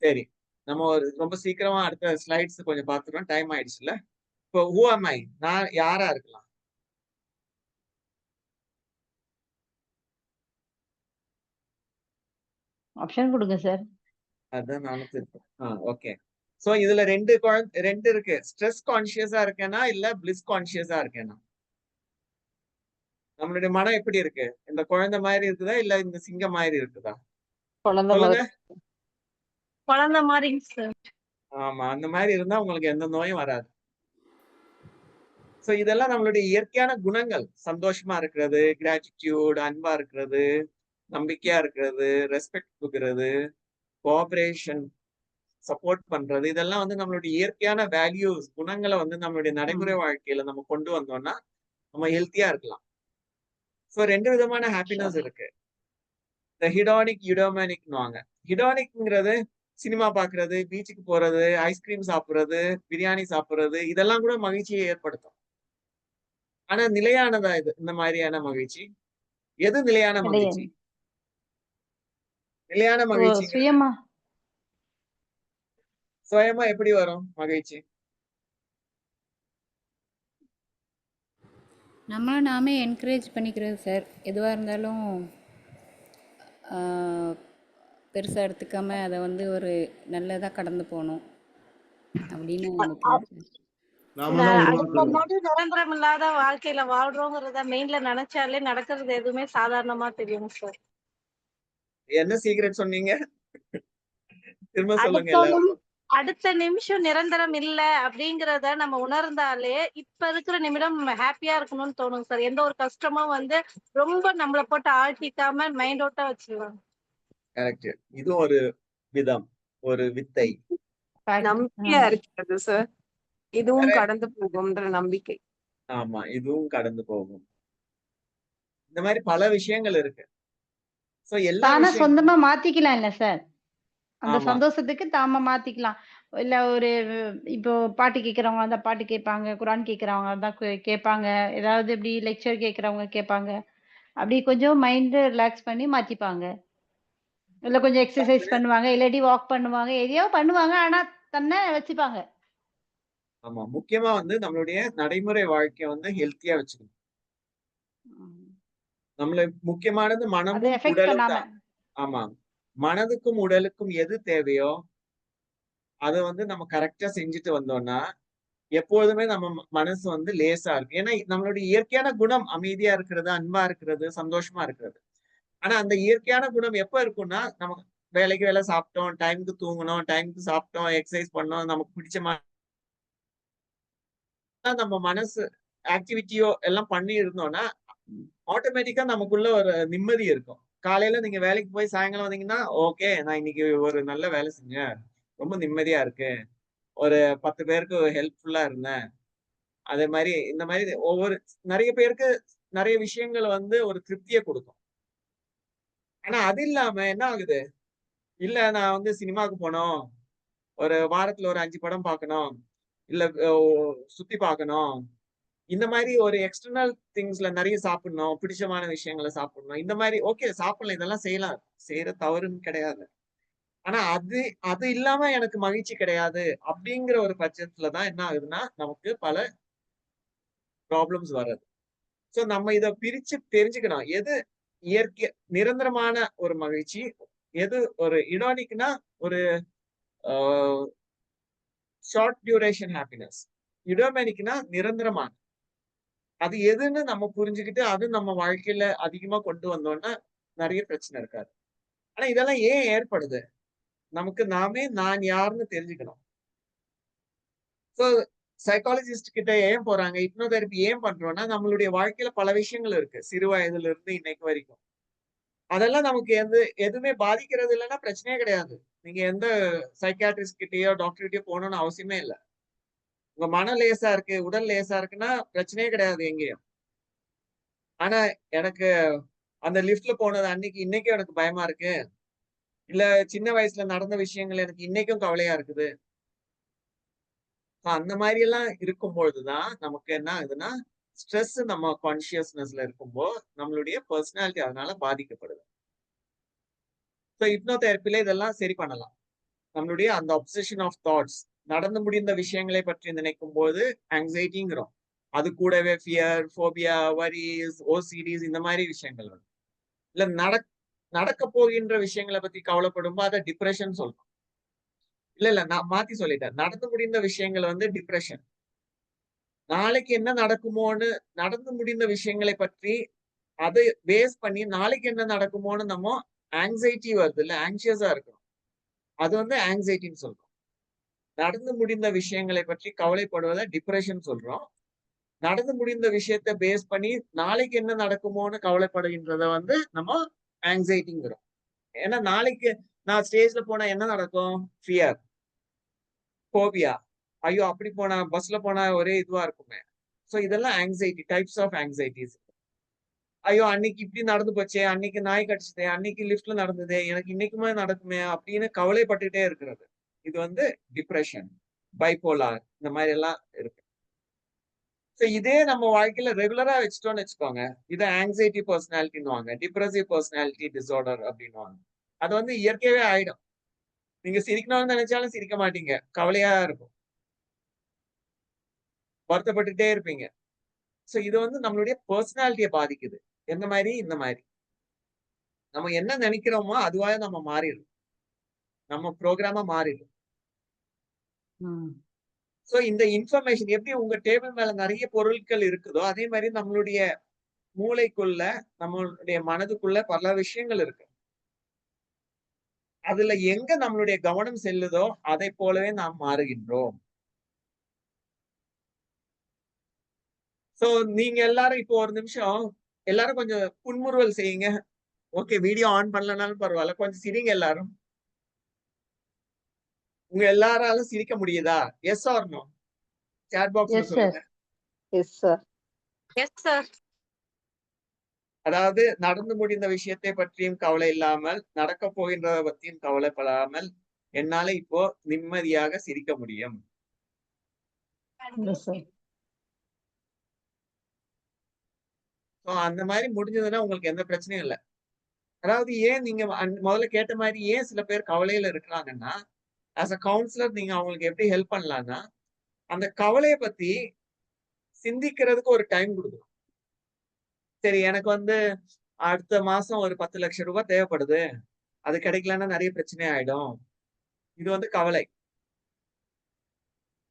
சரி, நம்ம ரொம்ப சீக்கிரமா அடுத்த ஸ்லைட்ஸ் கொஞ்சம் பார்த்துட்டோம். டைம் ஆயிடுச்சுல. இப்போ who am I? நான் யாரா இருக்கலாம்? ஆப்ஷன் கொடுங்க சார். அதான் நானும் திருப்பேன். ஓகே. சோ இதுல ரெண்டு இருக்கு. ஸ்ட்ரெஸ் கான்சியஸா இருக்கேனா இல்ல பிளிஸ் கான்சியஸா இருக்கேனா? நம்மளுடைய மனம் எப்படி இருக்கு? இந்த குழந்தை மாதிரி இருக்குதா இல்ல இந்த சிங்கம் மாதிரி இருக்குதா? சொல்லுங்க. குழந்தை மாதிரிங்க சார். ஆமா, அந்த மாதிரி இருந்தா உங்களுக்கு எந்த நோயும் வராது. சோ இதெல்லாம் நம்மளுடைய இயற்கையான குணங்கள். சந்தோஷமா இருக்கிறது, கிராட்டிடியூட், அன்பா இருக்கிறது, நம்பிக்கையா இருக்கிறது, ரெஸ்பெக்ட் கொடுக்கிறது, கோஆபரேஷன், சப்போர்ட் பண்றது, இதெல்லாம் வந்து நம்மளுடைய இயற்கையான வேல்யூஸ், குணங்களை வந்து நம்மளுடைய நடைமுறை வாழ்க்கையில நம்ம கொண்டு வந்தோம்னா நம்ம ஹெல்த்தியா இருக்கலாம். சோ ரெண்டு விதமான ஹாப்பினஸ் இருக்கு. இந்த ஹிடானிக், யுடோமேனிக்னுவாங்க. ஹிடானிக்ங்கிறது சினிமா பாக்குறது, பீச்சுக்கு போறது, ஐஸ்கிரீம் சாப்பிடுறது, பிரியாணி சாப்பிடுறது இதெல்லாம் கூட மகிழ்ச்சியை ஏற்படுத்தும். ஆனா நிலையானதா இது இந்த மாதிரியான மகிழ்ச்சி? எது நிலையான மகிழ்ச்சி? கிடையாது. நிலையான ஓ! மகிழ்ச்சிங்கிறது சுயமா சுயமா எப்படி வரும் மகிழ்ச்சி? நம்மளை நாமே என்கரேஜ் பண்ணிக்கிறது சார். எதுவாக இருந்தாலும் பெருசாக எடுத்துக்காம அதை வந்து ஒரு நல்லதாக கடந்து போகணும் அப்படின்னு நினைக்கிறேன் சார். நாமளா அடுத்த உருவாக்கணும். நொடி நிரந்தரம் இல்லாத வாழ்க்கையில வாழ்றோங்கிறத மெயின்ல நினைச்சாலே நடக்கிறது எதுவுமே சாதாரணமா தெரியும் சார். என்ன சீக்ரெட் சொன்னீங்க? திரும்ப சொல்லுங்க அடுத்த எல்லாருக்கும். அடுத்த நிமிஷம் நிரந்தரம் இல்ல அப்படிங்கறத நம்ம உணர்ந்தாலே இப்ப இருக்கிற நிமிடம் ஹாப்பியா இருக்கணும்னு தோணும் சார். எந்த ஒரு கஷ்டமும் வந்து ரொம்ப நம்மள போட்டு ஆழ்த்திக்காம மைண்ட் அவுட்டா வச்சிடலாம். கரெக்ட். இது ஒரு விதம், ஒரு வித்தை. fact. நம்பிக்கையா இருக்கிறது சார். இதுவும் கடந்து போகும்ன்ற நம்பிக்கை. ஆமா, இதுவும் கடந்து போகும். இந்த மாதிரி பல விஷயங்கள் இருக்கு. சோ எல்லா தானா விஷயம் சொந்தமா மாத்திக்கலாம் இல்ல சார்? அந்த ஆமா. சந்தோஷத்துக்கு தாமா மாத்திக்கலாம். இல்ல ஒரு இப்போ பாட்டு கேட்கிறவங்க இருந்தா பாட்டு கேட்பாங்க. குரான் கேட்கிறவங்க இருந்தா கேட்பாங்க. ஏதாவது இப்படி லெக்சர் கேட்கிறவங்க கேட்பாங்க. அப்படி கொஞ்சம் மைண்ட் ரிலாக்ஸ் பண்ணி மாத்திப்பாங்க. இல்ல கொஞ்சம் எக்ஸர்சைஸ் பண்ணுவாங்க. இல்லாட்டி வாக் பண்ணுவாங்க. எதையோ பண்ணுவாங்க. ஆனா தன்னை வச்சுப்பாங்க. ஆமா. முக்கியமா வந்து நம்மளுடைய நடைமுறை வாழ்க்கைய வந்து ஹெல்த்தியா வச்சுக்கணும். ம். நம்மள முக்கியமானது அத மனமும், எஃபெக்ட் உடலும் பண்ணாம. தான். ஆமா. மனதுக்கும், உடலுக்கும் எது தேவையோ, அத வந்து நம்ம கரெக்ட்டா செஞ்சுட்டு வந்தோம்னா, எப்பொழுதுமே நம்ம மனசு வந்து லேசா இருக்கும். ஏன்னா நம்மளுடைய இயற்கையான குணம் அமைதியா இருக்கிறது, அன்பா இருக்கிறது, சந்தோஷமா இருக்கிறது. ஆனா அந்த இயற்கையான குணம் எப்ப இருக்கும்னா, நம்ம வேலைக்கு வேலை சாப்பிட்டோம், டைம்க்கு தூங்கணும், டைம்க்கு சாப்பிட்டோம், எக்சர்சைஸ் பண்ணோம், நமக்கு பிடிச்ச நம்ம மனசு ஆக்டிவிட்டியோ எல்லாம் பண்ணி இருந்தோம்னா, ஆட்டோமேட்டிக்கா நமக்குள்ள ஒரு நிம்மதி இருக்கும். காலையில நீங்க வேலைக்கு போய் சாயங்காலம் வந்தீங்கன்னா, ஓகே நான் இன்னைக்கு ஒரு நல்ல வேலை செஞ்சேன். ரொம்ப நிம்மதியா இருக்கு. ஒரு 10 பேருக்கு ஹெல்ப்ஃபுல்லா இருந்தேன். அதே மாரி இந்த மாரி ஒவ்வொரு நெறைய பேருக்கு நெறைய விஷயங்கள் வந்து ஒரு திருப்திய குடுக்கும். ஆனா அது இல்லாம என்ன ஆகுது? இல்ல நான் வந்து சினிமாக்கு போணும். ஒரு வாரத்துல ஒரு 5 படம் பார்க்கணும். இல்ல சுத்தி பார்க்கணும். இந்த மாரி ஒரு எக்ஸ்டர்னல் திங்ஸ்ல நெறைய சாப்பிடணும். பிடிச்சமான விஷயங்கள சாப்பிடணும். இந்த மாரி ஓகே சாப்பிடலாம். இதெல்லாம் செய்யலாம். செய்ற தவறுன்னு கிடையாது. ஆனா அது அது இல்லாம எனக்கு மகிழ்ச்சி கிடையாது. அப்படிங்கிற ஒரு பட்சத்துல தான் என்ன ஆகுதுன்னா, நமக்கு பல ப்ராப்ளம்ஸ் வர்றது. சோ நம்ம இத பிரிச்சு தெரிஞ்சுக்கணும். எது இயற்கை நிரந்தரமான ஒரு மகிழ்ச்சி, எது ஒரு இடானிக்னா ஒரு அ ஷார்ட் டியூரேஷன் ஹாப்பினஸ். இடோமேனிக்னா நிரந்தரமான. அது எதுன்னு நம்ம புரிஞ்சுகிட்டு, அது நம்ம வாழ்க்கையில அதிகமா கொண்டு வந்தோம்னா, நெறைய பிரச்சனை இருக்காது. ஆனா இதெல்லாம் ஏன் ஏற்படுது? நமக்கு நாமே நான் யாருன்னு தெரிஞ்சுக்கணும். சோ சைக்காலஜிஸ்ட் கிட்ட ஏன் போறாங்க? ஹிப்னோதெரபி ஏன் பண்றோம்னா, நம்மளுடைய வாழ்க்கையில பல விஷயங்கள் இருக்கு. சிறு வயதில இருந்து இன்னைக்கு வரைக்கும். அதெல்லாம் நமக்கு எதுவுமே பாதிக்கிறது இல்லன்னா பிரச்சனையே கிடையாது. நீங்க எந்த சைக்கியாட்ரிஸ்ட் கிட்டயோ, டாக்டர் கிட்டயோ போகணும்னு அவசியமே இல்ல. உங்க மனம் லேசா இருக்கு, உடல் லேசா இருக்குன்னா பிரச்சனையே கிடையாது எங்கேயும். ஆனா எனக்கு அந்த லிஃப்ட்ல போனது அன்னைக்கு இன்னைக்கும் எனக்கு பயமா இருக்கு. இல்ல சின்ன வயசுல நடந்த விஷயங்கள் எனக்கு இன்னைக்கும் கவலையா இருக்குது. அந்த மாரி எல்லாம் இருக்கும்பொழுது தான் நமக்கு என்ன ஆகுதுன்னா, ஸ்ட்ரெஸ் நம்ம கான்ஷியஸ்னஸ்ல இருக்கும்போ, நம்மளுடைய பெர்சனாலிட்டி அதனால பாதிக்கப்படுது. சோ ஹிப்னோதெரபில இதெல்லாம் சரி பண்ணலாம். நம்மளுடைய அந்த அப்சஷன் ஆஃப் தாட்ஸ் நடந்து முடிந்த விஷயங்களை பற்றி நினைக்கும்போது ஆங்ஸைட்டிங்கிறோம். அது கூடவே ஃபியர், ஃபோபியா, வரிஸ், ஓசிடிஸ் இந்த மாரி விஷயங்கள் வரும். இல்ல நடக்கப் போகின்ற விஷயங்கள பத்தி கவலைப்படும்போது அத டிப்ரஷன் சொல்றோம். இல்ல நான் மாத்தி சொல்லிட்டேன். நடந்து முடிந்த விஷயங்கள் வந்து டிப்ரஷன். நாளைக்கு என்ன நடக்குமோன்னு நடந்து முடிந்த விஷயங்களை பற்றி அதை பேஸ் பண்ணி நாளைக்கு என்ன நடக்குமோன்னு நம்ம ஆங்ஸைட்டி வருது இல்ல ஆங்ஷியஸா இருக்கணும். அது வந்து ஆங்ஸைட்டின்னு சொல்றோம். நடந்து முடிந்த விஷயங்களை பற்றி கவலைப்படுவத டிப்ரஷன் சொல்றோம். நடந்து முடிந்த விஷயத்த பேஸ் பண்ணி நாளைக்கு என்ன நடக்குமோன்னு கவலைப்படுகின்றத வந்து நம்ம ஆங்ஸைட்டிங்கிறோம். ஏன்னா நாளைக்கு நான் ஸ்டேஜ்ல போனா என்ன நடக்கும்? Fear, phobia. ஐயோ! அப்படி போனா பஸ்ல போனா ஒரே இதுவா இருக்குமே. சோ இதெல்லாம் ஆங்ஸைட்டி டைப்ஸ் ஆஃப் ஆங்ஸைட்டிஸ். ஐயோ அன்னைக்கு இப்படி நடந்து போச்சே, அன்னைக்கு நாய் கடிச்சதே, அன்னைக்கு லிஃப்ட்ல நடந்ததே, எனக்கு இன்னைக்குமே நடக்குமே அப்படின்னு கவலைப்பட்டுட்டே இருக்கிறது. இது வந்து டிப்ரெஷன், பைபோலார் இந்த மாதிரி எல்லாம் இருக்கு. சோ இதே நம்ம வாழ்க்கையில ரெகுலரா வச்சுட்டோம்னு வச்சுக்கோங்க, இதை ஆங்ஸைட்டி பர்சனாலிட்டின்னுவாங்க, டிப்ரெசிவ் பர்சனாலிட்டி டிசார்டர் அப்படின்னுவாங்க. அது வந்து இயற்கையாவே ஆயிடும். நீங்க சிரிக்கணும்னு நினைச்சாலும் சிரிக்க மாட்டீங்க, கவலையா இருக்கும், வருத்தப்பட்டுட்டே இருப்பீங்க. சோ இது வந்து நம்மளுடைய பர்சனாலிட்டியை பாதிக்குது. எந்த மாதிரி? இந்த மாதிரி நம்ம என்ன நினைக்கிறோமோ அதுவாக நம்ம மாறிடும், நம்ம ப்ரோக்ராமா மாறிடும். ம். சோ இந்த இன்ஃபர்மேஷன் எப்படி உங்க டேபிள் மேல நிறைய பொருட்கள் இருக்குதோ, அதே மாதிரி நம்மளுடைய மூளைக்குள்ள, நம்மளுடைய மனதுக்குள்ள பல விஷயங்கள் இருக்கு. அதுல எங்க நம்மளுடைய கவனம் செல்லுதோ அதை போலவே நாம் மாறுகின்றோம். சோ நீங்க எல்லாரும் இப்போ ஒரு நிமிஷம் எல்லாரும் கொஞ்சம் புன்முறுவல் செய்யுங்க. ஓகே, வீடியோ ஆன் பண்ணலனாலும் பரவாயில்ல, கொஞ்சம் சிரிங்க எல்லாரும். உங்க எல்லாராலும் சிரிக்க முடியுதா? Yes or no? சாட் பாக்ஸ்ல எஸ் சார். சொல்லுங்க. Yes sir. Yes sir. அதாவது நடந்து முடிந்த விஷயத்தை பற்றியும் கவலை இல்லாமல், நடக்க போகின்றதை பற்றியும் கவலைப்படாமல், என்னால இப்போ நிம்மதியாக சிரிக்க முடியும். Yes sir. சோ அந்த மாதிரி முடிஞ்சதுன்னா உங்களுக்கு எந்த பிரச்சனையும் இல்லை. அதாவது ஏன் நீங்க முதல்ல கேட்ட மாதிரி ஏன் சில பேர் கவலையில இருக்கிறாங்கன்னா, ஆஸ் அ கவுன்சிலர் நீங்க அவங்களுக்கு எப்படி ஹெல்ப் பண்ணலாம்னா, அந்த கவலையை பத்தி சிந்திக்கிறதுக்கு ஒரு டைம் கொடுக்கணும். சரி, எனக்கு வந்து அடுத்த மாசம் ஒரு 10 லட்சம் ரூபாய் தேவைப்படுது, அது கிடைக்கலன்னா நிறைய பிரச்சனை ஆயிடும். இது வந்து கவலை.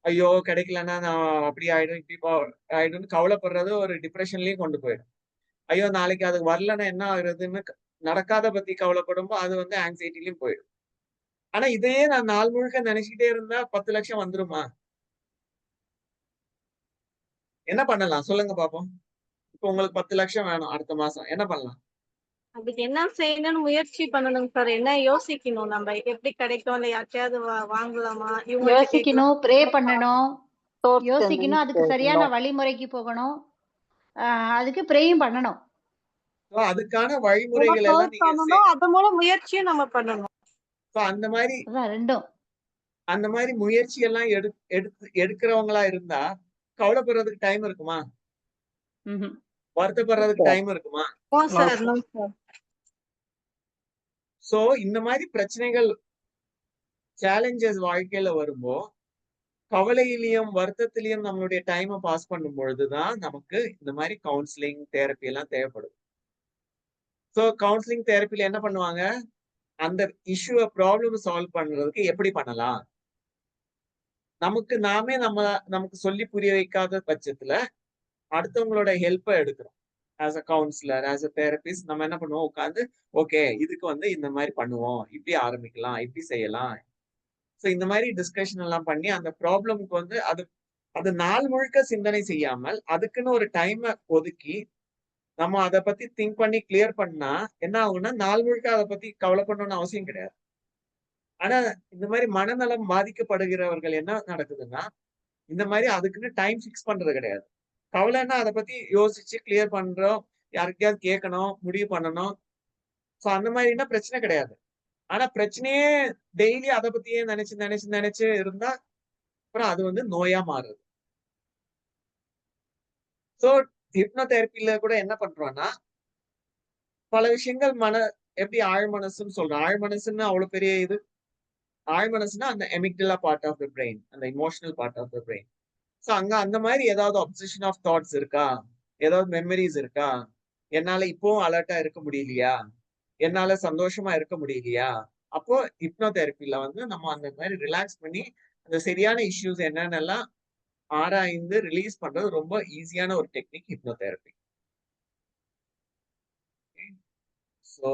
ஐயோ கிடைக்கலன்னா நான் அப்படி ஆயிடும், இப்படி ஆயிடும்னு கவலைப்படுறது ஒரு டிப்ரெஷன்லயும் கொண்டு போயிடும். ஐயோ நாளைக்கு அது வரலன்னா என்ன ஆகுறதுன்னு நடக்காத பத்தி கவலைப்படும்போது அது வந்து ஆங்ஸைட்டிலயும் போயிடும். ஆனா இதையே நான் நாள் முழுக்க நினைச்சுக்கிட்டே இருந்தா 10 லட்சம் வந்துருமா? என்ன பண்ணலாம் சொல்லுங்க பாப்போம். இப்ப உங்களுக்கு 10 லட்சம் வேணும் அடுத்த மாசம், என்ன பண்ணலாம்? அதுக்கு என்ன செய்யணும்னு முயற்சி பண்ணணும் சார். என்ன யோசிக்கணும், நம்ம எப்படி கிடைக்கும், இல்ல யார்ட்டையாவது வாங்கலாமா, இவங்கள்ட்ட கேட்கலாம். யோசிக்கணும், ப்ரே பண்ணணும், Thoughts யோசிக்கணும், அதுக்கு சரியான தெரிஞ்சுக்கணும். வழிமுறைக்கு போகணும், அதுக்கு ப்ரேயும் பண்ணணும். So, அதுக்கான வழிமுறைகள் எல்லாம் நீங்க பண்ணணும், அது மூலம் முயற்சியும் நம்ம பண்ணணும். so அந்த மாதிரி அதான் ரெண்டும். அந்த மாதிரி முயற்சி எல்லாம் எடுக்கிறவங்களா இருந்தா கவலைப்படுறதுக்கு டைம் இருக்குமா? ம்ஹும். வருத்தப்படுறதுக்கு டைம் இருக்குமா? No sir, no sir. So இந்த மாதிரி பிரச்சனைகள், சேலஞ்சஸ் வாழ்க்கையில வரும்போ கவலையிலையும் வருத்தத்திலையும் நம்மளுடைய டைமை பாஸ் பண்ணும் பொழுதுதான் நமக்கு இந்த மாதிரி கவுன்சிலிங் தெரப்பி எல்லாம் தேவைப்படுது. சோ கவுன்சிலிங் தெரப்பில என்ன பண்ணுவாங்க, அந்த இஷ்யூவை ப்ராப்ளம் சால்வ் பண்றதுக்கு எப்படி பண்ணலாம், நமக்கு நாமே நமக்கு சொல்லி புரிய வைக்காத பட்சத்துல அடுத்தவங்களோட ஹெல்ப்பை எடுக்கிறோம். As a counsellor, as a therapist நம்ம என்ன பண்ணுவோம், உட்காந்து ஓகே இதுக்கு வந்து இந்த மாதிரி பண்ணுவோம், இப்படி ஆரம்பிக்கலாம், இப்படி செய்யலாம். ஸோ இந்த மாதிரி டிஸ்கஷன் எல்லாம் பண்ணி அந்த ப்ராப்ளமுக்கு வந்து அது நாள் முழுக்க சிந்தனை செய்யாமல் அதுக்குன்னு ஒரு டைமை ஒதுக்கி நம்ம அதை பத்தி திங்க் பண்ணி கிளியர் பண்ணா என்ன ஆகும்னா, நாள் முழுக்க அதை பத்தி கவலை பண்ணணும்னு அவசியம் கிடையாது. ஆனா இந்த மாதிரி மனநலம் பாதிக்கப்படுகிறவர்கள் என்ன நடக்குதுன்னா, இந்த மாதிரி அதுக்குன்னு டைம் ஃபிக்ஸ் பண்றது கிடையாது. கவலைன்னா அதை பத்தி யோசிச்சு கிளியர் பண்றோம், யாருக்கையாவது கேட்கணும், முடிவு பண்ணணும். சோ அந்த மாதிரின்னா பிரச்சனை கிடையாது. ஆனா பிரச்சனையே டெய்லி அதை பத்தியே நினைச்சு நினைச்சு நினைச்சு இருந்தா அப்புறம் அது வந்து நோயா மாறுது. சோ ஹிப்னோதெரபில கூட என்ன பண்றோம்னா, பல விஷயங்கள் எப்படி ஆழ்மனசுன்னு சொல்றோம். ஆழ்மனசுன்னு அவ்வளவு பெரிய இது. ஆழ்மனசுன்னா அந்த amygdala part of the brain, அந்த emotional part of the brain. So அங்க அந்த மாதிரி ஏதாவது அப்சஷன் ஆஃப் தாட்ஸ் இருக்கா, ஏதாவது மெமரிஸ் இருக்கா, என்னால இப்பவும் அலர்ட்டா இருக்க முடியலையா, என்னால சந்தோஷமா இருக்க முடியலையா, அப்போ ஹிப்னோதெரபில வந்து நம்ம அந்த மாதிரி ரிலாக்ஸ் பண்ணி அந்த சரியான இஷ்யூஸ் என்னென்னலாம் ஆராய்ந்து ரிலீஸ் பண்றது ரொம்ப ஈஸியான ஒரு டெக்னிக் ஹிப்னோதெரபி. ஸோ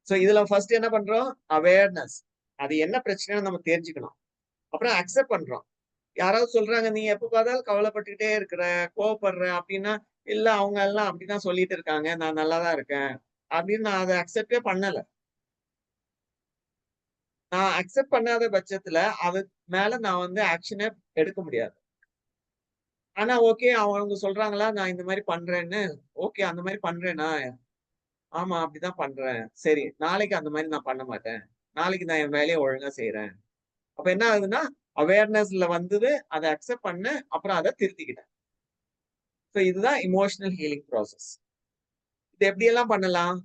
ஸோ இதுல ஃபர்ஸ்ட் என்ன பண்றோம், அவேர்னஸ். அது என்ன பிரச்சனைன்னு நம்ம தெரிஞ்சுக்கணும். அப்புறம் அக்செப்ட் பண்றோம். யாராவது சொல்றாங்க நீ எப்ப பார்த்தாலும் கவலைப்பட்டுட்டே இருக்கிற, கோவப்படுற அப்படின்னா, இல்ல அவங்க எல்லாம் அப்படிதான் சொல்லிட்டு இருக்காங்க, நான் நல்லாதான் இருக்கேன் அப்படின்னு நான் அதை அக்செப்டே பண்ணல. நான் அக்செப்ட் பண்ணாத பட்சத்துல அது மேல நான் வந்து ஆக்ஷனே எடுக்க முடியாது. ஆனா ஓகே அவங்க சொல்றாங்களா நான் இந்த மாதிரி பண்றேன்னு. ஓகே அந்த மாதிரி பண்றேனா? ஆமா அப்படிதான் பண்றேன். சரி நாளைக்கு அந்த மாதிரி நான் பண்ண மாட்டேன். நாளைக்கு நான் என் வேலையை ஒழுங்கா செய்யறேன். அப்ப என்ன ஆகுதுன்னா அவேர்னஸ்ல வந்தது, அதை அக்செப்ட் பண்ண, அப்புறம் அதை திருத்திக்கிட்டேன். ஸோ இதுதான் இமோஷனல் ஹீலிங் ப்ராசஸ். இது எப்படி எல்லாம் பண்ணலாம்?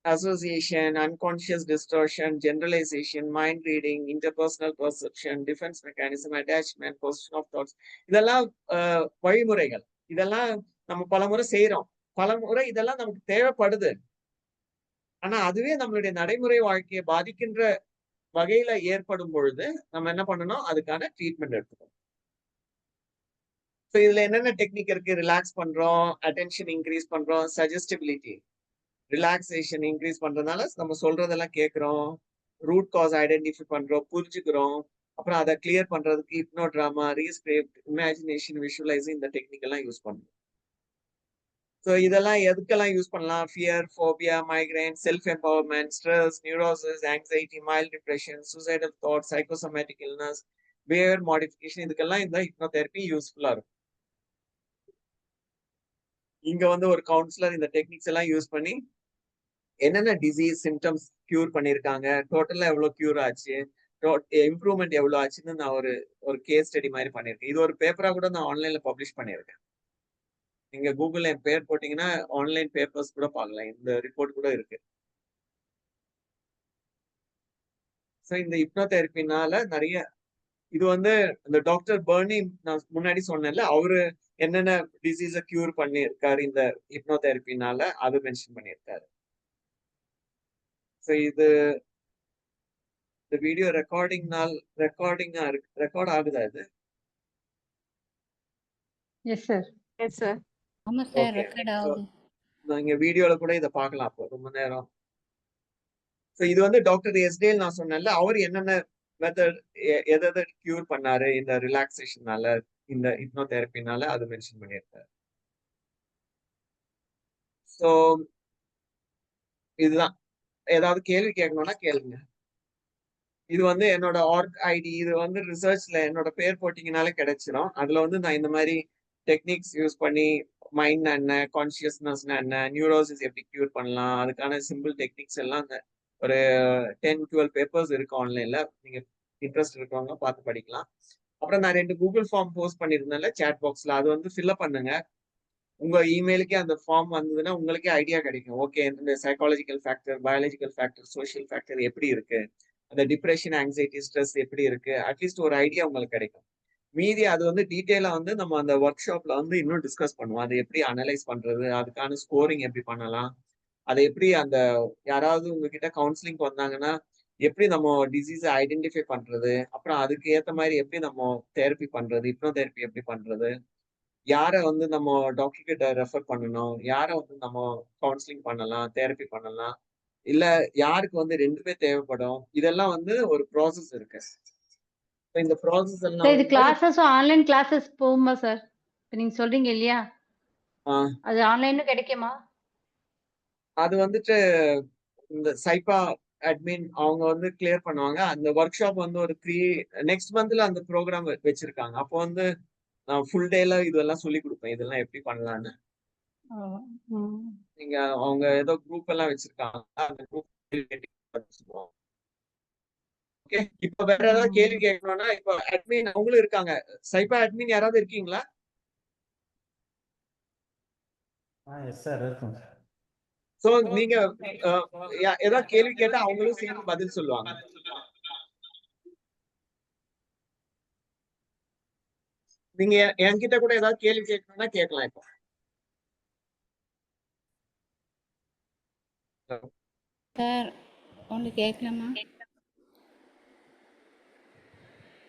association, unconscious distortion, generalization, mind reading, interpersonal perception, defense mechanism, attachment, position of thoughts. இதெல்லாம் வழிமுறைகள். இதெல்லாம் நம்ம பலமுறை செய்யறோம். பலமுறை இதெல்லாம் நமக்கு தேவைப்படுது. ஆனா அதுவே நம்மளுடைய நடைமுறை வாழ்க்கையை பாதிக்கின்ற வகையில ஏற்படும் பொழுது நம்ம என்ன பண்ணணும்? அதுக்கான ட்ரீட்மெண்ட் எடுத்துக்கணும். ஸோ இதுல என்னென்ன டெக்னிக் இருக்கு? ரிலாக்ஸ் பண்றோம், அட்டென்ஷன் இன்க்ரீஸ் பண்றோம், சஜஸ்டிபிலிட்டி ரிலாக்ஸேஷன் இன்க்ரீஸ் பண்றதுனால நம்ம சொல்றதெல்லாம் கேட்கிறோம், ரூட் காஸ் ஐடென்டிஃபை பண்றோம், புரிஞ்சுக்கிறோம். அப்புறம் அதை கிளியர் பண்றதுக்கு ஹிப்னோ டிராமா, ரீஸ்கிரிப்ட், இமேஜினேஷன், விஷுவலைசிங் இந்த டெக்னிக் எல்லாம் யூஸ் பண்ணுவோம். ஸோ இதெல்லாம் எதுக்கெல்லாம் யூஸ் பண்ணலாம்? Fear, phobia, migraine, self empowerment, stress, neurosis, anxiety, mild depression, suicidal thought, psychosomatic illness, behaviour modification, இதுக்கெல்லாம் இந்த ஹிப்னோதெரபி யூஸ்ஃபுல்லா இருக்கும். இங்க வந்து ஒரு கவுன்சிலர் இந்த டெக்னிக்ஸ் எல்லாம் யூஸ் பண்ணி என்னென்ன டிசீஸ் சிம்டம்ஸ் கியூர் பண்ணியிருக்காங்க, டோட்டலா எவ்வளவு கியூர் ஆச்சு, இம்ப்ரூவ்மெண்ட் எவ்வளவு ஆச்சுன்னு நான் ஒரு கேஸ் ஸ்டடி மாதிரி பண்ணியிருக்கேன். இது ஒரு பேப்பரா கூட நான் ஆன்லைன்ல பப்ளிஷ் பண்ணியிருக்கேன். நீங்க கூகுள்ல என் பேர் போட்டீங்கன்னா ஆன்லைன் பேப்பர்ஸ் கூட பார்க்கலாம். இந்த ரிப்போர்ட் கூட இருக்கு. ஸோ இந்த ஹிப்னோதெரபினால நிறைய இது வந்து இந்த டாக்டர் பர்னி நான் முன்னாடி சொன்னேன்ல, அவரு என்னென்ன டிசீஸை கியூர் பண்ணியிருக்காரு இந்த ஹிப்னோதெரபினால, அது மென்ஷன் பண்ணியிருக்காரு. ஸோ இது இந்த வீடியோ ரெக்கார்ட் ஆகுதா இது? S sir. Yes sir. ஆமாம் சார், ஓகே. ரெக்கார்ட் ஸோ ஆகுது. நீங்க வீடியோல கூட இதை பார்க்கலாம் அப்போ ரொம்ப நேரம். ஸோ இது வந்து டாக்டர் எஸ்டேல் நான் சொன்னேன்ல, அவர் என்னென்ன மெத்தட் எதை கியூர் பண்ணாரு இந்த ரிலாக்ஸேஷனால, இந்த ஹிப்னோதெரபினால, அது மென்ஷன் பண்ணியிருக்காரு. ஸோ இதுதான். ஏதாவது கேள்வி கேட்கணும்னா கேளுங்க. இது வந்து என்னோட ஆர்க் ஐடி, இது வந்து ரிசர்ச்ல என்னோட பேர் போட்டீங்கனாலே கிடைச்சிரும். அதுல வந்து நான் இந்த மாதிரி டெக்னிக்ஸ் யூஸ் பண்ணி மைண்ட் என்ன, கான்சியஸ்னஸ்னா என்ன, நியூரோசிஸ் எப்படி கியூர் பண்ணலாம், அதுக்கான சிம்பிள் டெக்னிக்ஸ் எல்லாம் அந்த ஒரு 10-12 பேப்பர்ஸ் இருக்கு ஆன்லைன்ல. நீங்க இன்ட்ரெஸ்ட் இருக்கவங்க பார்த்து படிக்கலாம். அப்புறம் நான் 2 கூகுள் ஃபார்ம் போஸ்ட் பண்ணியிருந்தேன்ல சேட் பாக்ஸ்ல, அது வந்து ஃபில்அப் பண்ணுங்க. உங்க இமெயிலுக்கே அந்த ஃபார்ம் வந்ததுன்னா உங்களுக்கே ஐடியா கிடைக்கும். ஓகே இந்த psychological factor, biological factor, social factor எப்படி இருக்கு, அந்த டிப்ரெஷன், ஆங்ஸைட்டி, ஸ்ட்ரெஸ் எப்படி இருக்கு, அட்லீஸ்ட் ஒரு ஐடியா உங்களுக்கு கிடைக்கும். மீதி அது வந்து டீட்டெயிலா வந்து நம்ம அந்த ஒர்க் ஷாப்ல வந்து இன்னும் டிஸ்கஸ் பண்ணுவோம். அதை எப்படி அனலைஸ் பண்றது, அதுக்கான ஸ்கோரிங் எப்படி பண்ணலாம், அதை எப்படி அந்த யாராவது உங்ககிட்ட கவுன்சிலிங் வந்தாங்கன்னா எப்படி நம்ம டிசீஸை ஐடென்டிஃபை பண்றது, அப்புறம் அதுக்கு ஏற்ற மாதிரி எப்படி நம்ம தெரப்பி பண்றது, ஹிப்னோதெரப்பி எப்படி பண்றது, யாரை வந்து நம்ம டாக்டர் கிட்ட ரெஃபர் பண்ணணும், யாரை வந்து நம்ம கவுன்சிலிங் பண்ணலாம், தெரப்பி பண்ணலாம், இல்ல யாருக்கு வந்து ரெண்டுமே தேவைப்படும், இதெல்லாம் வந்து ஒரு ப்ராசஸ் இருக்கு. இந்த ப்ராசஸ் சார் எல்லாம் இது வந்து கிளாஸஸும் ஆன்லைன் கிளாஸஸ் போகுமா சார்? இப்போ நீங்க சொல்றீங்க இல்லையா, அது ஆன்லைனும் கிடைக்குமா? அது வந்துட்டு இந்த சைபா அட்மின் அவங்க வந்து கிளியர் பண்ணுவாங்க. அந்த ஒர்க் ஷாப் வந்து ஒரு நெக்ஸ்ட் மந்த்ல அந்த ப்ரோக்ராம் வச்சிருக்காங்க. அப்போ வந்து நான் ஃபுல் டேல இதெல்லாம் சொல்லி கொடுப்பேன், இதெல்லாம் எப்படி பண்ணலான்னு. நீங்க அவங்க ஏதோ குரூப் எல்லாம் வச்சிருக்காங்க, அந்த குரூப் ஓகே. இப்ப வேற ஏதாவது கேள்வி கேட்கணும்னா இப்ப அட்மின் அவங்களும் இருக்காங்க. சைபா அட்மின் யாராவது இருக்கீங்களா? எஸ் சார், இருக்கும். சோ நீங்க ஏதாவது கேள்வி கேட்டா அவங்களும் சேர்ந்து பதில் சொல்லுவாங்க. நீங்க என்கிட்ட கூட ஏதாவது கேள்வி கேட்கணும்னா கேட்கலாம் இப்போ. சார் ஒன்று கேட்கலாமா?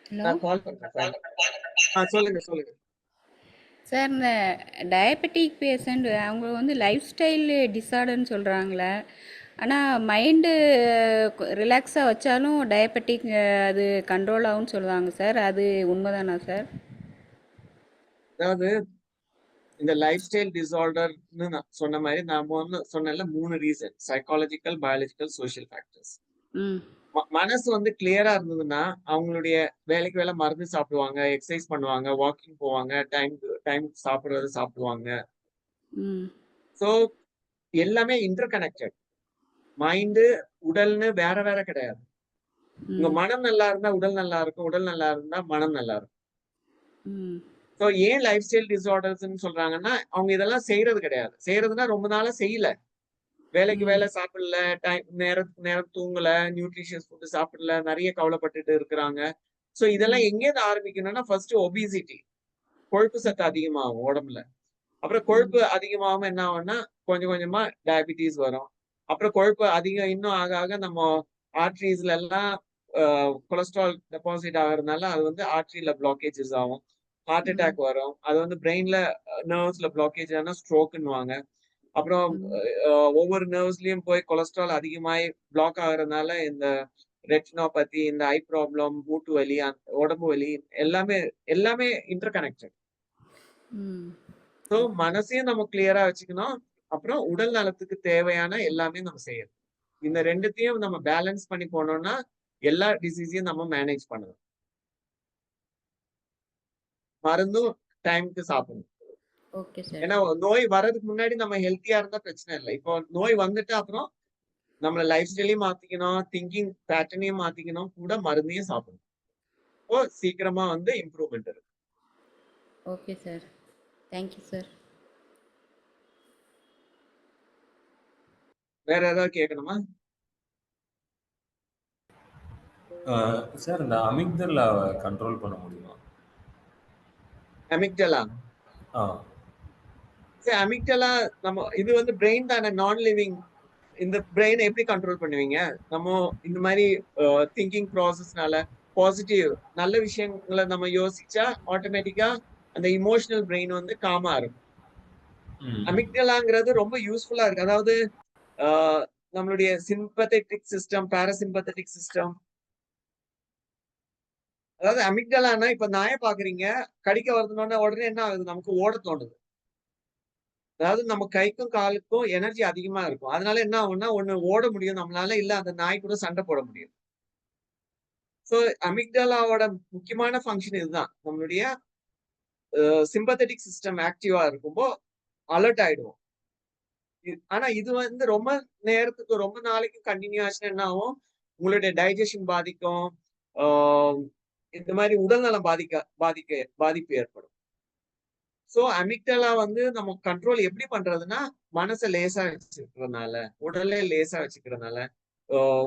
ஹலோ நான் கால் பண்றேன். சொல்லுங்க சொல்லுங்க. சார், இந்த டயபெட்டிக் பேஷண்ட் அவங்க வந்து லைஃப் ஸ்டைல் டிஸார்டர்னு சொல்கிறாங்களே, ஆனால் மைண்டு ரிலாக்ஸாக வச்சாலும் டயபெட்டிக் அது கண்ட்ரோல் ஆகும்னு சொல்லுவாங்க சார், அது உண்மைதானா சார்? அதாவது இந்த லைஃப் ஸ்டைல் டிசார்டர்னு நான் சொன்ன மாதிரி நான் சொன்னேன்ல 3 reason: psychological, biological, social factors. ம் மனசு வந்து கிளியரா இருந்ததுன்னா அவங்களுடைய வேலைக்கு வேலை மருந்து சாப்பிடுவாங்க, எக்ஸசைஸ் பண்ணுவாங்க, வாக்கிங் போவாங்க, டைம் சாப்பிடுறது சாப்பிடுவாங்க. ம் ஸோ எல்லாமே இன்டர் கனெக்டட். மைண்டு, உடல்னு வேற வேற கிடையாது. உங்க ம் மனம் நல்லா இருந்தா உடல் நல்லா இருக்கும், உடல் நல்லா இருந்தா மனம் நல்லா இருக்கும். ம் ஸோ ஏன் லைஃப் ஸ்டைல் டிஸார்டர்ஸ்ன்னு சொல்றாங்கன்னா, அவங்க இதெல்லாம் செய்யறது கிடையாது. செய்யறதுன்னா ரொம்ப நாளா செய்யல. வேலைக்கு ம் வேலை சாப்பிடல, நேரத்துக்கு நேரம் தூங்கல, நியூட்ரிஷியஸ் ஃபுட் சாப்பிடல, நெறைய கவலைப்பட்டுட்டு இருக்கிறாங்க. ஸோ இதெல்லாம் ம் எங்கேருந்து ஆரம்பிக்கணும்னா, ஃபர்ஸ்ட் ஒபிசிட்டி. கொழுப்பு சத்து அதிகமாகும் உடம்புல. அப்புறம் ம் கொழுப்பு அதிகமாகாம என்ன ஆகும்னா, கொஞ்சம் கொஞ்சமா டயபிட்டிஸ் வரும். அப்புறம் கொழுப்பு அதிகம் இன்னும் ஆக ஆக நம்ம ஆர்டரீஸ்ல எல்லாம் கொலஸ்ட்ரால் டெபாசிட் ஆகுறதுனால அது வந்து ஆர்டரியில பிளாக்கேஜஸ் ஆகும். ஹார்ட் ம் அட்டாக் வரும். அது வந்து பிரெயின்ல நர்வ்ஸ்ல பிளாக்கேஜ் ஆனா ஸ்ட்ரோக்ன்னுவாங்க. அப்புறம் ம் ஒவ்வொரு நர்வ்ஸ்லயும் போய் கொலஸ்ட்ரால் அதிகமாயி பிளாக் ஆகுறதுனால இந்த ரெட்டினோபதி, இந்த ஐ ப்ராப்ளம், மூட்டு வலி, உடம்பு வலி எல்லாமே எல்லாமே இன்டர் கனெக்டட். ம் ஸோ ஓகே மனசையும் நம்ம கிளியரா வச்சுக்கணும். அப்புறம் உடல் நலத்துக்கு தேவையான எல்லாமே நம்ம செய்யணும். இந்த 2த்தையும் நம்ம பேலன்ஸ் பண்ணி போனோம்னா, எல்லா டிசீஸையும் நம்ம மேனேஜ் பண்ணலாம். மருந்தும் டைம்க்கு சாப்பிடணும். Okay sir. ஏன்னா நோய் வர்றதுக்கு முன்னாடி நம்ம ஹெல்த்தியா இருந்தா பிரச்சனை இல்ல. இப்போ நோய் வந்துட்டு அப்புறம் நம்மள லைஃப் ஸ்டைலையும் மாத்திக்கணும், திங்கிங் பேட்டர்னையும் மாத்திக்கணும், கூட மருந்தையும் சாப்பிடணும். அப்போ சீக்கிரமா வந்து இம்ப்ரூவ்மெண்ட் இருக்கும். Okay sir. Thank you sir. வேற ஏதாவது கேட்கணுமா? சார் இந்த அமிக்டலாவை கண்ட்ரோல் பண்ண முடியுமா? அமிக்டலா. ஆ சரி, அமிக்டலா நம்ம இது வந்து பிரெயின் தானே, நான் லிவிங். இந்த பிரெயினை எப்படி கண்ட்ரோல் பண்ணுவீங்க? நம்ம இந்த மாதிரி திங்கிங் ப்ராசஸ்னால பாசிட்டிவ் நல்ல விஷயங்களை நம்ம யோசிச்சா ஆட்டோமேட்டிக்கா அந்த இமோஷனல் பிரெயின் வந்து காமா இருக்கும். ம் அமிக்டலாங்கிறது ரொம்ப யூஸ்ஃபுல்லா இருக்கு. அதாவது நம்மளுடைய சிம்பத்தட்டிக் சிஸ்டம், பாராசிம்பத்தட்டிக் சிஸ்டம். அதாவது அமிக்டலானா இப்ப நாயை பாக்குறீங்க, கடிக்க வருதுன்னா உடனே என்ன ஆகுது? நமக்கு ஓட தோணுது. அதாவது நம்ம கைக்கும் காலுக்கும் எனர்ஜி அதிகமா இருக்கும். அதனால என்ன ஆகும்னா, ஒண்ணு ஓட முடியும் நம்மளால, இல்ல அந்த நாய் கூட சண்டை போட முடியும். சோ அமிக்டலாவோட முக்கியமான ஃபங்க்ஷன் இதுதான். நம்மளுடைய சிம்பத்தட்டிக் சிஸ்டம் ஆக்டிவா இருக்கும்போ அலர்ட் ஆயிடுவோம். ஆனா இது வந்து ரொம்ப நேரத்துக்கு ரொம்ப நாளைக்கு கண்டினியூ ஆச்சுன்னா என்ன ஆகும்? உங்களுடைய டைஜஷன் பாதிக்கும். ஆஹ் இந்த மாதிரி உடல்நலம் பாதிப்பு ஏற்படும். சோ அமிக்டலா வந்து நம்ம கண்ட்ரோல் எப்படி பண்றதுன்னா, மனசை லேசா வச்சுக்கிறதுனால, உடலை லேசா வச்சுக்கிறதுனால,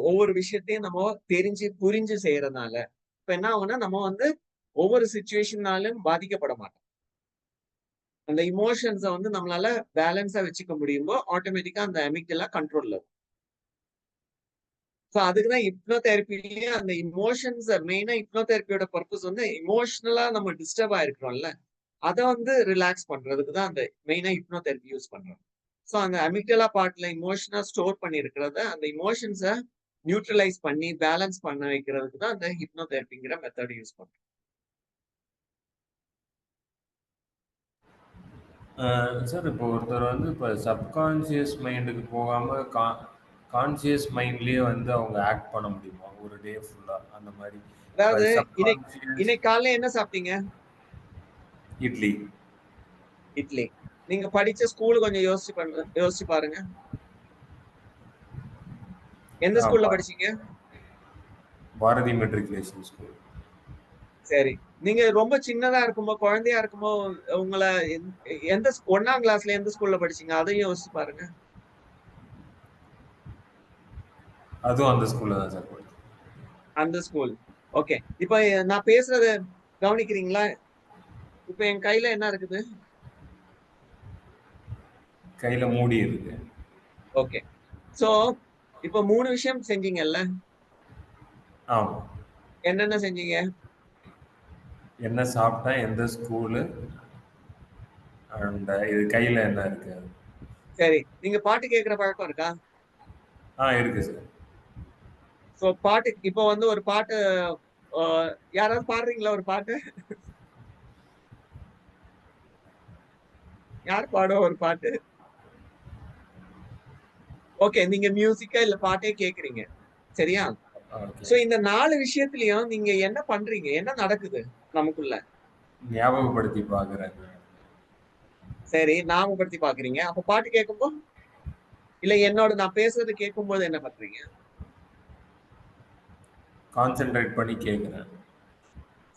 ஒவ்வொரு விஷயத்தையும் நம்ம தெரிஞ்சு புரிஞ்சு செய்யறதுனால, இப்ப என்ன ஆகும்னா நம்ம வந்து ஒவ்வொரு சுச்சுவேஷனாலும் பாதிக்கப்பட மாட்டோம். அந்த இமோஷன்ஸை வந்து நம்மளால பேலன்ஸா வச்சுக்க முடியும்போ ஆட்டோமேட்டிக்கா அந்த அமிக்டலா கண்ட்ரோல்ல இருக்கும். ஸோ அதுக்குதான் ஹிப்னோதெரப்பிலேயே அந்த இமோஷன்ஸ் மெயினா ஹிப்னோதெரப்பியோட பர்பஸ் வந்து எமோஷனலா நம்ம டிஸ்டர்ப் ஆயிருக்கிறோம்ல, அதை வந்து ரிலாக்ஸ் பண்றதுக்கு தான் அந்த மெயினா ஹிப்னோதெரப்பி யூஸ் பண்றோம். ஸோ அந்த அமிக்டலா பார்ட்ல இமோஷனா ஸ்டோர் பண்ணி இருக்கிறத அந்த இமோஷன்ஸை நியூட்ரலைஸ் பண்ணி பேலன்ஸ் பண்ண வைக்கிறதுக்கு தான் அந்த ஹிப்னோதெரப்பிங்கிற மெத்தட் யூஸ் பண்றோம். சார் இப்போ ஒருத்தர் வந்து இப்போ சப்கான்ஷியஸ் மைண்டுக்கு போகாமல் கான்ஷியஸ் மைண்ட்லேயே வந்து அவங்க ஆக்ட் பண்ண முடியுமா ஒரு டே ஃபுல்லாக அந்த மாதிரி? அதாவது சப்கான்ஷியஸ் இன்னைக்கு காலையில என்ன சாப்பிட்டீங்க? இட்லி. இட்லி. நீங்க படிச்ச ஸ்கூல் கொஞ்சம் யோசிச்சு பாருங்க. எந்த ஸ்கூல்ல படிச்சீங்க? Bharathi matriculation school. சரி. நீங்க ரொம்ப சின்னதா இருக்கும்போது, குழந்தையா இருக்கும்போது உங்களை எந்த 1ஆம் கிளாஸ்ல எந்த ஸ்கூல்ல படிச்சீங்க? அதையும் யோசிச்சு பாருங்க. அதுவும் அந்த ஸ்கூல்ல தான் சார் படிச்சேன். அந்த ஸ்கூல். ஓகே. இப்ப நான் பேசுறத கவனிக்கிறீங்களா? இப்ப என் கையில என்ன இருக்குது? கையில மூடி இருக்கு. ஓகே. சோ இப்ப 3 விஷயம் செஞ்சீங்கல்ல? ஆமா. என்னென்ன செஞ்சீங்க? என்ன சாப்பிட்டேன், எந்த ஸ்கூலு, அண்ட் இது கையில என்ன இருக்கு. சரி. நீங்க பாட்டு கேட்கிற பழக்கம் இருக்கா? இருக்கு சார். சோ பாட்டு இப்ப வந்து ஒரு பாட்டு யாராவது பாடுறீங்களா ஒரு பாட்டு? யார் பாடுவா ஒரு பாட்டு? ஓகே. நீங்க மியூசிக்கா இல்ல பாட்டே கேக்குறீங்க. சரியா? ஓகே. சோ இந்த 4 விஷயத்திலயும் நீங்க என்ன பண்றீங்க? என்ன நடக்குது நமக்குள்ள? ஞாபகப்படுத்தி பார்க்குறேங்க. சரி, ஞாபகப்படுத்தி பாக்குறீங்க. அப்ப பாட்டு கேட்கும்போது? இல்ல நான் பேசுறத கேட்கும்போது என்ன பண்றீங்க? கான்சன்ட்ரேட் பண்ணி கேட்குறேன்.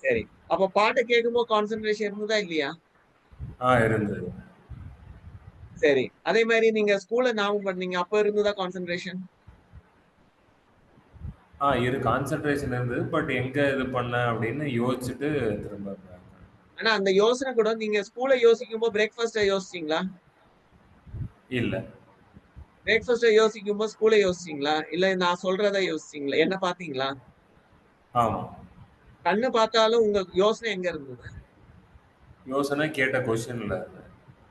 சரி. அப்ப பாட்ட கேட்கும்போது கான்சன்ட்ரேஷன் இருந்ததா இல்லையா? இருந்தது. சரி. அதே மாரி நீங்க ஸ்கூல்ல ஞாபகம் பண்ணீங்க. அப்ப இருந்ததா கான்சன்ட்ரேஷன்? கான்சன்ட்ரேஷன் இருந்தது. பட் எங்க இது பண்ணேன் அப்படின்னு யோசிச்சுட்டு திரும்ப ஆனா அந்த யோசனை கூட நீங்க ஸ்கூல்ல யோசிக்கும்போது பிரேக்ஃபாஸ்ட்ட யோசிச்சீங்களா? இல்ல. பிரேக்ஃபாஸ்ட்ட யோசிக்கும்போது ஸ்கூல்ல யோசிச்சீங்களா? இல்ல நான் சொல்றத யோசிச்சீங்களா? என்ன பார்த்தீங்களா? ஆமா. கண்ணு பார்த்தாலும் உங்க யோசனை எங்க இருந்தது? யோசனை கேட்ட கொஸ்டின்ல.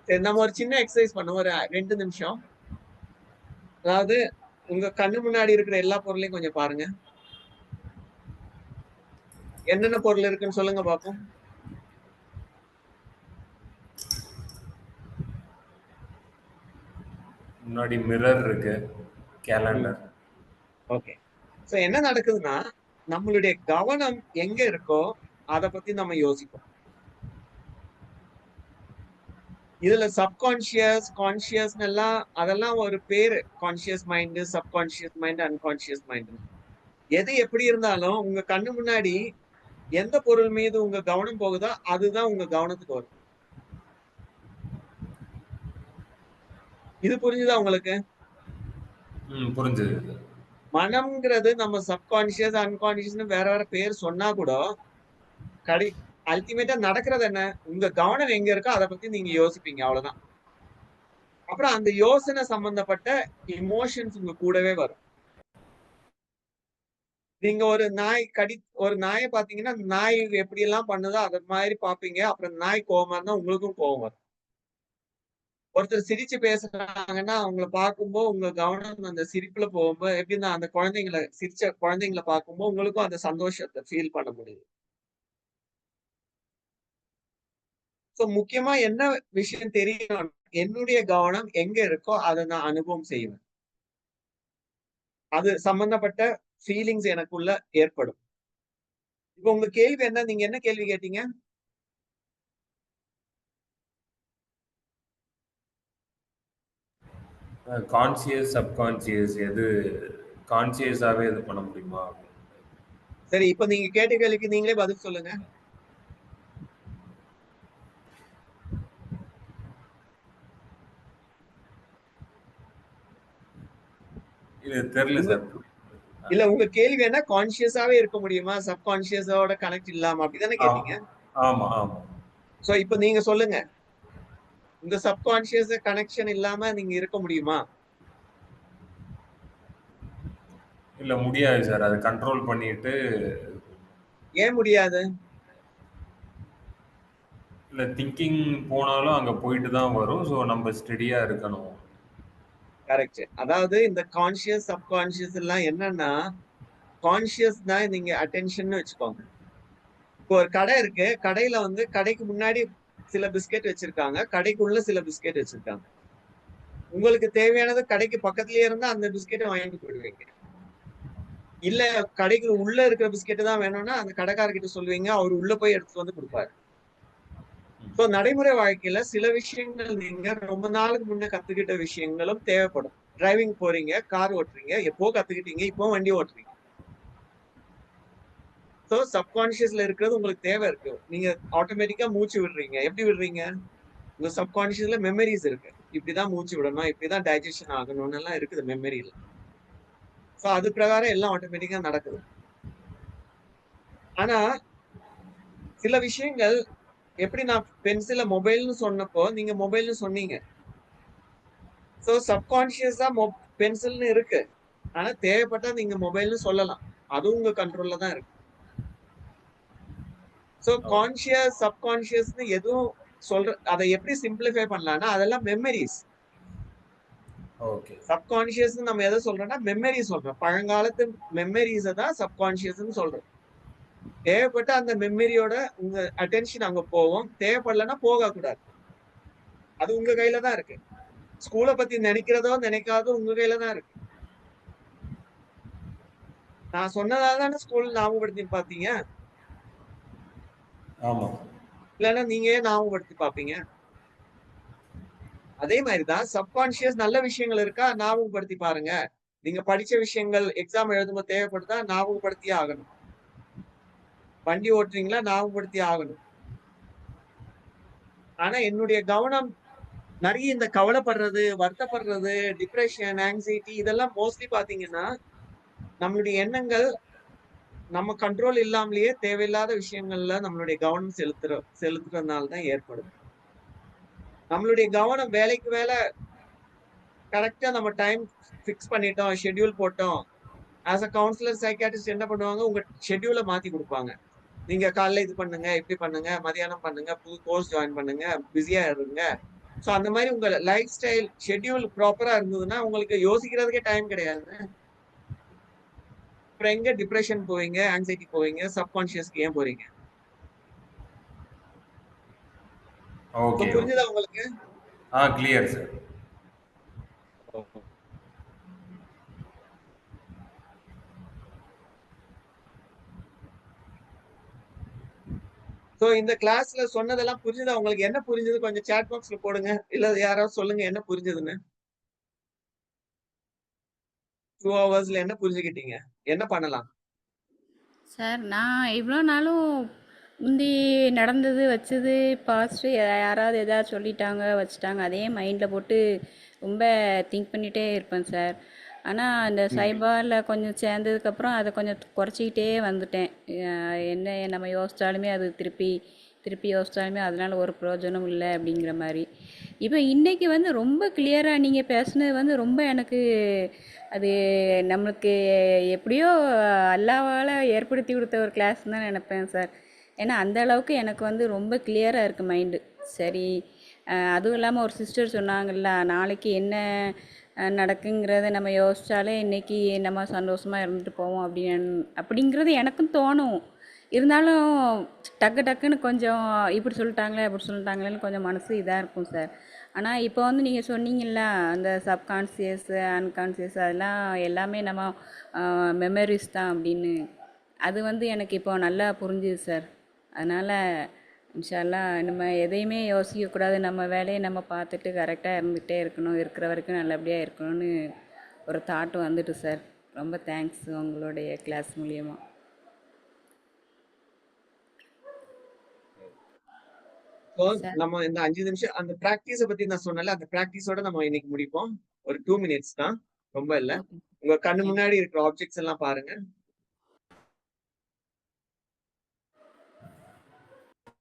சரி, நம்ம ஒரு சின்ன எக்சர்சைஸ் பண்ணுவோம். ஒரு 2 நிமிஷம். அதாவது உங்க கண்ணு முன்னாடி இருக்கிற எல்லா பொருளையும் கொஞ்சம் பாருங்க. என்னென்ன பொருள் இருக்குன்னு சொல்லுங்க பாப்போம். முன்னாடி மிரர் இருக்கு. கேலண்டர். ஓகே. சோ என்ன நடக்குதுன்னா, நம்மளுடைய கவனம் எங்க இருக்கோ அத பத்தி நம்ம யோசிப்போம். இதுல சப்கான்ஷியஸ், கான்ஷியஸ்னு எல்லாம் அதெல்லாம் ஒரு பேரு. Conscious mind, subconscious mind, unconscious mind. எது எப்படி இருந்தாலும் உங்க கண்ணு முன்னாடி எந்த பொருள் மீது உங்க கவனம் போகுதோ அதுதான் உங்க கவனத்துக்கு வரும். இது புரிஞ்சுதா உங்களுக்கு? புரிஞ்சது. மனம்ங்கிறது நம்ம சப்கான்ஷியஸ், அன்கான்ஷியஸ்னு வேற வேற பேர் சொன்னா கூட கடை அல்டிமேட்டா நடக்கிறது என்ன? உங்க கவனம் எங்க இருக்கோ அத பத்தி நீங்க யோசிப்பீங்க. அவ்வளவுதான். அப்புறம் அந்த யோசனை சம்பந்தப்பட்ட எமோஷன்ஸ் உங்க கூடவே வரும். நீங்க ஒரு நாய பாத்தீங்கன்னா, நாய் எப்படி எல்லாம் பண்ணுதோ அது மாதிரி பாப்பீங்க. அப்புறம் நாய் கோவமா இருந்தா உங்களுக்கும் கோவம் வரும். ஒருத்தர் சிரிச்சு பேசுறாங்கன்னா, அவங்கள பார்க்கும்போது உங்க கவனம் அந்த சிரிப்புல போகும்போது எப்படின்னா அந்த சிரிச்ச குழந்தைங்கள பார்க்கும்போது உங்களுக்கும் அந்த சந்தோஷத்த ஃபீல் பண்ண முடியுது. சோ முக்கியமா என்ன விஷயம் தெரியும்? என்னுடைய கவனம் எங்க இருக்கோ அத நான் அனுபவம் செய்வேன். அது சம்பந்தப்பட்ட ஃபீலிங்ஸ் எனக்குள்ள ஏற்படும். இப்ப உங்க கேள்வி என்ன? நீங்க என்ன கேள்வி கேட்டீங்க? கான்ஷியஸ், சப்கான்ஷியஸ் எது கான்ஷியஸாவே இது பண்ண முடியுமா? சரி, இப்ப நீங்க கேட்ட கேள்விக்கு நீங்களே பதில் சொல்லுங்க. இது தெரியல சார். இல்ல உங்க கேள்வி என்ன? கான்ஷியஸாவே இருக்க முடியுமா? சப்கான்ஷியஸோட கனெக்ட் இல்லாம அப்படிதானே கேட்டீங்க? ஆமா, ஆமா. சோ இப்ப நீங்க சொல்லுங்க. உங்க சப்கான்ஷியஸ் கனெக்ஷன் இல்லாம நீங்க இருக்க முடியுமா? இல்ல முடியாது சார். அத கண்ட்ரோல் பண்ணிட்டு ஏன் முடியாது? இல்ல திங்கிங் போனாலும் அங்க போயிட்டு தான் வரும். ஸோ நம்ம ஸ்டெடியா இருக்கணும். கரெக்ட். அதாவது இந்த கான்ஷியஸ், சப்கான்ஷியஸ் எல்லாம் என்னன்னா, கான்ஷியஸ்னா நீங்க அட்டென்ஷன் வச்சுக்கோங்க. இப்போ ஒரு கடை இருக்கு. கடையில கடைக்கு முன்னாடி சில பிஸ்கெட் வச்சிருக்காங்க. கடைக்குள்ள சில பிஸ்கெட் வச்சிருக்காங்க. உங்களுக்கு தேவையானது கடைக்கு பக்கத்திலேயே இருந்தா அந்த பிஸ்கெட்டை வாங்கிட்டு போயிடுவீங்க. இல்ல கடைக்கு உள்ள இருக்கிற பிஸ்கெட் தான் வேணும்னா அந்த கடைக்காரர்கிட்ட சொல்லுவீங்க. அவர் உள்ள போய் எடுத்துட்டு வந்து கொடுப்பாரு. சோ நடைமுறை வாழ்க்கையில சில விஷயங்கள் நீங்க ரொம்ப நாளுக்கு முன்ன கத்துக்கிட்ட விஷயங்களும் தேவைப்படும். டிரைவிங் போறீங்க, கார் ஓட்டுறீங்க, எப்போ கத்துக்கிட்டீங்க, இப்போ வண்டி ஓட்டுறீங்க. சோ சப்கான்ஷியஸ்ல இருக்கிறது உங்களுக்கு தேவை இருக்கு. நீங்க ஆட்டோமேட்டிக்கா மூச்சு விடுறீங்க. எப்படி விடுறீங்க? உங்க சப்கான்ஷியஸ்ல மெமரிஸ் இருக்கு. இப்படிதான் மூச்சு விடணும், இப்படிதான் டைஜஷன் ஆகணும்னு எல்லாம் இருக்குது மெமரியில. சோ அது பிரகாரம் எல்லாம் ஆட்டோமேட்டிக்கா நடக்குது. ஆனா சில விஷயங்கள் எப்படி நான் பென்சில மொபைல்னு சொன்னப்போ நீங்க மொபைல்னு சொன்னீங்க. சோ சப்கான்ஷியஸா பென்சில்னு இருக்கு. ஆனா தேவைப்பட்டா நீங்க மொபைல்னு சொல்லலாம். அதுவும் உங்க கண்ட்ரோல்ல தான் இருக்கு. சோ கான்ஷியஸ், சப்கான்ஷியஸ்னு எதுவும் அதை எப்படி சிம்பிளிஃபை பண்ணலாம்னா அதெல்லாம் மெமரிஸ். ஓகே. சப்கான்ஷியஸ் நம்ம எதை சொல்றோம்னா மெமரி சொல்றோம். பழங்காலத்து மெமரிஸ தான் சப்கான்ஷியஸ்னு சொல்றோம். தேவைப்பட்ட அந்த மெமரியோட உங்க அட்டென்ஷன் அங்க போகும். தேவைப்படலைன்னா போக கூடாது. அது உங்க கையில தான் இருக்கு. ஸ்கூலை பத்தி நினைக்கிறதோ நினைக்காதோ உங்க கையில தான் இருக்கு. நான் சொன்னதால தானே ஸ்கூல் ஞாபகப்படுத்தி பாத்தீங்க. ஆமா. இல்லைன்னா நீங்க ஏன் ஞாபகப்படுத்தி பாப்பீங்க? அதே மாதிரிதான் சப்கான்சியஸ் நல்ல விஷயங்கள் இருக்கா ஞாபகப்படுத்தி பாருங்க. நீங்க படிச்ச விஷயங்கள் எக்ஸாம் எழுதும்போது தேவைப்படுதா ஞாபகப்படுத்தியே ஆகணும். வண்டி ஓட்டுறீங்களா ஞாபகப்படுத்தியே ஆகணும். ஆனா என்னுடைய கவனம் நிறைய இந்த கவலைப்படுறது, வருத்தப்படுறது, டிப்ரெஷன், ஆங்ஸைட்டி இதெல்லாம் மோஸ்ட்லி பாத்தீங்கன்னா நம்மளுடைய எண்ணங்கள் நம்ம கண்ட்ரோல் இல்லாமலேயே தேவையில்லாத விஷயங்கள்ல நம்மளுடைய கவனம் செலுத்துறதுனால தான் ஏற்படுது. நம்மளுடைய கவனம் வேலைக்கு வேலை கரெக்டா நம்ம டைம் ஃபிக்ஸ் பண்ணிட்டோம், ஷெட்யூல் போட்டோம். ஆஸ் அ கவுன்சிலர், சைக்காட்ரிஸ்ட் என்ன பண்ணுவாங்க, உங்க ஷெட்யூலை மாத்தி கொடுப்பாங்க. நீங்க காலைல இது பண்ணுங்க, இப்படி பண்ணுங்க, மதியானம் பண்ணுங்க, புது கோர்ஸ் ஜாயின் பண்ணுங்க, பிஸியா இருங்க. ஸோ அந்த மாதிரி உங்க லைஃப் ஸ்டைல் ஷெட்யூல் ப்ராப்பரா இருந்ததுன்னா உங்களுக்கு யோசிக்கிறதுக்கே டைம் கிடையாது. அப்புறம் எங்க டிப்ரெஷன் போவீங்க, ஆங்ஸைட்டி போவீங்க, சப்கான்சியஸ்க்கு ஏன் போறீங்க? ஓகே. புரிஞ்சுதா உங்களுக்கு? Clear sir. சோ இந்த கிளாஸ்ல சொன்னதெல்லாம் புரிஞ்சுதா உங்களுக்கு? என்ன புரிஞ்சது கொஞ்சம் சாட் பாக்ஸ்ல போடுங்க. இல்ல யாராவது சொல்லுங்க என்ன புரிஞ்சதுன்னு. 2 ஹவர்ஸ்ல என்ன புரிஞ்சுக்கிட்டீங்க? என்ன பண்ணலாம்? சார் நான் இவ்வளோ நாளும் முந்தி நடந்தது வச்சது பாஸ்ட்டு யாராவது எதாவது சொல்லிட்டாங்க வச்சுட்டாங்க அதே மைண்டில் போட்டு ரொம்ப திங்க் பண்ணிகிட்டே இருப்பேன் சார். ஆனால் இந்த சைபாரில் கொஞ்சம் சேர்ந்ததுக்கப்புறம் அதை கொஞ்சம் குறைச்சிக்கிட்டே வந்துட்டேன். என்ன நம்ம யோசித்தாலுமே அது திருப்பி திருப்பி யோசித்தாலுமே அதனால் ஒரு பிரயோஜனம் இல்லை அப்படிங்கிற மாதிரி. இப்போ இன்றைக்கி வந்து ரொம்ப கிளியராக நீங்கள் பேசுனது வந்து ரொம்ப எனக்கு அது நம்மளுக்கு எப்படியோ அல்லாவால் ஏற்படுத்தி கொடுத்த ஒரு கிளாஸ்ன்னு தான் நினப்பேன் சார். ஏன்னா அந்த அளவுக்கு எனக்கு வந்து ரொம்ப கிளியராக இருக்குது மைண்டு. சரி, அதுவும் இல்லாமல் ஒரு சிஸ்டர் சொன்னாங்கல்ல, நாளைக்கு என்ன நடக்குங்கிறத நம்ம யோசித்தாலே இன்றைக்கி நம்ம சந்தோஷமாக இருந்துட்டு போவோம் அப்படிங்கிறது எனக்கும் தோணும். இருந்தாலும் டக்கு டக்குன்னு கொஞ்சம் இப்படி சொல்லிட்டாங்களே அப்படி சொல்லிட்டாங்களேன்னு கொஞ்சம் மனசு இதாக இருக்கும் சார். ஆனால் இப்போ வந்து நீங்கள் சொன்னீங்கல்ல, அந்த சப்கான்சியஸ் அன்கான்சியஸ் அதெல்லாம் எல்லாமே நம்ம மெமரிஸ் தான் அப்படின்னு. அது வந்து எனக்கு இப்போ நல்லா புரிஞ்சுது சார். அதனால் இன்ஷா அல்லாஹ் நம்ம எதையுமே யோசிக்கக்கூடாது, நம்ம வேலையை நம்ம பார்த்துட்டு கரெக்டாக இருந்துகிட்டே இருக்கணும், இருக்கிற வரைக்கும் நல்லபடியாக இருக்கணும்னு ஒரு தாட் வந்துட்டு சார். ரொம்ப தேங்க்ஸ் உங்களுடைய கிளாஸ் மூலியமாக. நம்ம இந்த 5 நிமிஷம் அந்த பிராக்டிஸ பத்தி நான் சொன்னல, அந்த பிராக்டிஸோட நம்ம இன்னைக்கு முடிப்போம். ஒரு 2 மினிட்ஸ் தான், ரொம்ப இல்ல. உங்க கண்ணு முன்னாடி இருக்கிற ஆப்ஜெக்ட்ஸ் எல்லாம் பாருங்க.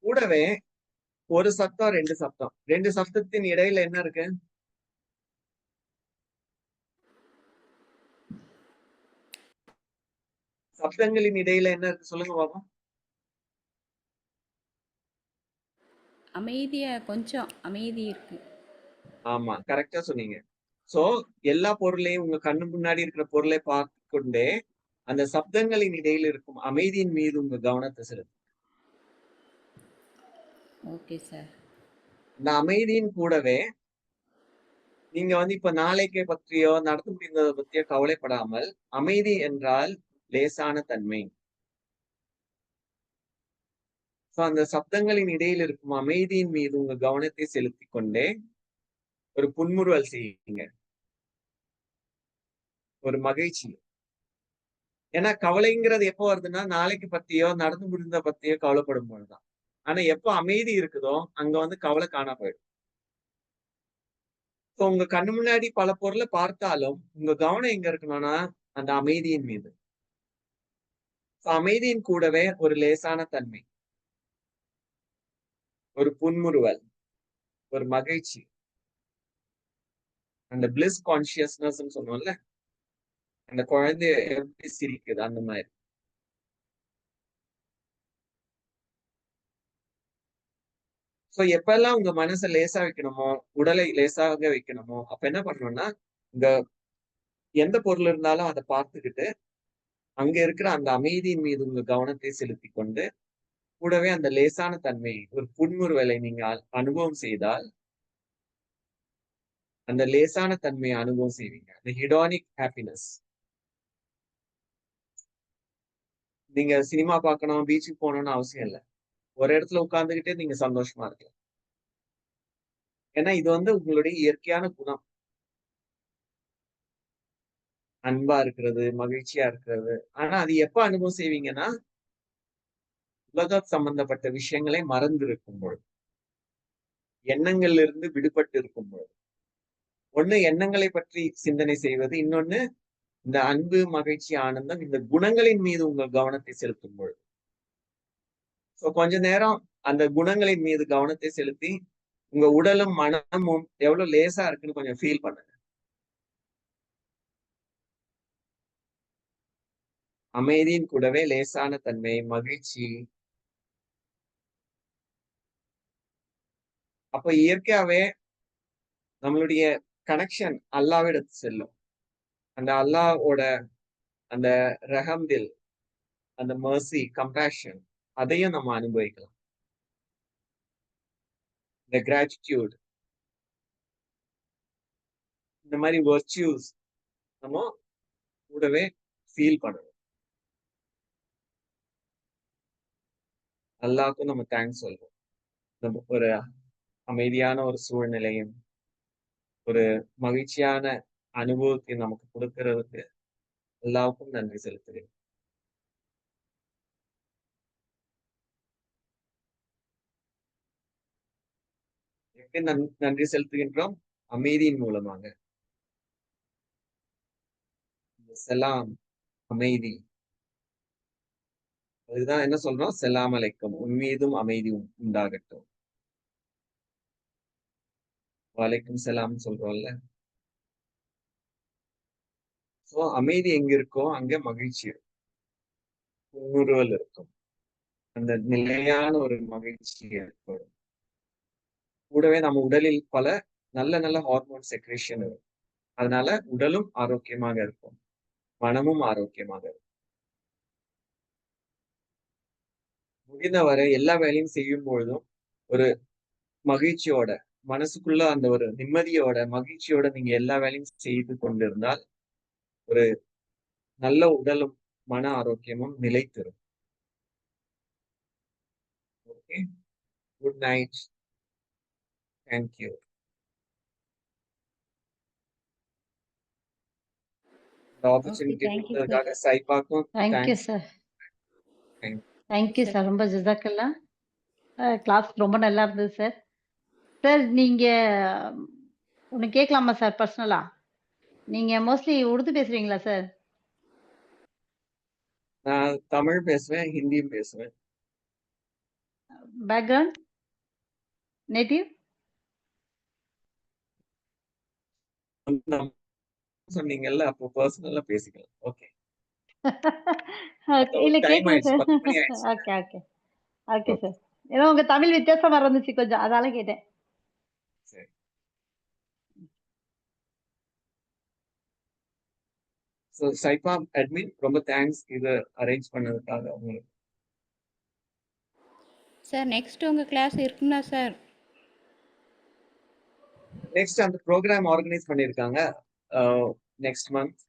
கூடவே ஒரு சத்தம், 2 சத்தம். 2 சத்தத்தின் இடையில என்ன இருக்கு? சப்தங்களின் இடையில என்ன இருக்கு சொல்லுங்க பாப்போம். அமைதியா கொஞ்சம் அமைதி இருக்கு. ஆமா, கரெக்டா சொன்னீங்க. சோ எல்லா பொருளையும் உங்க கண்ணு முன்னாடி இருக்கிற பொருளை பார்த்து கொண்டே அந்த சப்தங்களின் இடையில் இருக்கும் அமைதியின் மீது உங்க கவனத்தை செலுத்து. Okay sir. இந்த அமைதியின் கூடவே நீங்க வந்து இப்ப நாளைக்கு பற்றியோ நடந்து முடிந்ததை பற்றியோ கவலைப்படாமல், அமைதி என்றால் லேசான தன்மை. அந்த சப்தங்களின் இடையில் இருக்கும் அமைதியின் மீது உங்க கவனத்தை செலுத்தி கொண்டே ஒரு புன்முறுவல் செய்யுங்க, ஒரு மகிழ்ச்சி. ஏன்னா கவலைங்கிறது எப்போ வருதுன்னா நாளைக்கு பத்தியோ நடந்து முடிந்த பத்தியோ கவலைப்படும் போதுதான். ஆனா எப்போ அமைதி இருக்குதோ அங்க வந்து கவலை காணா போயிடும். உங்க கண்ணு முன்னாடி பல பொருளை பார்த்தாலும் உங்க கவனம் எங்க இருக்கணும்னா அந்த அமைதியின் மீது. அமைதியின் கூடவே ஒரு லேசான தன்மை, ஒரு புன்முறுவல், ஒரு மகிழ்ச்சி, அந்த பிளிஸ் கான்சியஸ்னஸ் சொன்னோம்ல, அந்த குழந்தை எப்படி சிரிக்குது அந்த மாதிரி. சோ எப்பெல்லாம் உங்க மனசை லேசா வைக்கணுமோ, உடலை லேசாக வைக்கணுமோ, அப்ப என்ன பண்ணணும்னா இந்த எந்த பொருள் இருந்தாலும் அதை பார்த்துக்கிட்டு அங்க இருக்கிற அந்த அமைதியின் மீது உங்க கவனத்தை செலுத்தி கொண்டு கூடவே அந்த லேசான தன்மை, ஒரு புன்முறுவலை நீங்க அனுபவம் செய்தால் அந்த லேசான தன்மையை அனுபவம் செய்வீங்க. The hedonic happiness. நீங்க சினிமா பார்க்கணும், பீச்சுக்கு போகணும்னு அவசியம் இல்ல. ஒரு இடத்துல உட்கார்ந்துகிட்டே நீங்க சந்தோஷமா இருக்கலாம். ஏன்னா இது வந்து உங்களுடைய இயற்கையான குணம். அன்பா இருக்கிறது, மகிழ்ச்சியா இருக்கிறது. ஆனா அது எப்ப அனுபவம் செய்வீங்கன்னா, உலகம் சம்பந்தப்பட்ட விஷயங்களை மறந்து இருக்கும் பொழுது, எண்ணங்கள்ல இருந்து விடுபட்டு இருக்கும் பொழுது. ஒண்ணு எண்ணங்களை பற்றி சிந்தனை செய்வது, இன்னொன்னு இந்த அன்பு, மகிழ்ச்சி, ஆனந்தம் இந்த குணங்களின் மீது உங்கள் கவனத்தை செலுத்தும் பொழுது. சோ கொஞ்ச நேரம் அந்த குணங்களின் மீது கவனத்தை செலுத்தி, உங்க உடலும், மனமும் எவ்வளவு லேசா இருக்குன்னு கொஞ்சம் ஃபீல் பண்ணுங்க. அமைதியின் கூடவே லேசான தன்மை, மகிழ்ச்சி. அப்ப இயற்கையாவே நம்மளுடைய கனெக்ஷன் அல்லாவிடத்து செல்லும். அந்த அல்லாஹ்வோட அந்த ரஹம்தில், அந்த மெர்சி, கம்பேஷன் அதையும் நம்ம அனுபவிக்கலாம். இந்த கிராட்டிடியூட், இந்த மாதிரி வர்ச்சுஸ் நம்ம கூடவே ஃபீல் பண்ணணும். அல்லாஹ்க்கும் நம்ம தேங்க்ஸ் சொல்றோம். நம்ம ஒரு அமைதியான ஒரு சூழ்நிலையும், ஒரு மகிழ்ச்சியான அனுபவத்தை நமக்கு கொடுக்கிறதுக்கு அல்லாஹ்வுக்கும் நன்றி செலுத்துகிறேன். எப்படி நன்றி செலுத்துகின்றோம்? அமைதியின் மூலமாக. செலாம், அமைதி. அதுதான் என்ன சொல்றோம்? செலாம் அலைக்கும். உன் மீதும் அமைதி உண்டாகட்டும். வலைக்கும் செலாம் சொல்றோம்ல. சோ அமைதி எங்க இருக்கோ அங்க மகிழ்ச்சி இருக்கும். புன்முறுவல் இருக்கும். அந்த நிலையான ஒரு மகிழ்ச்சி ஏற்படும். கூடவே நம்ம உடலில் பல நல்ல நல்ல ஹார்மோன் செக்ரேஷன் இருக்கும். அதனால உடலும் ஆரோக்கியமாக இருக்கும். மனமும் ஆரோக்கியமாக இருக்கும். முடிந்தவரை எல்லா வேலையும் செய்யும் பொழுதும் ஒரு மகிழ்ச்சியோட, மனசுக்குள்ள அந்த ஒரு நிம்மதியோட, மகிழ்ச்சியோட நீங்க எல்லா வேலையும் செய்து கொண்டிருந்தால், ஒரு நல்ல உடலும், மன ஆரோக்கியமும் நிலைத்திரும். Okay. Good night. Thank you. இந்த ஓகே. Opportunity thank you sir. கொடுத்ததுக்காக சைபாக்கும் thank you thanks. Sir. Thank thank you sir sir. ரொம்ப ஜிசாக்கல்லா. கிளாஸ் ரொம்ப நல்லா இருந்தது சார். சார் நீங்க ஒண்ணு கேட்கலாமா சார் பர்சனலா? நீங்க மோஸ்ட்லி உருது பேசுவீங்களா சார்? நான் தமிழ் பேசுவேன், ஹிந்தியும் பேசுவேன். பேக்ரவுண்ட்? நேட்டிவ்? சொன்னீங்கல்ல, அப்போ பர்சனலா பேசிக்கலாம். ஓகே. இல்ல டைம் கேட்கல ஆயிடுச்சு. சார். 10 மணி ஆயிடுச்சு. Okay, okay. Okay sir. ஏன்னா உங்க தமிழ் வித்தியாசமா இருந்துச்சு கொஞ்சம். அதால கேட்டேன். சரி. ஸோ சைபா அட்மின் ரொம்ப தேங்க்ஸ் இதை அரேஞ்ச் பண்ணதுக்காக உங்களுக்கு. சார் நெக்ஸ்ட் உங்கள் கிளாஸ் இருக்குங்களா சார்? நெக்ஸ்ட் அந்த ப்ரோக்ராம் ஆர்கனைஸ் பண்ணியிருக்காங்க நெக்ஸ்ட் மந்த்.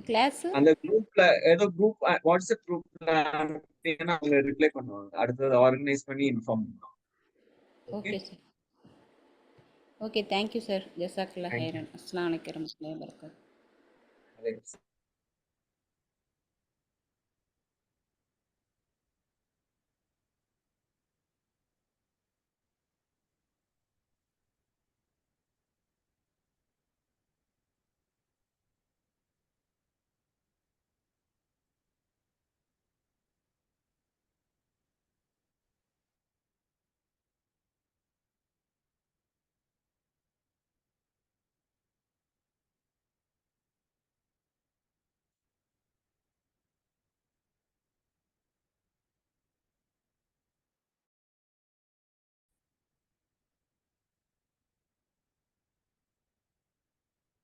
கிளாஸ் அந்த குரூப்ல ஏதோ குரூப் வாட்ஸ்அப் குரூப்ல அவங்க ரிப்ளை பண்ணுவாங்க. அடுத்தது ஆர்கனைஸ் பண்ணி இன்ஃபார்ம் பண்ணுவாங்க. Okay sir. Okay thank you sir. ஜசாக்கல்லா தேங்க்யூ. ஹைரன். அஸ்ஸலாமு அலைக்கும் வரஹ்மத்துல்லாஹி வபரகாத்துஹு. அதே